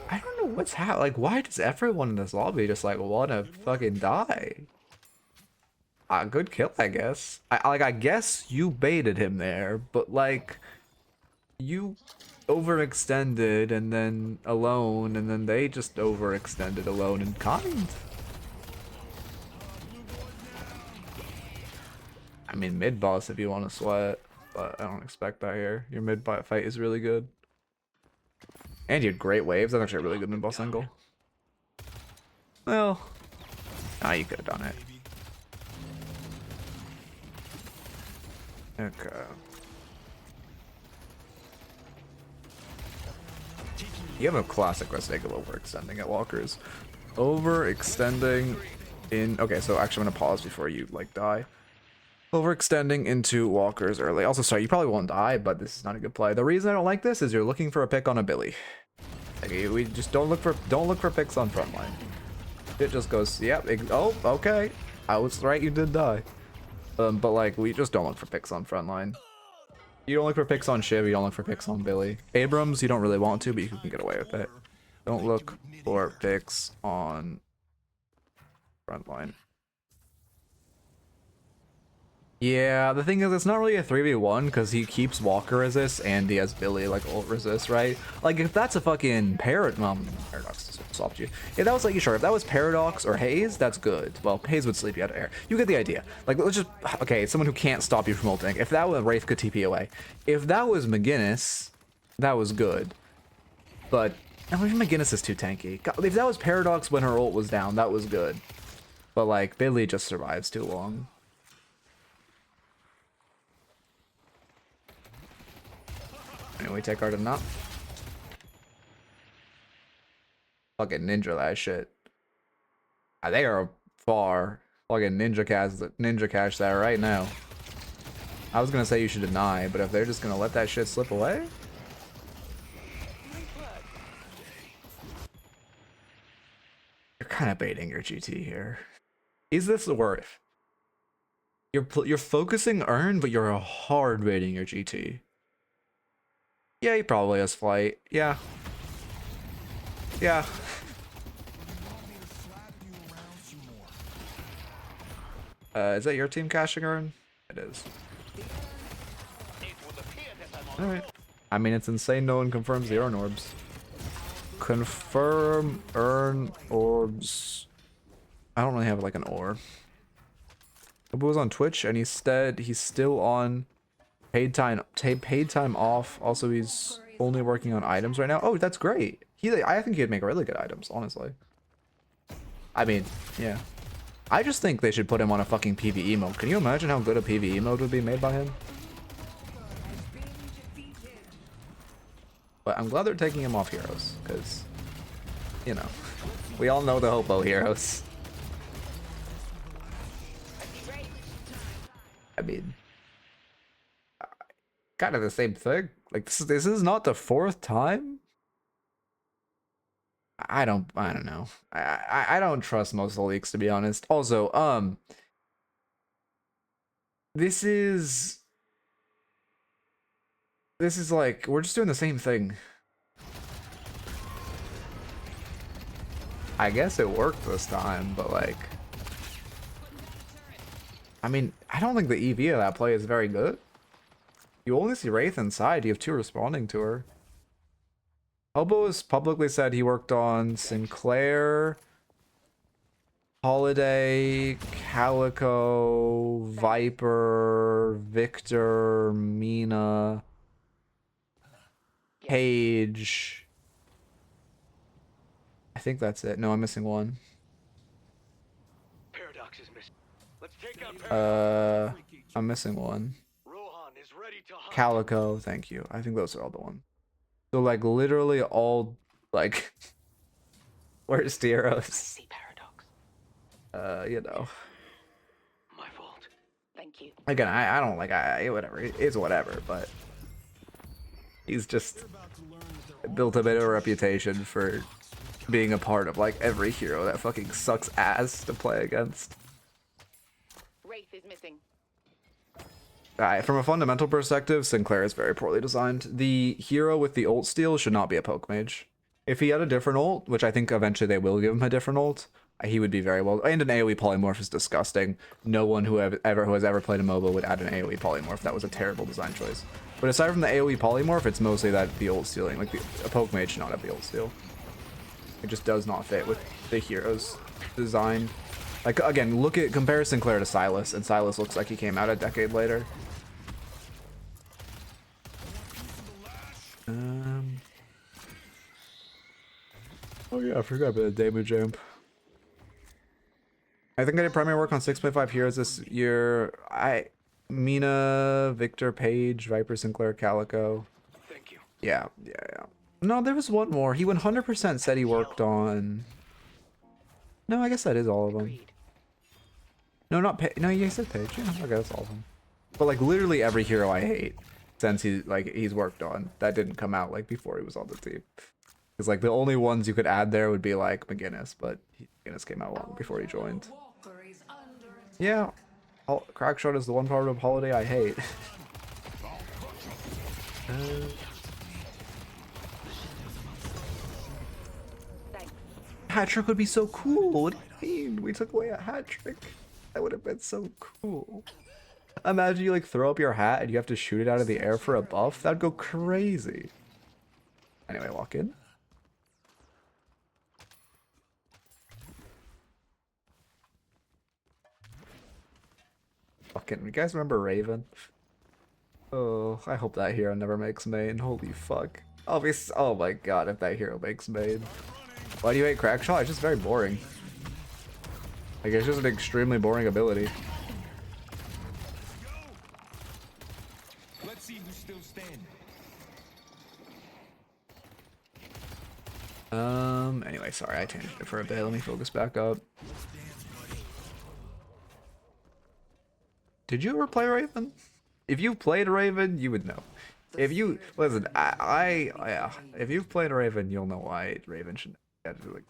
A: I don't know what's happening. Like, why does everyone in this lobby just like want to fucking die? Good kill, I guess. I guess you baited him there, but like, you overextended and then alone, and then they just overextended alone and kind. I mean, mid boss if you want to sweat, but I don't expect that here. Your mid bot fight is really good. And you had great waves. That's actually a really good mid boss angle. Well, you could have done it. Okay. You have a classic mistake of overextending at walkers. Overextending in... Okay, so actually I'm going to pause before you, like, die. Overextending into walkers early. Also, sorry, you probably won't die, but this is not a good play. The reason I don't like this is you're looking for a pick on a Billy. Like, we just don't look for picks on frontline. It just goes, yep, oh, okay. I was right, you did die. But like, we just don't look for picks on frontline. You don't look for picks on Shiv, you don't look for picks on Billy. Abrams, you don't really want to, but you can get away with it. Don't look for picks on frontline. Yeah, the thing is, it's not really a 3v1 because he keeps Walker resist and he has Billy like ult resist, right? Like if that's a fucking Paradox swapped you. If that was like, sure, if that was Paradox or Haze, that's good. Well, Haze would sleep you out of air. You get the idea. Like let's just, okay, someone who can't stop you from ulting. If that was Wraith could TP away. If that was McGinnis, that was good. But no, even McGinnis is too tanky. God, if that was Paradox when her ult was down, that was good. But like Billy just survives too long. Anyway, take art enough. Fucking ninja that shit. They are far. Fucking ninja cash that right now. I was gonna say you should deny, but if they're just gonna let that shit slip away. You're kind of baiting your GT here. Is this worth? You're focusing earn, but you're hard baiting your GT. Yeah, he probably has flight. Yeah. Yeah. Is that your team cashing earn? It is. Alright. I mean, it's insane no one confirms the earn orbs. Confirm earn orbs. I don't really have like an orb. Obu was on Twitch and he's still on paid time off. Also, he's only working on items right now. Oh, that's great. I think he'd make really good items, honestly. I mean, yeah. I just think they should put him on a fucking PvE mode. Can you imagine how good a PvE mode would be made by him? But I'm glad they're taking him off heroes, because, you know, we all know the hopo heroes. I mean, kind of the same thing. Like this is not the fourth time. I don't know. I don't trust most of the leaks, to be honest. Also, this is like we're just doing the same thing. I guess it worked this time, but like, I mean, I don't think the EV of that play is very good. You only see Wraith inside. You have two responding to her. Hobo has publicly said he worked on Sinclair, Holiday, Calico, Viper, Victor, Mina, Page. I think that's it. No, I'm missing one.
H: Paradox is missing. Let's take out Paradox.
A: I'm missing one. Calico, thank you. I think those are all the ones. So like literally all like worst heroes.
C: See paradox.
A: You know.
C: My fault. Thank you.
A: Again, I don't like whatever. It's whatever, but he's just built a bit of a reputation for being a part of like every hero that fucking sucks ass to play against.
C: Wraith is missing.
A: From a fundamental perspective, Sinclair is very poorly designed. The hero with the ult steal should not be a poke mage. If he had a different ult, which I think eventually they will give him a different ult, he would be very well. And an AoE polymorph is disgusting. No one who has ever played a MOBA would add an AoE polymorph. That was a terrible design choice. But aside from the AoE polymorph, it's mostly that the ult stealing. Like a poke mage should not have the ult steal. It just does not fit with the hero's design. Like again, compare Sinclair to Silas, and Silas looks like he came out a decade later. Oh yeah, I forgot about the damage amp. I think I did primary work on 6.5 heroes this year. Mina, Victor, Page, Viper, Sinclair, Calico.
B: Thank you.
A: Yeah. No, there was one more. He 100% said he worked on... No, I guess that is all of them.
C: Agreed.
A: No, not Page. No, you said Page. Yeah, okay, that's all of them. But like literally every hero I hate since he's worked on that didn't come out like before he was on the team. Because like the only ones you could add there would be like McGinnis, but McGinnis came out long before he joined. Yeah, Crackshot is the one part of Holiday I hate. Hat trick would be so cool. What do you mean? We took away a hat trick. That would have been so cool. Imagine you like throw up your hat and you have to shoot it out of the air for a buff. That'd go crazy. Anyway, walk in. Fucking, you guys remember Raven? Oh, I hope that hero never makes main. Holy fuck. Oh my god, if that hero makes main. Why do you hate Crackshot? It's just very boring. Like, it's just an extremely boring ability.
B: Let's see who's still standing.
A: Anyway, sorry, I tangented for a bit. Let me focus back up. Did you ever play Raven? If you've played Raven, you would know. If you listen, yeah, if you've played Raven, you'll know why Raven should get to like.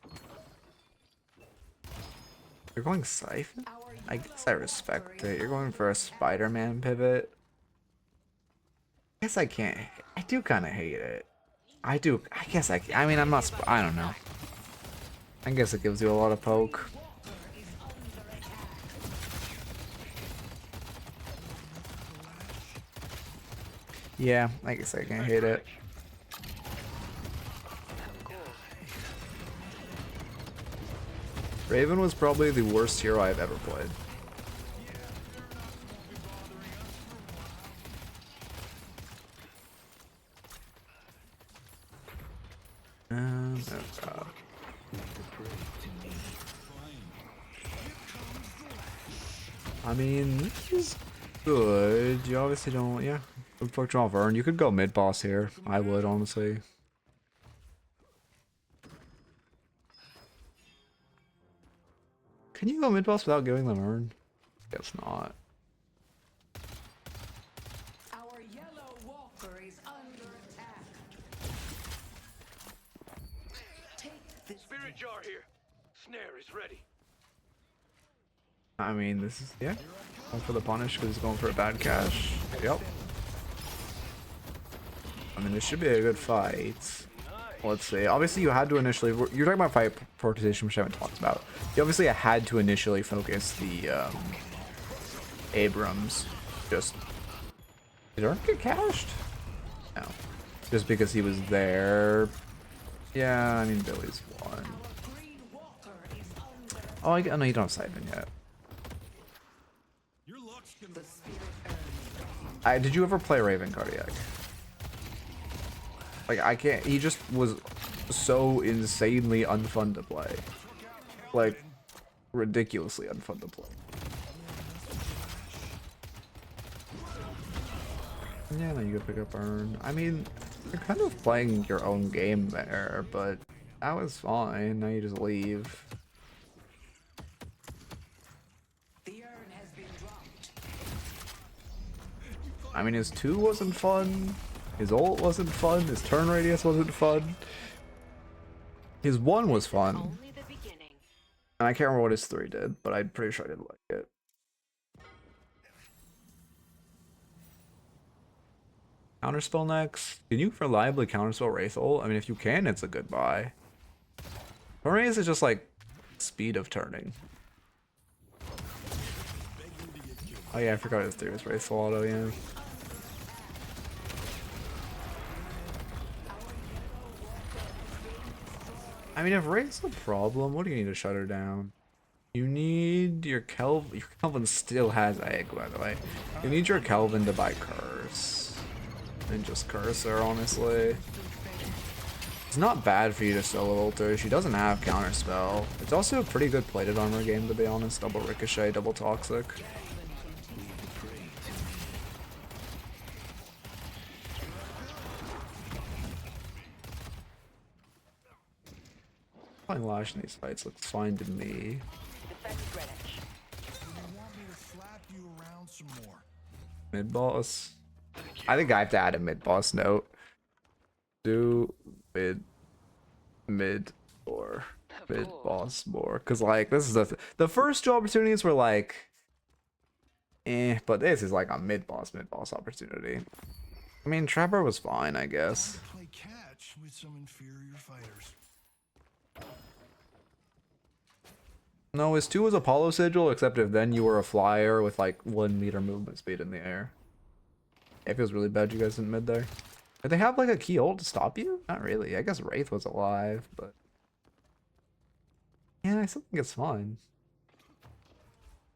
A: You're going Siphon? I guess I respect it. You're going for a Spider-Man pivot. I guess I can't. I do kind of hate it. I do. I guess I mean, I'm not. I don't know. I guess it gives you a lot of poke. Yeah, I guess I can hate it. Raven was probably the worst hero I've ever played. Oh god. I mean, this is good. You obviously don't, yeah. Fuck draw Vern. You could go mid boss here. I would, honestly. Can you go mid boss without giving them Vern? Guess not.
E: Our yellow walker is under attack.
B: Spirit jar here. Snare is ready.
A: I mean, this is, yeah. Going for the punish because he's going for a bad cash. Yep. I mean, this should be a good fight. Let's see. Obviously, you had to initially... You're talking about fight prioritization, which I haven't talked about. You obviously had to initially focus the Abrams. Just... Did Ark get cashed? No. Just because he was there. Yeah, I mean, Billy's won. Oh, no, you don't have Siphon yet. Did you ever play Raven Cardiac? Like, I can't. He just was so insanely unfun to play. Like, ridiculously unfun to play. Yeah, then you could pick up Earn. I mean, you're kind of playing your own game there, but that was fine. Now you just leave. I mean, his 2 wasn't fun. His ult wasn't fun. His turn radius wasn't fun. His 1 was fun.
C: Only the beginning.
A: And I can't remember what his 3 did, but I'm pretty sure I didn't like it. Counterspell next. Can you reliably counterspell Wraith ult? I mean, if you can, it's a good buy. Turn radius is just like speed of turning. Oh yeah, I forgot his 3 was Wraith auto, yeah. I mean, if Wraith's a problem, what do you need to shut her down? You need your Kelvin. Your Kelvin still has egg, by the way. You need your Kelvin to buy curse. And just curse her, honestly. It's not bad for you to solo ult her. She doesn't have counterspell. It's also a pretty good plated armor game, to be honest. Double ricochet, double toxic. Playing Lash in these fights looks fine to me.
C: Defend Greenwich.
B: You want me to slap you around some more?
A: Mid boss. I think I have to add a mid boss note. Do mid or mid boss more, because like this is the first 2 opportunities were like, but this is like a mid boss opportunity. I mean, Trapper was fine, I guess.
B: Play catch with some inferior fighters.
A: No, his 2 was Apollo Sigil, except if then you were a flyer with like 1 meter movement speed in the air. It feels really bad you guys didn't mid there. Did they have like a key ult to stop you? Not really. I guess Wraith was alive, but yeah, I still think it's fine.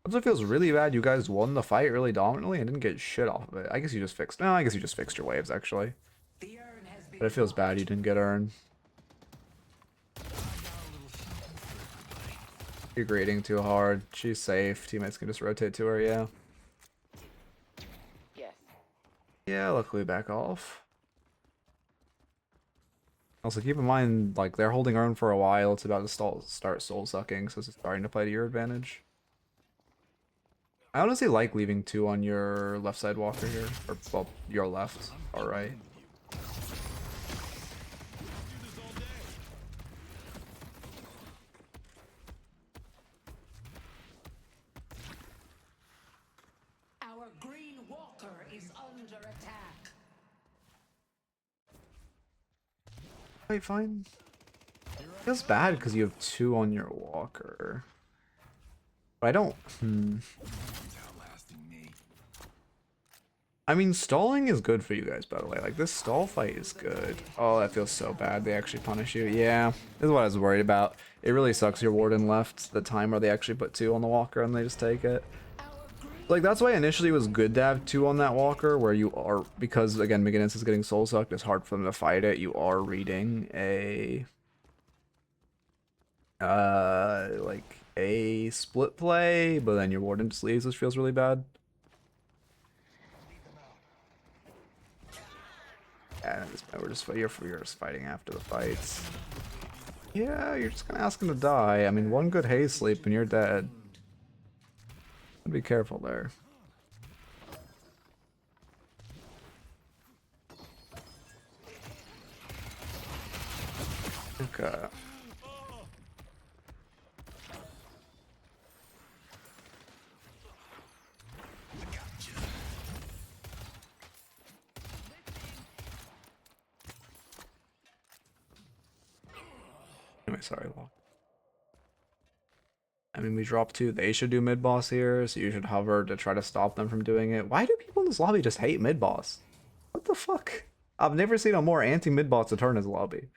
A: Also feels really bad you guys won the fight really dominantly and didn't get shit off of it. I guess you just fixed. No, I guess you just fixed your waves actually. But it feels bad you didn't get Earn. You're grading too hard. She's safe. Teammates can just rotate to her, yeah.
C: Yes.
A: Yeah, luckily back off. Also, keep in mind, like, they're holding Earn for a while. It's about to start soul sucking, so it's starting to play to your advantage. I honestly like leaving 2 on your left side walker here. Or, well, your left. Alright.
H: Our green walker is under attack.
A: Wait, fine. Feels bad because you have 2 on your walker. But I don't. I mean, stalling is good for you guys, by the way. Like, this stall fight is good. Oh, that feels so bad. They actually punish you. Yeah, this is what I was worried about. It really sucks your warden left the time where they actually put 2 on the walker and they just take it. Like, that's why initially it was good to have 2 on that walker, where you are, because, again, McGinnis is getting soul sucked. It's hard for them to fight it. You are reading a, like, a split play, but then your warden just leaves, which feels really bad. Yeah, at this point we're just you're just fighting after the fights. Yeah, you're just gonna ask him to die. I mean, 1 good haze sleep and you're dead. Be careful there. Okay. Anyway, sorry, Law. I mean, we dropped 2. They should do mid boss here, so you should hover to try to stop them from doing it. Why do people in this lobby just hate mid boss? What the fuck? I've never seen a more anti mid boss Eternus lobby.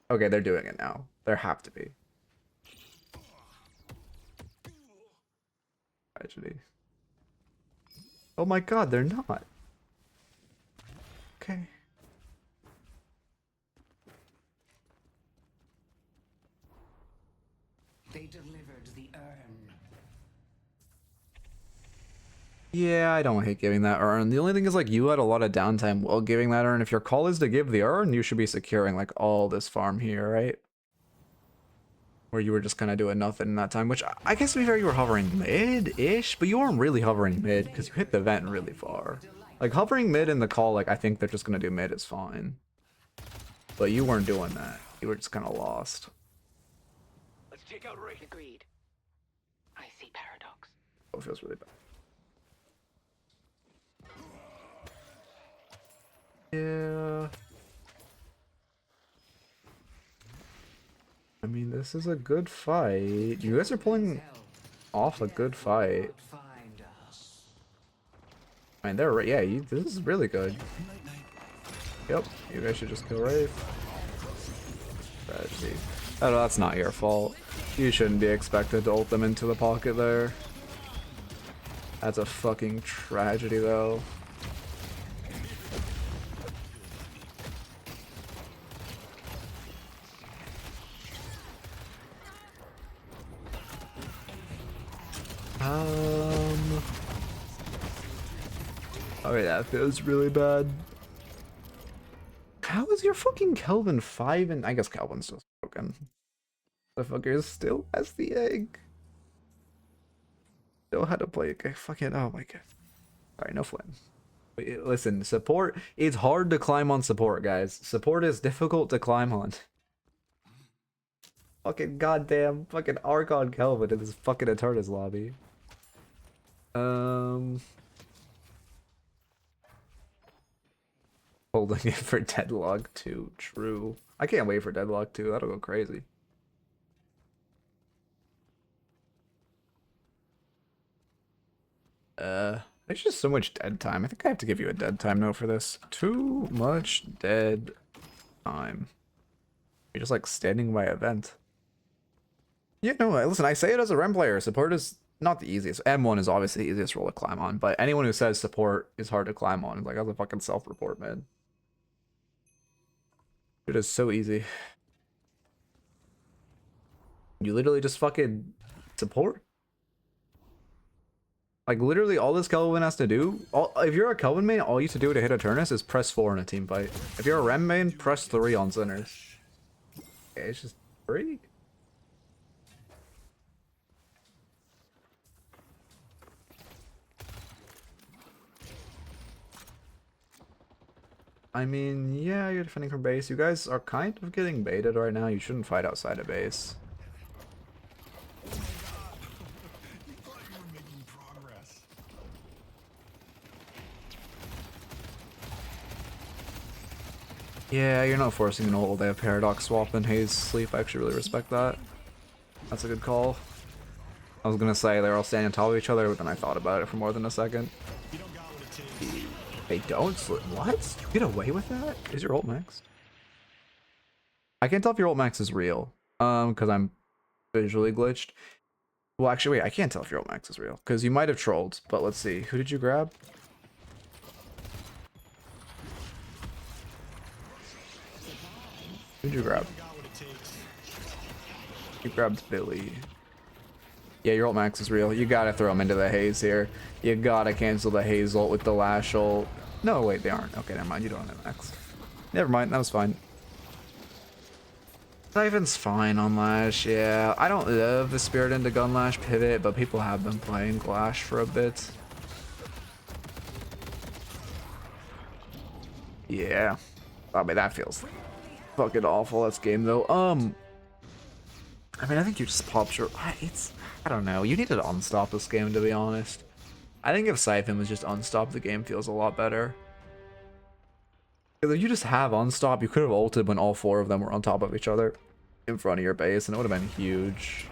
A: Okay, they're doing it now. There have to be. Tragedy. Oh my god, they're not. Okay. They delivered the urn. Yeah, I don't hate giving that urn. The only thing is, like, you had a lot of downtime while giving that urn. If your call is to give the urn, you should be securing, like, all this farm here, right? Where you were just kind of doing nothing in that time, which I guess to be fair, you were hovering mid-ish, but you weren't really hovering mid because you hit the vent really far. Like, hovering mid in the call, like, I think they're just going to do mid is fine. But you weren't doing that. You were just kind of lost.
B: Let's take out Ray.
C: Agreed. I see Paradox.
A: Oh, it feels really bad. Yeah. I mean, this is a good fight. You guys are pulling off a good fight. I mean, they're yeah. This is really good. Yep. You guys should just kill Wraith. Tragedy. Oh, no, that's not your fault. You shouldn't be expected to ult them into the pocket there. That's a fucking tragedy, though. Okay, that feels really bad. How is your fucking Kelvin 5 and I guess Kelvin's still broken. The fucker still has the egg. Still had to play a fucking oh my god. Alright, no flame. Wait, listen, support, it's hard to climb on support, guys. Support is difficult to climb on. Fucking goddamn fucking Archon Kelvin in this fucking Eternus lobby. Holding it for Deadlock 2, true. I can't wait for Deadlock 2, that'll go crazy. There's just so much dead time. I think I have to give you a dead time note for this. Too much dead time. You're just like standing by a vent. Yeah, no, listen, I say it as a Rem player. Support is not the easiest. M1 is obviously the easiest role to climb on, but anyone who says support is hard to climb on, like, that's a fucking self-report, man. It is so easy. You literally just fucking support. Like, literally all this Kelvin has to do, if you're a Kelvin main, all you have to do to hit Eternus is press 4 in a team fight. If you're a Rem main, press 3 on Sinners. Okay, it's just 3. I mean, yeah, you're defending from base. You guys are kind of getting baited right now. You shouldn't fight outside of base. Yeah, you're not forcing an ult. They have Paradox swap and Haze sleep. I actually really respect that. That's a good call. I was gonna say they're all standing on top of each other, but then I thought about it for more than a second. They don't slip. What? You get away with that? Is your ult maxed? I can't tell if your ult max is real. Because I'm visually glitched. Well, actually, wait, I can't tell if your ult max is real. Because you might have trolled, but let's see. Who did you grab? Who did you grab? You grabbed Billy. Yeah, your ult max is real. You gotta throw him into the haze here. You gotta cancel the haze ult with the lash ult. No, wait, they aren't. Okay, never mind. You don't have max. Never mind. That was fine. Siphon's fine on Lash, yeah. I don't love the Spirit into Gun Lash pivot, but people have been playing Lash for a bit. Yeah. I mean, that feels fucking awful. That's game, though. I mean, I think you just popped your... I don't know. You needed to unstop this game, to be honest. I think if Siphon was just unstop, the game feels a lot better. If you just have unstop, you could have ulted when all 4 of them were on top of each other in front of your base, and it would have been huge.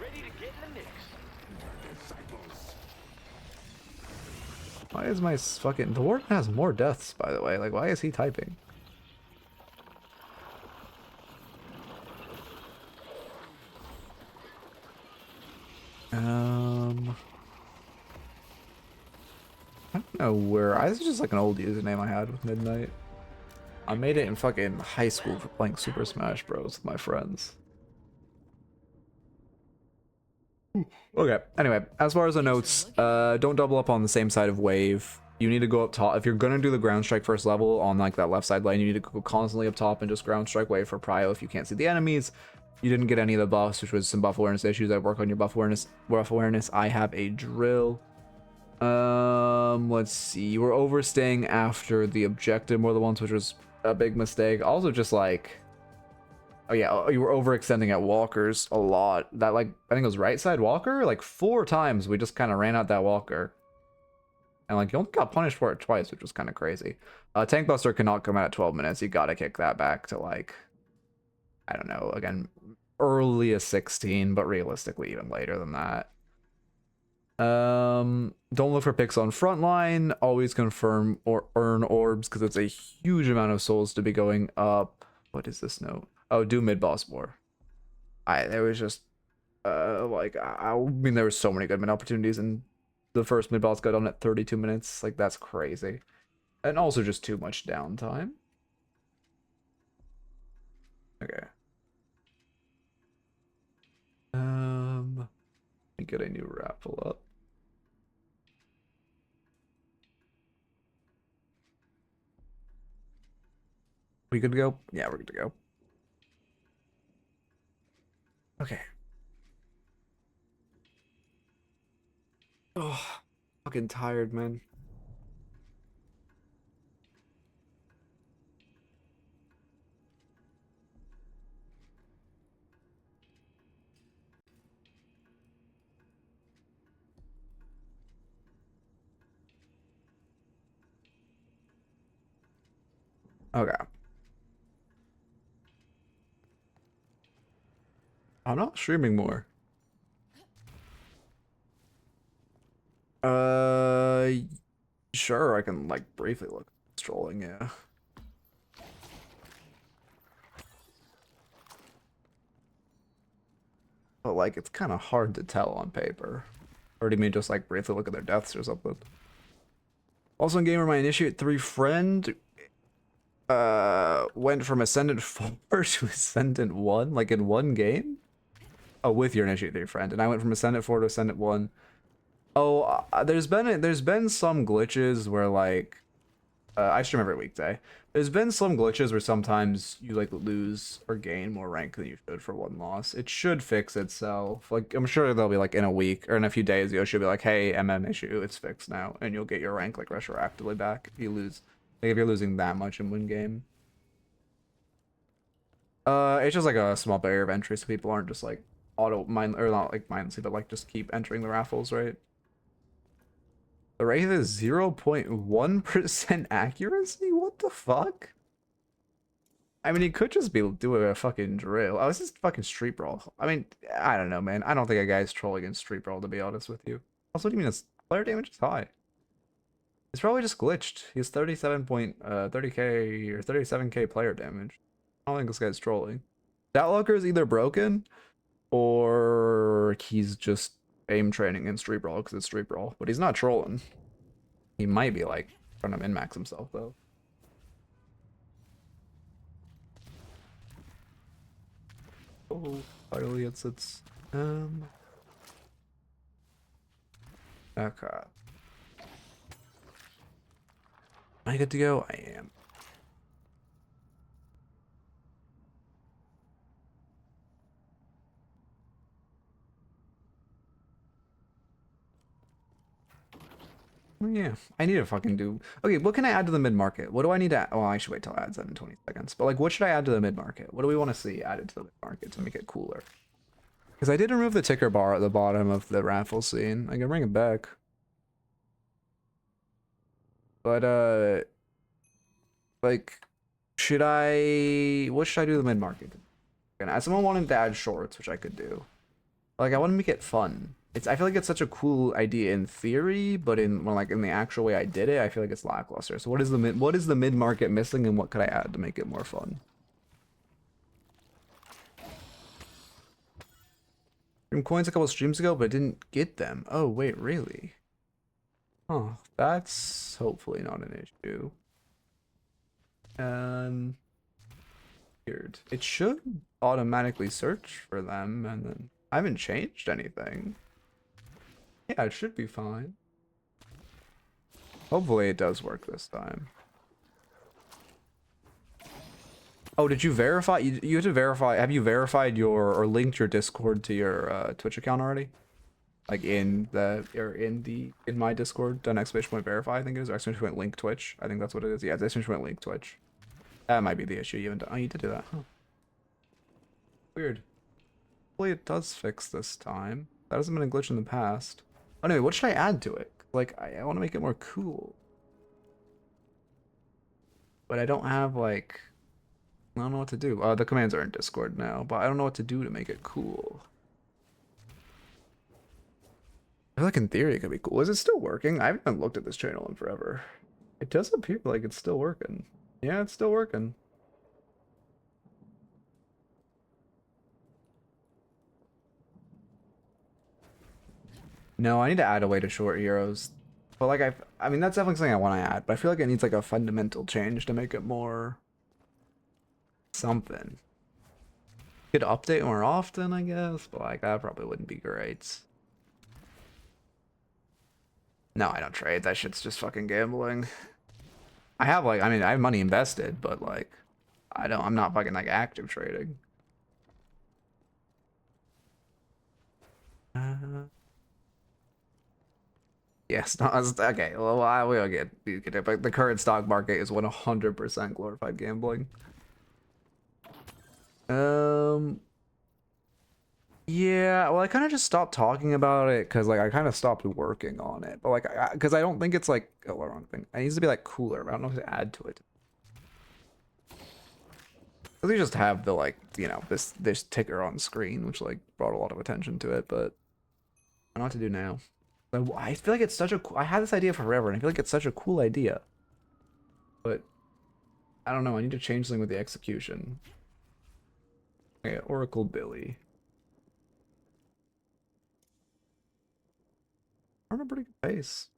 A: Why is my fucking... The Warden has more deaths, by the way. Like, why is he typing? I don't know where. This is just like an old username I had with Midknight. I made it in fucking high school for playing Super Smash Bros. With my friends. Okay, anyway, as far as the notes, don't double up on the same side of wave. You need to go up top. If you're gonna do the ground strike first level on like that left side lane, you need to go constantly up top and just ground strike wave for prio if you can't see the enemies. You didn't get any of the buffs, which was some buff awareness issues. I work on your buff awareness. I have a drill. Let's see. You were overstaying after the objective more than once, which was a big mistake. Also, just like, oh yeah, you were overextending at walkers a lot. That, like, I think it was right side walker, like 4 times we just kind of ran out that walker. And like you only got punished for it twice, which was kind of crazy. Tank Buster cannot come out at 12 minutes. You gotta kick that back to like, I don't know, again, early as 16, but realistically even later than that. Don't look for picks on frontline. Always confirm or earn orbs because it's a huge amount of souls to be going up. What is this note? Oh, do mid boss war. There was just like I mean there were so many good mid opportunities, and the first mid boss got done at 32 minutes. Like that's crazy, and also just too much downtime. Okay. Let me get a new raffle up. We good to go? Yeah, we're good to go. Okay. Oh, fucking tired, man. Okay. I'm not streaming more. Sure, I can like briefly look strolling, yeah. But like it's kind of hard to tell on paper. Or do you mean just like briefly look at their deaths or something? Also in gamer, my Initiate 3 friend went from Ascendant 4 to Ascendant 1, like in one game? Oh, with your Initiate 3 friend. And I went from Ascendant 4 to Ascendant 1. Oh, there's been some glitches where like I stream every weekday. There's been some glitches where sometimes you like lose or gain more rank than you should for one loss. It should fix itself. Like I'm sure they'll be like in a week or in a few days, you should be like, hey, issue, it's fixed now, and you'll get your rank like retroactively back if you lose. Like if you're losing that much in one game. It's just like a small barrier of entry, so people aren't just like auto mind or not like mindlessly, but like just keep entering the raffles, right? The Wraith is 0.1% accuracy? What the fuck? I mean, he could just be doing a fucking drill. Oh, this is fucking Street Brawl. I mean, I don't know, man. I don't think a guy's trolling in Street Brawl, to be honest with you. Also, what do you mean his player damage is high? It's probably just glitched. He has 30k or 37k player damage. I don't think this guy's trolling. Deadlocker is either broken or he's just aim training in Street Brawl because it's Street Brawl, but he's not trolling. He might be like trying to min-max himself though. Oh, finally it's okay. Am I good to go? I am. Yeah, I need to fucking do. Okay, what can I add to the mid market? What do I need to? Well, I should wait till it adds that in 20 seconds. But like, what should I add to the mid market? What do we want to see added to the mid market to make it cooler? Because I did remove the ticker bar at the bottom of the raffle scene. I can bring it back. But like, should I? What should I do to the mid market? And someone wanted to add shorts, which I could do. Like, I want to make it fun. I feel like it's such a cool idea in theory, but in the actual way I did it, I feel like it's lackluster. So what is the mid market missing, and what could I add to make it more fun? From coins a couple streams ago, but I didn't get them. Oh wait, really? Oh, that's hopefully not an issue. Weird. It should automatically search for them, and then I haven't changed anything. Yeah, it should be fine. Hopefully it does work this time. Oh, did you verify? You had to verify. Have you verified your or linked your Discord to your Twitch account already? Like in the or in my Discord, done exclamation point verify. I think it is or exclamation point link Twitch. I think that's what it is. Yeah, it's exclamation point link Twitch. That might be the issue. You haven't done. Oh, you did do that. Huh. Weird. Hopefully it does fix this time. That hasn't been a glitch in the past. Anyway, what should I add to it? Like I want to make it more cool, but I don't have like. I don't know what to do. The commands are in Discord now, but I don't know what to do to make it cool. I feel like in theory it could be cool. Is it still working? I haven't looked at this channel in forever. It does appear like it's still working. Yeah, it's still working. No, I need to add a way to short heroes. But like I mean that's definitely something I want to add, but I feel like it needs like a fundamental change to make it more something. Could update more often, I guess, but like that probably wouldn't be great. No, I don't trade. That shit's just fucking gambling. I have like, I mean, I have money invested, but like, I'm not fucking like active trading. Yes, no, okay. Well, we'll get it, but the current stock market is 100% glorified gambling. Yeah, well, I kind of just stopped talking about it because like I kind of stopped working on it, but like because I don't think it's like a wrong thing. It needs to be like cooler, but I don't know what to add to it. We just have the like this ticker on screen, which like brought a lot of attention to it, but I don't know what to do now. I feel like it's such a I had this idea forever, and I feel like it's such a cool idea, but I don't know. I need to change something with the execution. Okay, Oracle Billy. I'm on a pretty good pace.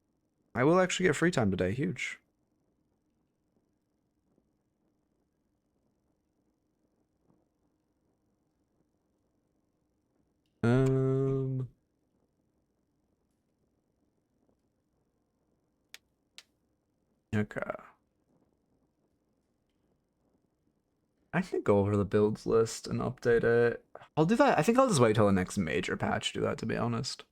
A: I will actually get free time today. Huge. Okay. I can go over the builds list and update it. I'll do that. I think I'll just wait till the next major patch to do that, to be honest.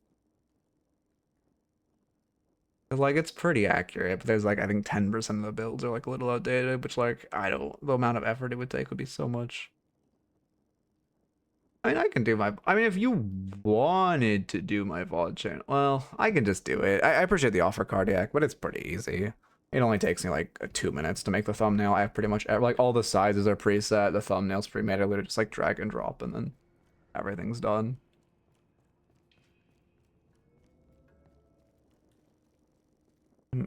A: Like, it's pretty accurate, but there's like, I think 10% of the builds are like a little outdated, which like, the amount of effort it would take would be so much. I mean, I can do I mean, if you wanted to do my VOD channel, well, I can just do it. I appreciate the offer, Cardiac, but it's pretty easy. It only takes me like 2 minutes to make the thumbnail. I have pretty much, like, all the sizes are preset, the thumbnail's pre-made. I literally just like drag and drop and then everything's done.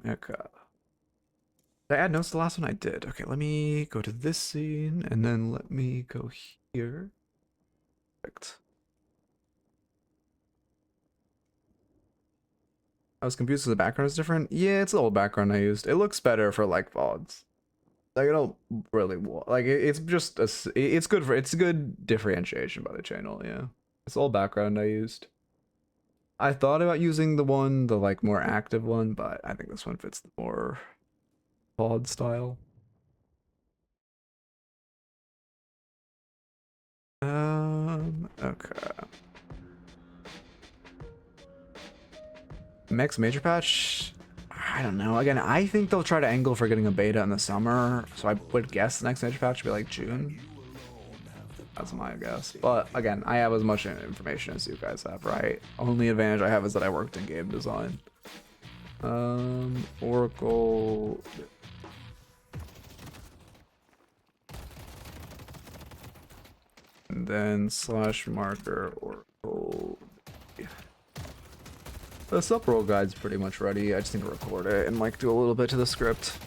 A: Okay. Did I add notes to the last one? I did. Okay, let me go to this scene and then let me go here. Perfect. I was confused because the background is different. Yeah, it's the old background I used. It looks better for like VODs. Like I don't really like it's just it's good for it's good differentiation by the channel. Yeah, it's the old background I used. I thought about using the like more active one, but I think this one fits the more VOD style. Okay. Next major patch? I don't know. Again, I think they'll try to angle for getting a beta in the summer, so I would guess the next major patch would be like June. That's my guess. But again, I have as much information as you guys have, right? Only advantage I have is that I worked in game design. Oracle. And then slash marker Oracle. The sub roll guide's pretty much ready. I just need to record it and like do a little bit to the script.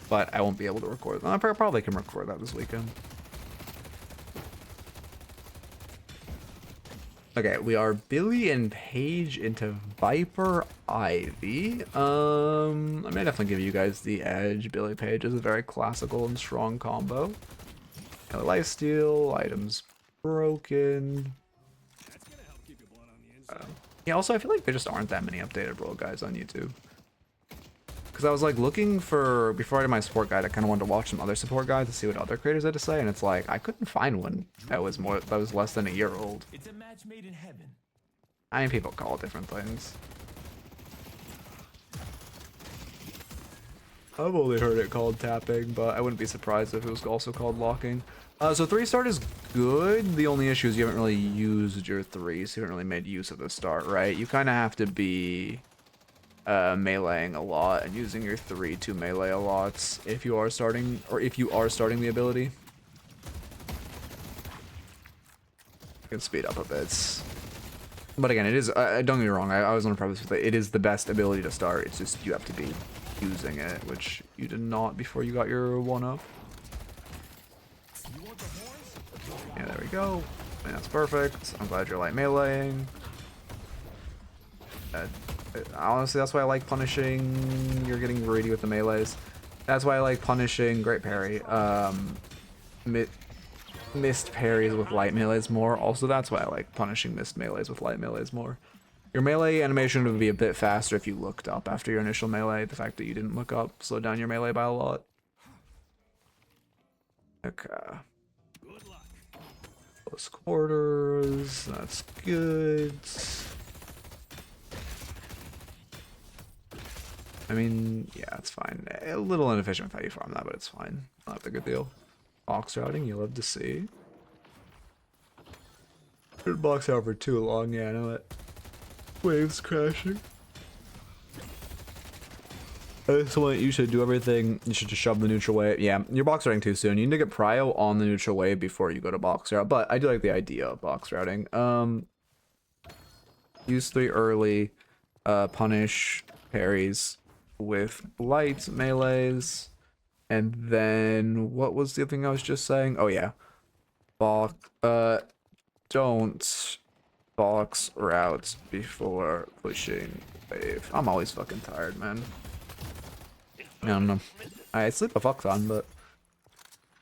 A: But I won't be able to record that. I probably can record that this weekend. Okay, we are Billy and Paige into Viper Ivy. I may definitely give you guys the edge. Billy Paige is a very classical and strong combo. Lifesteal, items broken.
G: That's gonna help keep your blood on the inside.
A: Yeah, also I feel like there just aren't that many updated world guides on YouTube. Because I was like looking for, before I did my support guide, I kind of wanted to watch some other support guides to see what other creators had to say, and it's like I couldn't find one that was less than a year old.
I: It's a match made in heaven.
A: I mean, people call it different things. I've only heard it called tapping, but I wouldn't be surprised if it was also called locking. So 3-star is good. The only issue is you haven't really used your 3, so you haven't really made use of the start, right? You kind of have to be meleeing a lot and using your 3 to melee a lot if you are starting, or if you are starting the ability. You can speed up a bit. But again, it is, don't get me wrong, I was on a preface with it is the best ability to start. It's just you have to be using it, which you did not before you got your 1-up. Yeah, there we go. And that's perfect. I'm glad you're light meleeing. Honestly, that's why I like punishing. You're getting greedy with the melees. That's why I like punishing. Great parry. Missed parries with light melees more. Also, that's why I like punishing missed melees with light melees more. Your melee animation would be a bit faster if you looked up after your initial melee. The fact that you didn't look up slowed down your melee by a lot. Okay. Close quarters. That's good. I mean, yeah, it's fine. A little inefficient with how you farm that, but it's fine. Not a big a deal. Box routing, you love to see. Didn't box out for too long, yeah, I know it. Waves crashing. So what you should do everything, you should just shove the neutral wave. Yeah, you're box routing too soon. You need to get prio on the neutral wave before you go to box route, but I do like the idea of box routing. Use 3 early, punish parries with light melees, and then what was the other thing I was just saying? Oh yeah, don't box routes before pushing wave. I'm always fucking tired, man. I don't know. I sleep a fuck ton, but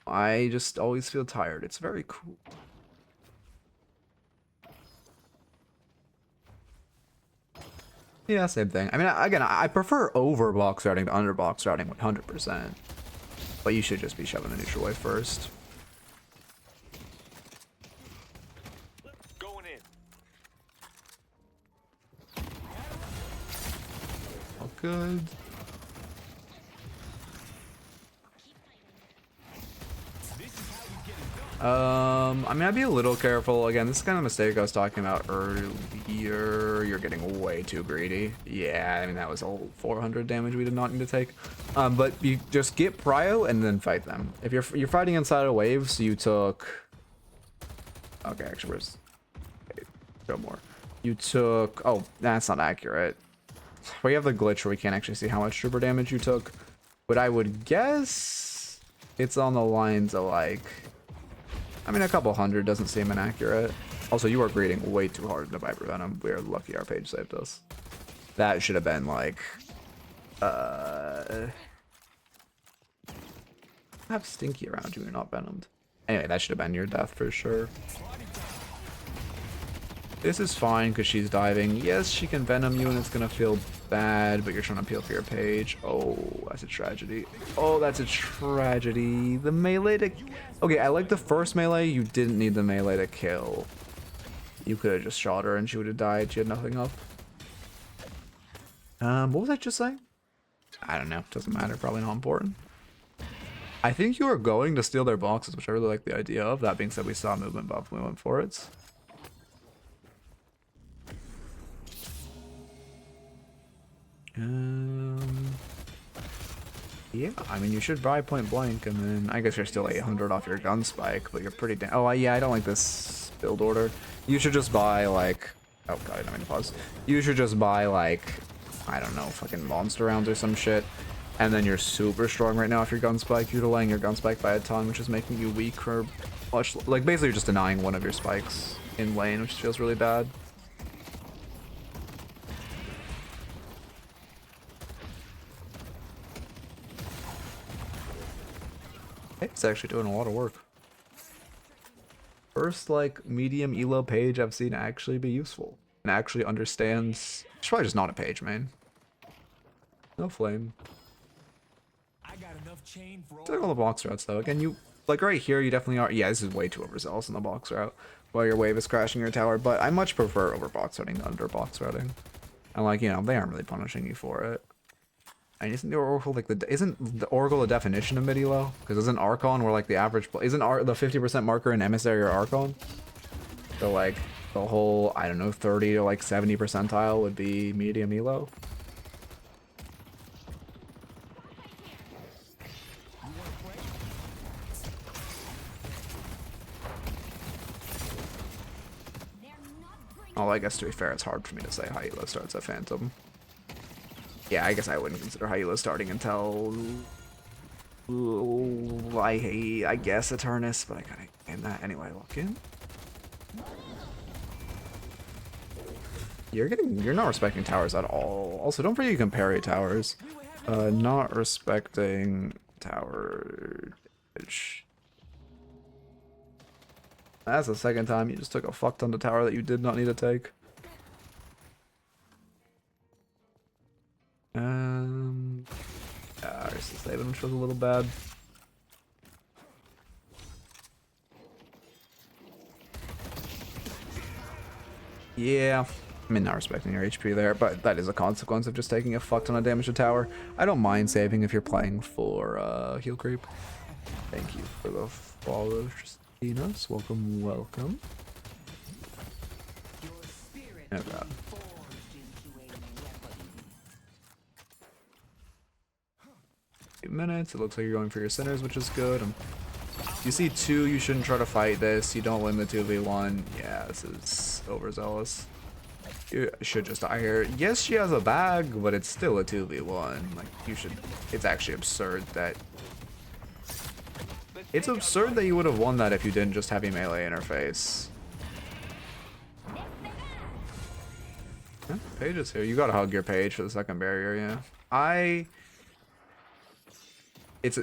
A: I just always feel tired. It's very cool. Yeah, same thing. I mean, again, I prefer over box routing to under box routing 100%. But you should just be shoving the neutral wave first.
I: Going in.
A: All good. I mean, I'd be a little careful. Again, this is kind of a mistake I was talking about earlier. You're getting way too greedy. Yeah, I mean, that was a whole 400 damage we did not need to take. But you just get prio and then fight them. If you're fighting inside a wave, so you took... Okay, actually, where's... Wait, go more. You took... Oh, that's not accurate. We have the glitch where we can't actually see how much trooper damage you took. But I would guess it's on the lines of like... I mean, a couple hundred doesn't seem inaccurate. Also, you are greeting way too hard into Viper Venom. We are lucky our page saved us. That should have been like... Have Stinky around you, you're not venomed. Anyway, that should have been your death for sure. This is fine because she's diving. Yes, she can venom you and it's gonna feel bad, but you're trying to appeal for your page. Oh, that's a tragedy. Oh, that's a tragedy. The melee to... Okay, I like the first melee. You didn't need the melee to kill. You could have just shot her and she would have died. She had nothing up. What was I just saying? I don't know. Doesn't matter. Probably not important. I think you are going to steal their boxes, which I really like the idea of. That being said, we saw movement buff and we went for it. Yeah, I mean, you should buy point blank, and then I guess you're still 800 off your gun spike, but you're pretty damn. Oh, yeah, I don't like this build order. You should just buy, like... Oh, God, I don't mean to pause. You should just buy, like, I don't know, fucking monster rounds or some shit. And then you're super strong right now off your gun spike. You're delaying your gun spike by a ton, which is making you weak for much... Like, basically, you're just denying one of your spikes in lane, which feels really bad. It's actually doing a lot of work. First, like, medium elo page I've seen actually be useful. and actually understands. She's probably just not a Page main. No flame.
B: I got enough chain for
A: Take all the box routes though. Again, you like right here. You definitely are. Yeah, this is way too overzealous in the box route while your wave is crashing your tower. But I much prefer over box routing than under box routing. And like, you know, they aren't really punishing you for it. And isn't the Oracle like isn't the Oracle a definition of mid-elo? Because isn't Archon where like the average isn't the 50% marker in Emissary or Archon? So like the whole, I don't know, 30 to like 70 percentile would be medium elo. Oh, I guess to be fair, it's hard for me to say how elo starts at Phantom. Yeah, I guess I wouldn't consider Hyela starting until I guess Eternus, but I gotta end that anyway. Lock in. You're not respecting towers at all. Also, don't forget you can parry towers. Not respecting tower. That's the second time you just took a fuck ton of tower that you did not need to take. There's the saving, which was a little bad. Yeah, I mean, not respecting your HP there, but that is a consequence of just taking a fuck ton of damage to tower. I don't mind saving if you're playing for heal creep. Thank you for the follow, Justinas. Welcome, welcome. Oh god. Minutes. It looks like you're going for your centers, which is good. You see 2, you shouldn't try to fight this. You don't win the 2v1. Yeah, this is overzealous. You should just die here. Yes, she has a bag, but it's still a 2v1. Like, you should. It's actually absurd that. It's absurd that you would have won that if you didn't just have a melee interface. Yeah, Paige is here. You gotta hug your Page for the second barrier, yeah.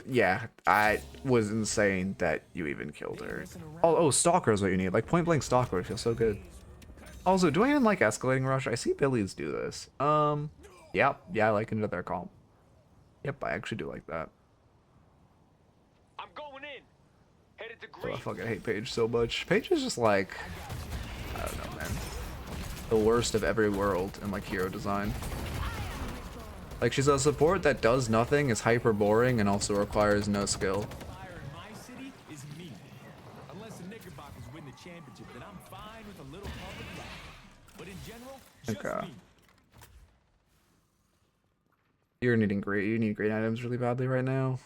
A: Yeah, I was insane that you even killed her. Oh, Stalker is what you need. Like, point blank Stalker would feel so good. Also, do I even like Escalating Rush? I see Billies do this. Yeah, I like Into Their Calm. Yep, I actually do like that.
C: I'm going in. Headed to
A: Oh,
C: green.
A: I fucking hate Paige so much. Paige is just like, I don't know, man. The worst of every world in like hero design. Like, she's a support that does nothing, is hyper boring, and also requires no skill.
B: fire in my city is me. Unless the Knickerbockers win the championship, then I'm fine with a little public life. But in general, just
A: Okay.
B: me.
A: You need green items really badly right now.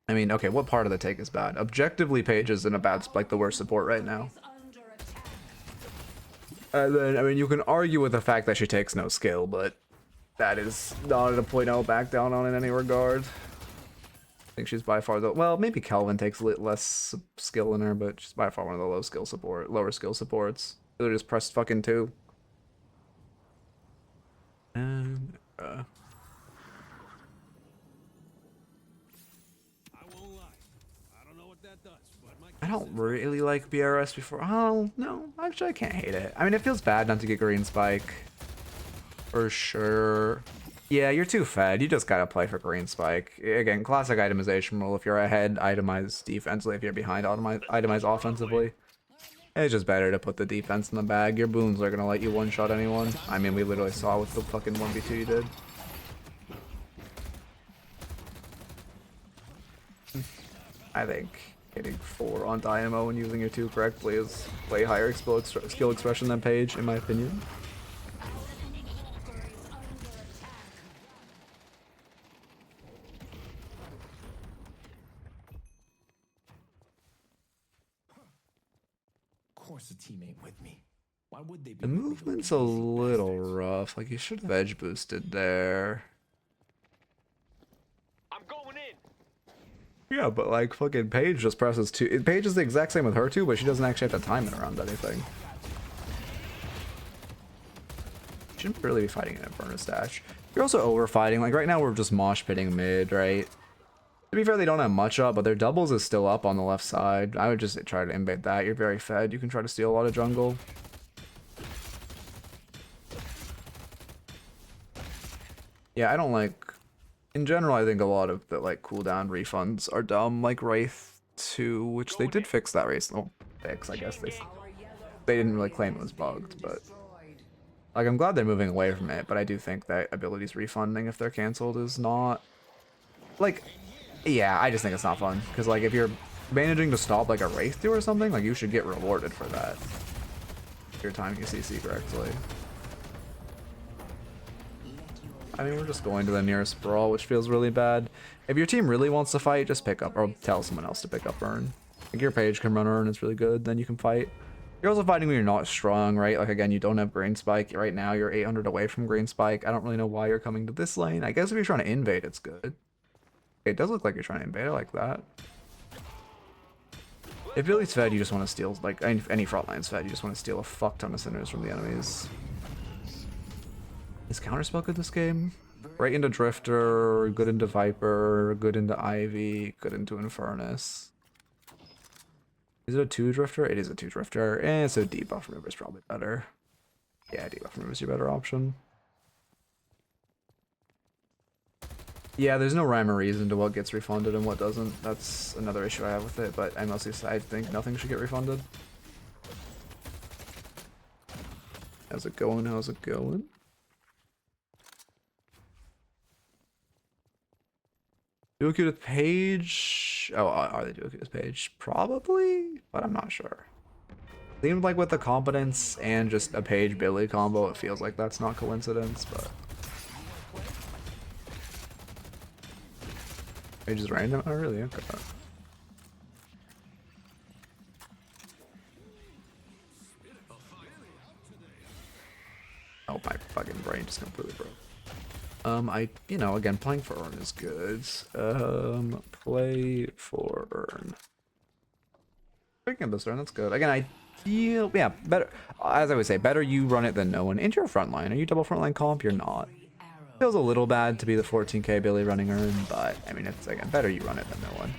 A: I mean, okay, what part of the take is bad? Objectively, Paige is in a bad, like the worst support right now.
H: Under attack.
A: And then, I mean, you can argue with the fact that she takes no skill, but that is not a point I'll back down on in any regard. I think she's by far the, well, maybe Kelvin takes less skill in her, but she's by far one of the lower skill supports. They're just pressed fucking 2. And,
G: I won't lie. I don't know what that does, but my
A: I don't really like BRS before. Oh, no. Actually, I can't hate it. I mean, it feels bad not to get Green Spike. For sure. Yeah, you're too fed. You just gotta play for Green Spike. Again, classic itemization rule. If you're ahead, itemize defensively. If you're behind, itemize offensively. It's just better to put the defense in the bag. Your boons are gonna let you one-shot anyone. I mean, we literally saw with the fucking 1v2 you did. I think hitting 4 on Dynamo and using your 2 correctly is way higher skill expression than Page, in my opinion.
B: Of course, a teammate with me. Why would they be?
A: The movement's a little rough. Like, you should have edge boosted there.
C: I'm going in.
A: Yeah, but like fucking Paige just presses 2. Paige is the exact same with her too, but she doesn't actually have to time it around anything. Shouldn't really be fighting an Infernus Dash. You're also over fighting. Like right now we're just mosh pitting mid, right? To be fair, they don't have much up, but their doubles is still up on the left side. I would just try to invade that. You're very fed. You can try to steal a lot of jungle. Yeah, I don't like... In general, I think a lot of the like cooldown refunds are dumb, like Wraith 2, which they did fix that race. Well, fix, I guess. They didn't really claim it was bugged, but... Like, I'm glad they're moving away from it, but I do think that abilities refunding if they're cancelled is not... Like... Yeah, I just think it's not fun. Because, like, if you're managing to stop, like, a Wraith 2 or something, like, you should get rewarded for that. If you're timing your CC correctly. I mean, we're just going to the nearest brawl, which feels really bad. If your team really wants to fight, just pick up, or tell someone else to pick up Urn. Like, your page can run Urn, it's really good, then you can fight. You're also fighting when you're not strong, right? Like, again, you don't have Green Spike. Right now, you're 800 away from Green Spike. I don't really know why you're coming to this lane. I guess if you're trying to invade, it's good. It does look like you're trying to invade. I like that. If Billy's fed, you just want to steal, like, any front line's fed, you just want to steal a fuck ton of sinners from the enemies. Is Counterspell good this game? Right into Drifter, good into Viper, good into Ivy, good into Infernus. Is it a 2 Drifter? It is a 2 Drifter. So Debuff Remover is probably better. Yeah, Debuff Remover is your better option. Yeah, there's no rhyme or reason to what gets refunded and what doesn't. That's another issue I have with it, but I mostly I think nothing should get refunded. How's it going? How's it going? Duo queue with Page? Oh, are they duo queue with Page? Probably, but I'm not sure. Seemed like with the competence and just a Page Billy combo, it feels like that's not coincidence, but... Page is random? Oh, really? Okay. Oh, my fucking brain just completely broke. You know, again, playing for Urn is good. Play for Urn. Picking up this Urn, that's good. Again, I feel, yeah, better, as I would say, better you run it than no one. And you're a frontline. Are you double frontline comp? You're not. Feels a little bad to be the 14k Billy running Urn, but, I mean, it's, again, better you run it than no one.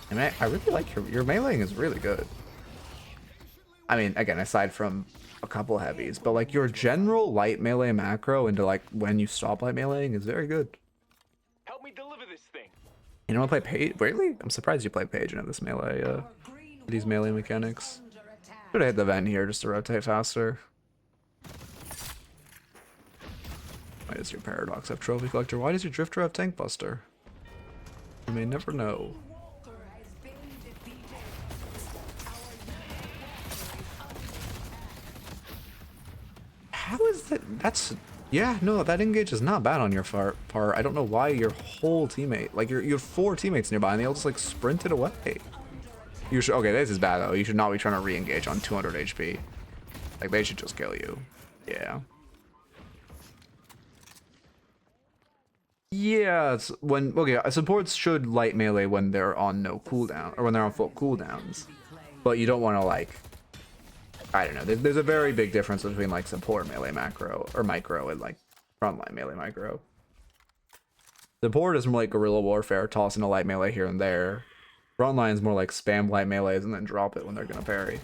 A: I mean, I really like your meleeing is really good. I mean, again, aside from a couple heavies, but like your general light melee macro into like when you stop light meleeing is very good.
C: Help me deliver this thing.
A: You know, I play Page. Really? I'm surprised you play Page into this melee. These melee mechanics. Should have hit the vent here just to rotate faster. Why does your Paradox have Trophy Collector? Why does your Drifter have Tank Buster? You may never know. How is that? That's, yeah, no, that engage is not bad on your part. I don't know why your whole teammate, like you have 4 teammates nearby and they all just like sprinted away. You should, okay, this is bad though. You should not be trying to re-engage on 200 HP. Like they should just kill you. Yeah. Yeah, it's when, okay, supports should light melee when they're on no cooldown, or when they're on full cooldowns. But you don't want to like, I don't know, there's a very big difference between like support melee macro, or micro, and like frontline melee micro. Support is more like guerrilla warfare, tossing a light melee here and there. Frontline is more like spam light melees and then drop it when they're gonna parry.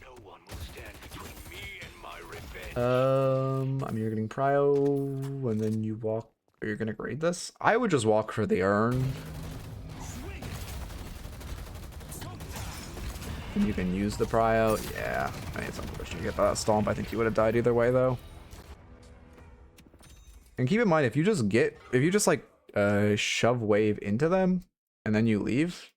C: No one will stand between me and my revenge.
A: I mean, you're getting prio, and then you walk, or you're gonna grade this? I would just walk for the urn. You can use the prio. Yeah, I mean, it's unfortunate you get that stomp. I think you would have died either way though. And keep in mind, if you just like shove wave into them and then you leave,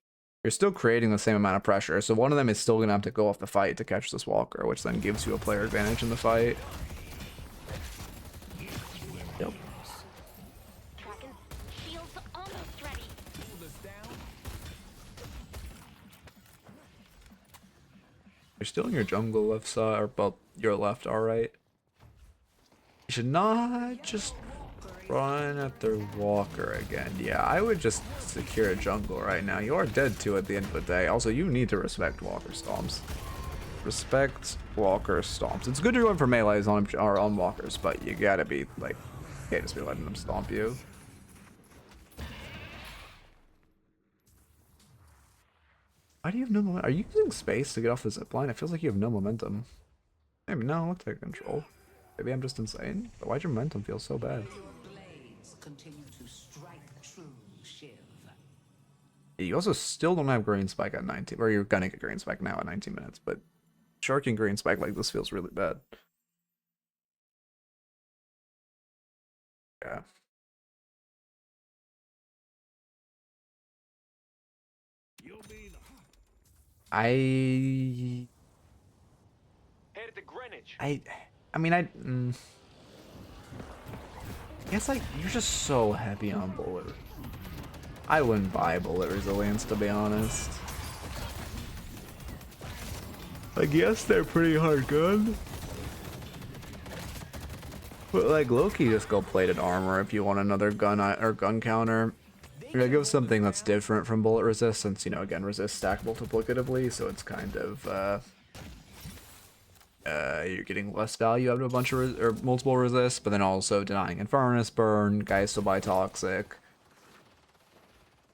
A: you're still creating the same amount of pressure. So one of them is still gonna have to go off the fight to catch this walker, which then gives you a player advantage in the fight. Yep.
D: Tracking. Shields almost ready.
A: You're still in your jungle left side, or well, your left, alright. You should not just run at their walker again. Yeah, I would just secure a jungle right now. You are dead too at the end of the day. Also, you need to respect walker stomps. Respect walker stomps. It's good to run for melees on walkers, but you gotta be like Can't just be letting them stomp you. Why do you have no momentum? Are you using space to get off the zipline? It feels like you have no momentum. Maybe no, let's take control. Maybe I'm just insane. But why'd your momentum feel so bad?
H: Your blades continue to strike true, Shiv.
A: You also still don't have green spike at 19, or you're gonna get green spike now at 19 minutes, but sharking green spike like this feels really bad. Yeah.
G: You'll be the
A: I
C: Headed to Greenwich.
A: I mean guess like you're just so heavy on bullet. I wouldn't buy bullet resilience to be honest. Like yes, they're pretty hard gun. But like low-key just go plated armor if you want another gun or gun counter. Yeah, give something that's different from bullet resist, since, you know, again, resist stack multiplicatively, so it's kind of, you're getting less value out of a bunch of or multiple resists, but then also denying Infernus burn, guys still buy Toxic.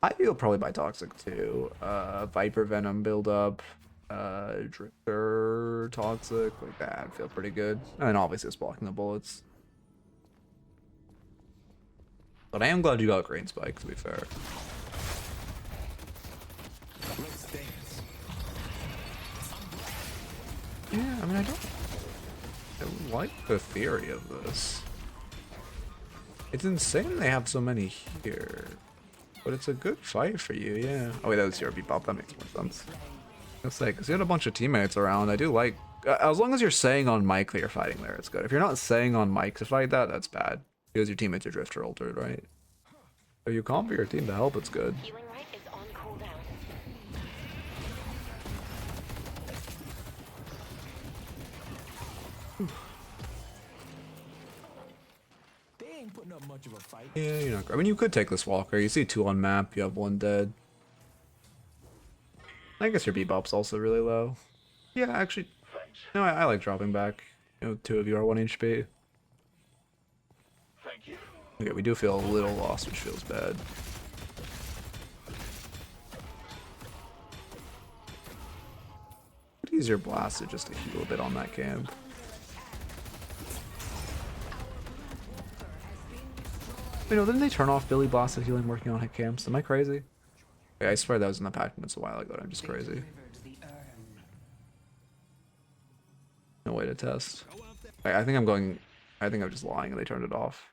A: I will probably buy Toxic too. Viper Venom build up, Drifter, Toxic, like that, feel pretty good. And then obviously it's blocking the bullets. But I am glad you got green spike, to be fair.
B: Let's dance.
A: Yeah, I mean, I like the theory of this. It's insane they have so many here. But it's a good fight for you, yeah. Oh wait, that was your bebop, that makes more sense. I was say, because you had a bunch of teammates around, I do like... as long as you're saying on mic that you're fighting there, it's good. If you're not saying on mic to fight that, that's bad. Because your teammates are drifter altered, right? If you comp for your team to help, it's good.
D: Healing right is on cooldown.
B: They ain't putting up much of a fight.
A: Yeah, you're not... I mean, you could take this walker. You see 2 on map, you have 1 dead. I guess your bebop's also really low. Yeah, actually... No, I like dropping back. You know, 2 of you are 1 HP.
C: Thank you.
A: Okay, we do feel a little lost, which feels bad. Could use your blasted just to heal a bit on that camp. You know, didn't they turn off Billy Blasted healing working on hit camps? Am I crazy? Yeah, I swear that was in the pack notes a while ago. I'm just crazy.
H: Delivered the urn.
A: No way to test. I think I'm going... I think I'm just lying and they turned it off.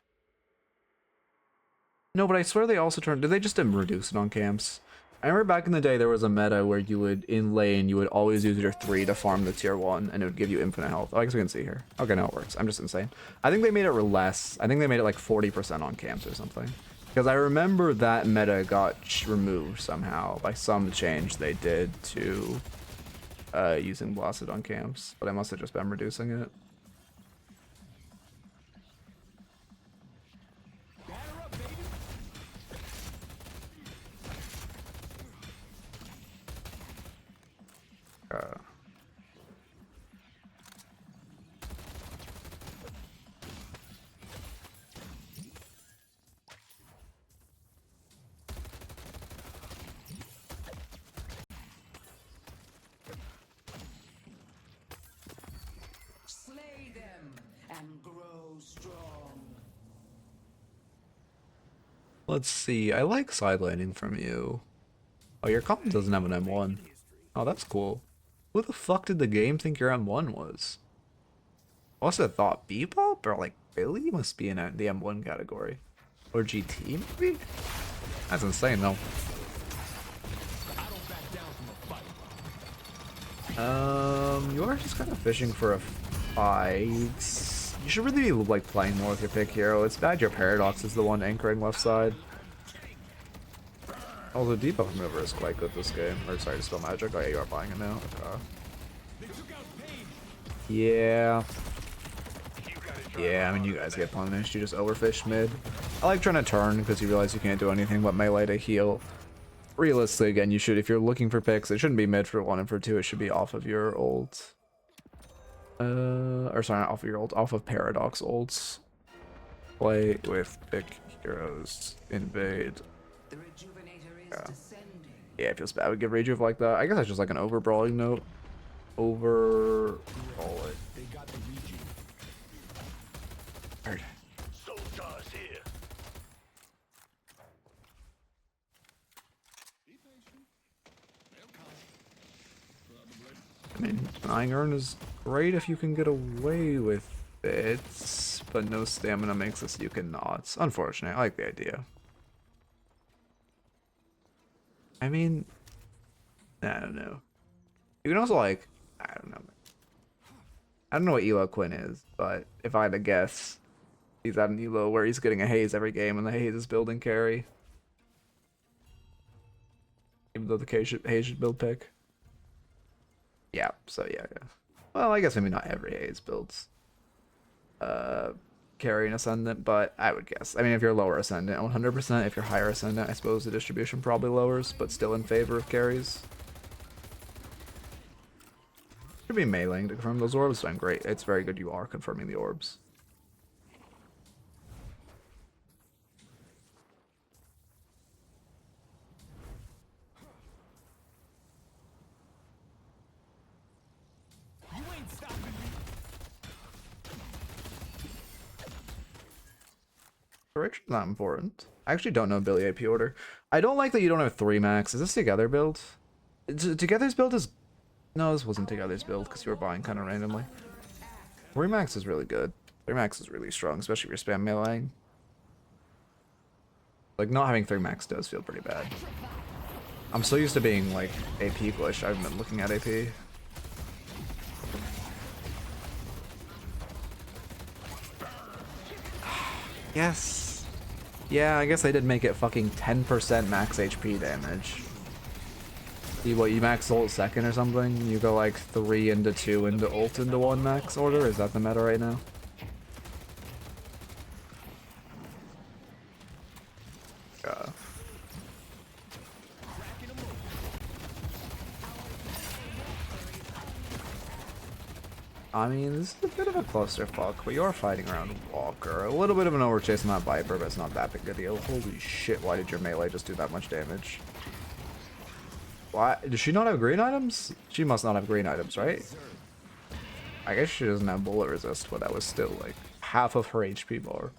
A: No, but I swear they also turned... Did they just reduce it on camps? I remember back in the day there was a meta where you would, in lane, you would always use your 3 to farm the tier 1 and it would give you infinite health. Oh, I guess we can see here. Okay, no, it works. I'm just insane. I think they made it less. I think they made it like 40% on camps or something. Because I remember that meta got removed somehow by some change they did to using Blasted on camps. But I must have just been reducing it.
H: Slay them and grow strong.
A: Let's see. I like side laning from you. Oh, your comp doesn't have an M1. Oh, that's cool. Who the fuck did the game think your M1 was? I also thought Bebop or like Billy must be in the M1 category. Or GT maybe? That's insane though. You are just kind of fishing for a fight. You should really be like playing more with your pick hero. It's bad your Paradox is the one anchoring left side. Although debuff remover is quite good this game. Or sorry, Dispel Magic. Oh yeah, you are buying it now. Yeah. Yeah, I mean you guys get punished. You just overfish mid. I like trying to turn because you realize you can't do anything but melee to heal. Realistically, again, you should, if you're looking for picks, it shouldn't be mid for 1 and for 2. It should be off of your ult. Or sorry, not off of your ult, off of Paradox ults. Play with pick heroes. Invade.
H: The Rejuvenator is
A: Yeah.
H: descending.
A: Yeah, it feels bad. I would give Rejuve like that. I guess that's just like an overbrawling note. Overbrawl it.
B: They got the region.
A: Alright.
C: Soldiers here.
A: I mean, Denying Urn is great if you can get away with it, but no stamina makes us you cannot. Unfortunate. I like the idea. I mean, I don't know. You can also like, I don't know. I don't know what Elo Quinn is, but if I had to guess, he's at an Elo where he's getting a haze every game, and the haze is building carry. Even though the haze should build pick. Yeah, so yeah. Well, I guess maybe not every haze builds carry and Ascendant, but I would guess. I mean, if you're lower Ascendant, 100%. If you're higher Ascendant, I suppose the distribution probably lowers, but still in favor of carries. Should be meleeing to confirm those orbs, so I'm great. It's very good you are confirming the orbs. Correction's not important. I actually don't know Billy AP order. I don't like that you don't have 3 max. Is this Together build? Together's build is... No, this wasn't Together's build because you were buying kind of randomly. 3 max is really good. 3 max is really strong, especially if you're spam meleeing. Like, not having 3 max does feel pretty bad. I'm so used to being, like, AP push. I haven't been looking at AP. Yes. Yeah, I guess I did make it fucking 10% max HP damage. You max ult second or something? You go like 3 into 2 into ult into 1 max order? Is that the meta right now? I mean, this is a bit of a clusterfuck, but you're fighting around Walker. A little bit of an overchase on that Viper, but it's not that big a deal. Holy shit, why did your melee just do that much damage? Why? Does she not have green items? She must not have green items, right? I guess she doesn't have bullet resist, but that was still like half of her HP bar.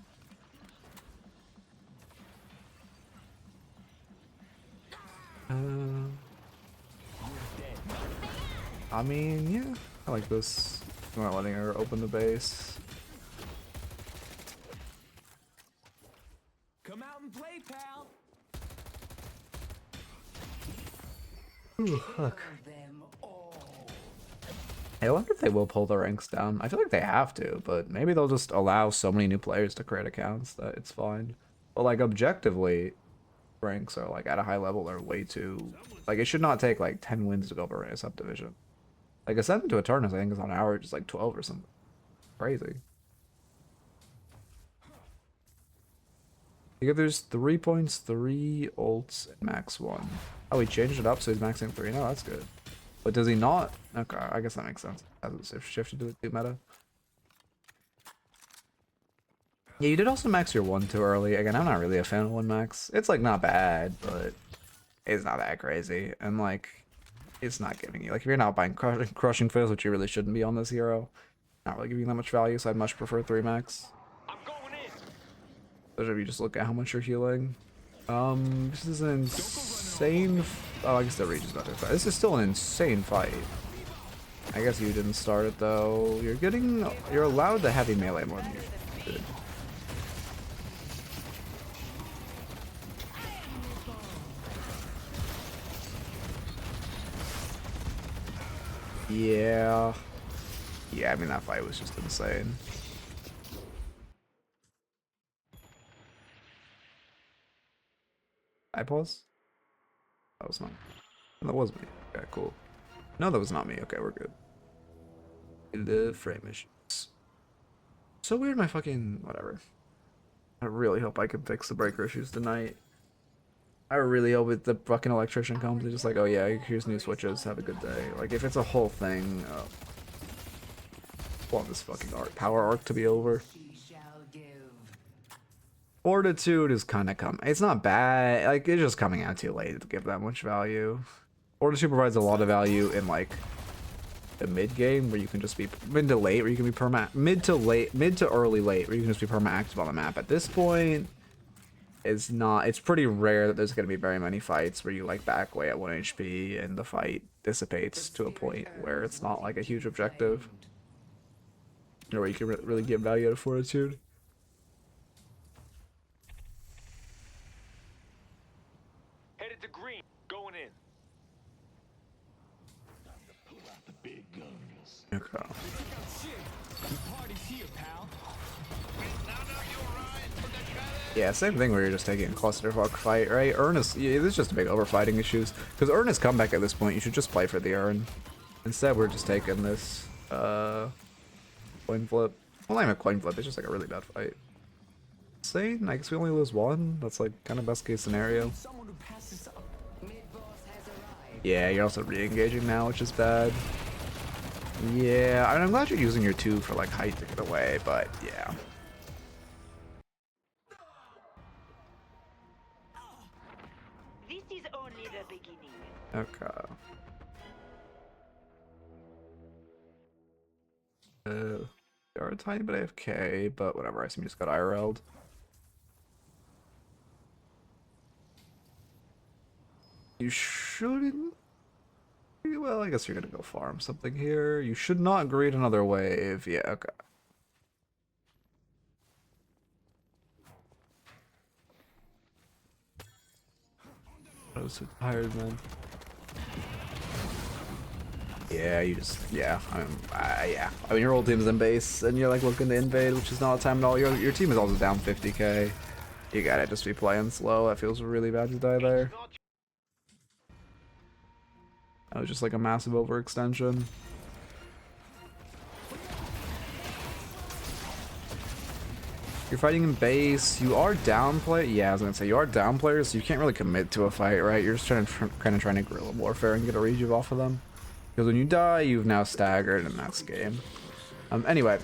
A: I mean, yeah, I like this. I'm not letting her open the base.
G: Come out and play, pal.
A: Ooh, fuck.
H: Them all.
A: I wonder if they will pull the ranks down. I feel like they have to, but maybe they'll just allow so many new players to create accounts that it's fine. But like objectively, ranks are like at a high level are way too... Like it should not take like 10 wins to go over a subdivision. Like Ascendant to Eternus I think is on average just like 12 or something. Crazy. You get there's 3 points, 3 ults, and max 1. Oh, he changed it up so he's maxing 3 now, that's good. But does he not? Okay, I guess that makes sense. As it shifted to the 2 meta. Yeah, you did also max your 1 too early. Again, I'm not really a fan of 1 max. It's like not bad, but it's not that crazy. And like, it's not giving you, like if you're not buying crushing Fizz, which you really shouldn't be on this hero, not really giving you that much value, so I'd much prefer 3 max.
C: I'm going in.
A: Especially if you just look at how much you're healing. This is an insane... Oh, I guess the reach is better. This is still an insane fight. I guess you didn't start it though. You're allowed to heavy melee more than you should. Yeah. Yeah, I mean that fight was just insane. I pause? That was not. That was me. Okay, cool. No, that was not me. Okay, we're good. The frame issues. So weird, my fucking... Whatever. I really hope I can fix the breaker issues tonight. I really hope if the fucking electrician comes, they're just like, oh yeah, here's new switches, have a good day. Like, if it's a whole thing, I want this fucking power arc to be over.
H: She shall give.
A: Fortitude is kind of it's not bad. Like, it's just coming out too late to give that much value. Fortitude provides a lot of value in like the mid game where you can just be mid to late where you can be mid to early late where you can just be perma active on the map. At this point, it's pretty rare that there's going to be very many fights where you like back away at 1 HP and the fight dissipates to a point where it's not like a huge objective or where you can really get value out of Fortitude.
C: Headed to green. Going in.
A: Okay. Yeah, same thing where you're just taking a clusterfuck fight, right? Urn is, yeah, there's just a big overfighting issues. Because Urn is comeback at this point, you should just play for the Urn. Instead, we're just taking this, coin flip. Well, not even a coin flip, it's just like a really bad fight. Insane, I guess we only lose one. That's like kind of best case scenario. Yeah, you're also re-engaging now, which is bad. Yeah, I'm glad you're using your 2 for like height to get away, but yeah.
I: This is only the beginning.
A: Okay. They are a tiny bit AFK, but whatever, I assume you just got IRL'd. You shouldn't. Well, I guess you're gonna go farm something here. You should not greet another wave. Yeah, okay. I was so tired, man. Yeah, you just, yeah, yeah. I mean, your whole team's in base, and you're like looking to invade, which is not a time at all. Your team is also down 50k. You gotta just be playing slow. That feels really bad to die there. That was just like a massive overextension. You're fighting in base. You are down play. Yeah, I was gonna say you are down players, so you can't really commit to a fight, right? You're just kind of trying to guerrilla warfare and get a rejuve off of them. Because when you die, you've now staggered, and that's game. Anyway,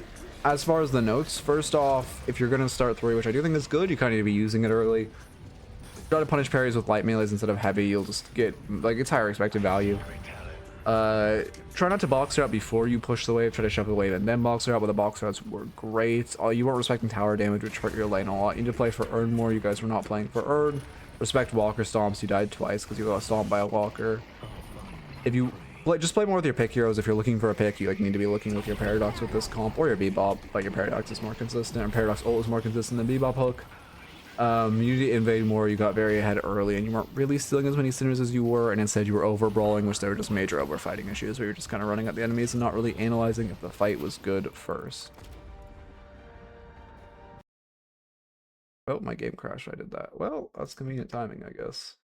A: as far as the notes, first off, if you're gonna start 3, which I do think is good, you kind of need to be using it early. Try to punish parries with light melees instead of heavy. You'll just get like it's higher expected value. Try not to box her out before you push the wave. Try to shove the wave and then box her out, but the box outs were great. You weren't respecting tower damage, which hurt your lane a lot. You need to play for Urn more. You guys were not playing for Urn. Respect walker stomps. You died twice because you got stomped by a walker. If you just play more with your pick heroes. If you're looking for a pick, you need to be looking with your Paradox with this comp or your Bebop, but your Paradox is more consistent, and Paradox ult is more consistent than Bebop hook. You need to invade more. You got very ahead early, and you weren't really stealing as many sinners as you were, and instead you were over brawling, which they were just major overfighting issues where you're just kind of running at the enemies and not really analyzing if the fight was good first. Oh, my game crashed. I did that. Well, that's convenient timing, I guess.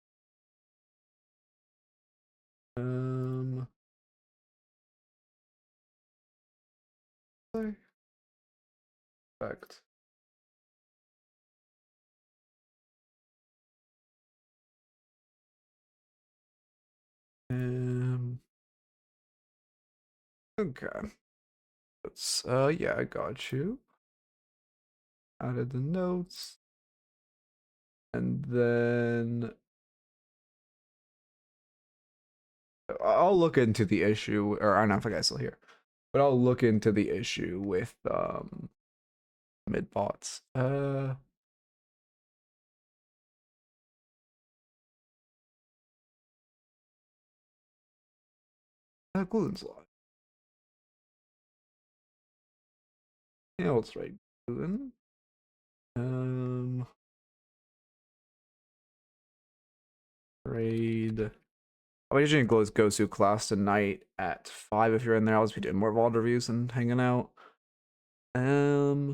A: Perfect. Okay. Let's, yeah, I got you. Added the notes. And then I'll look into the issue, or I don't know if I guys still here, but I'll look into the issue with mid bots. Gluten slot. Yeah, let's write gluten. Raid. I usually go to class tonight at 5 if you're in there. I'll just be doing more VOD reviews and hanging out. Yeah.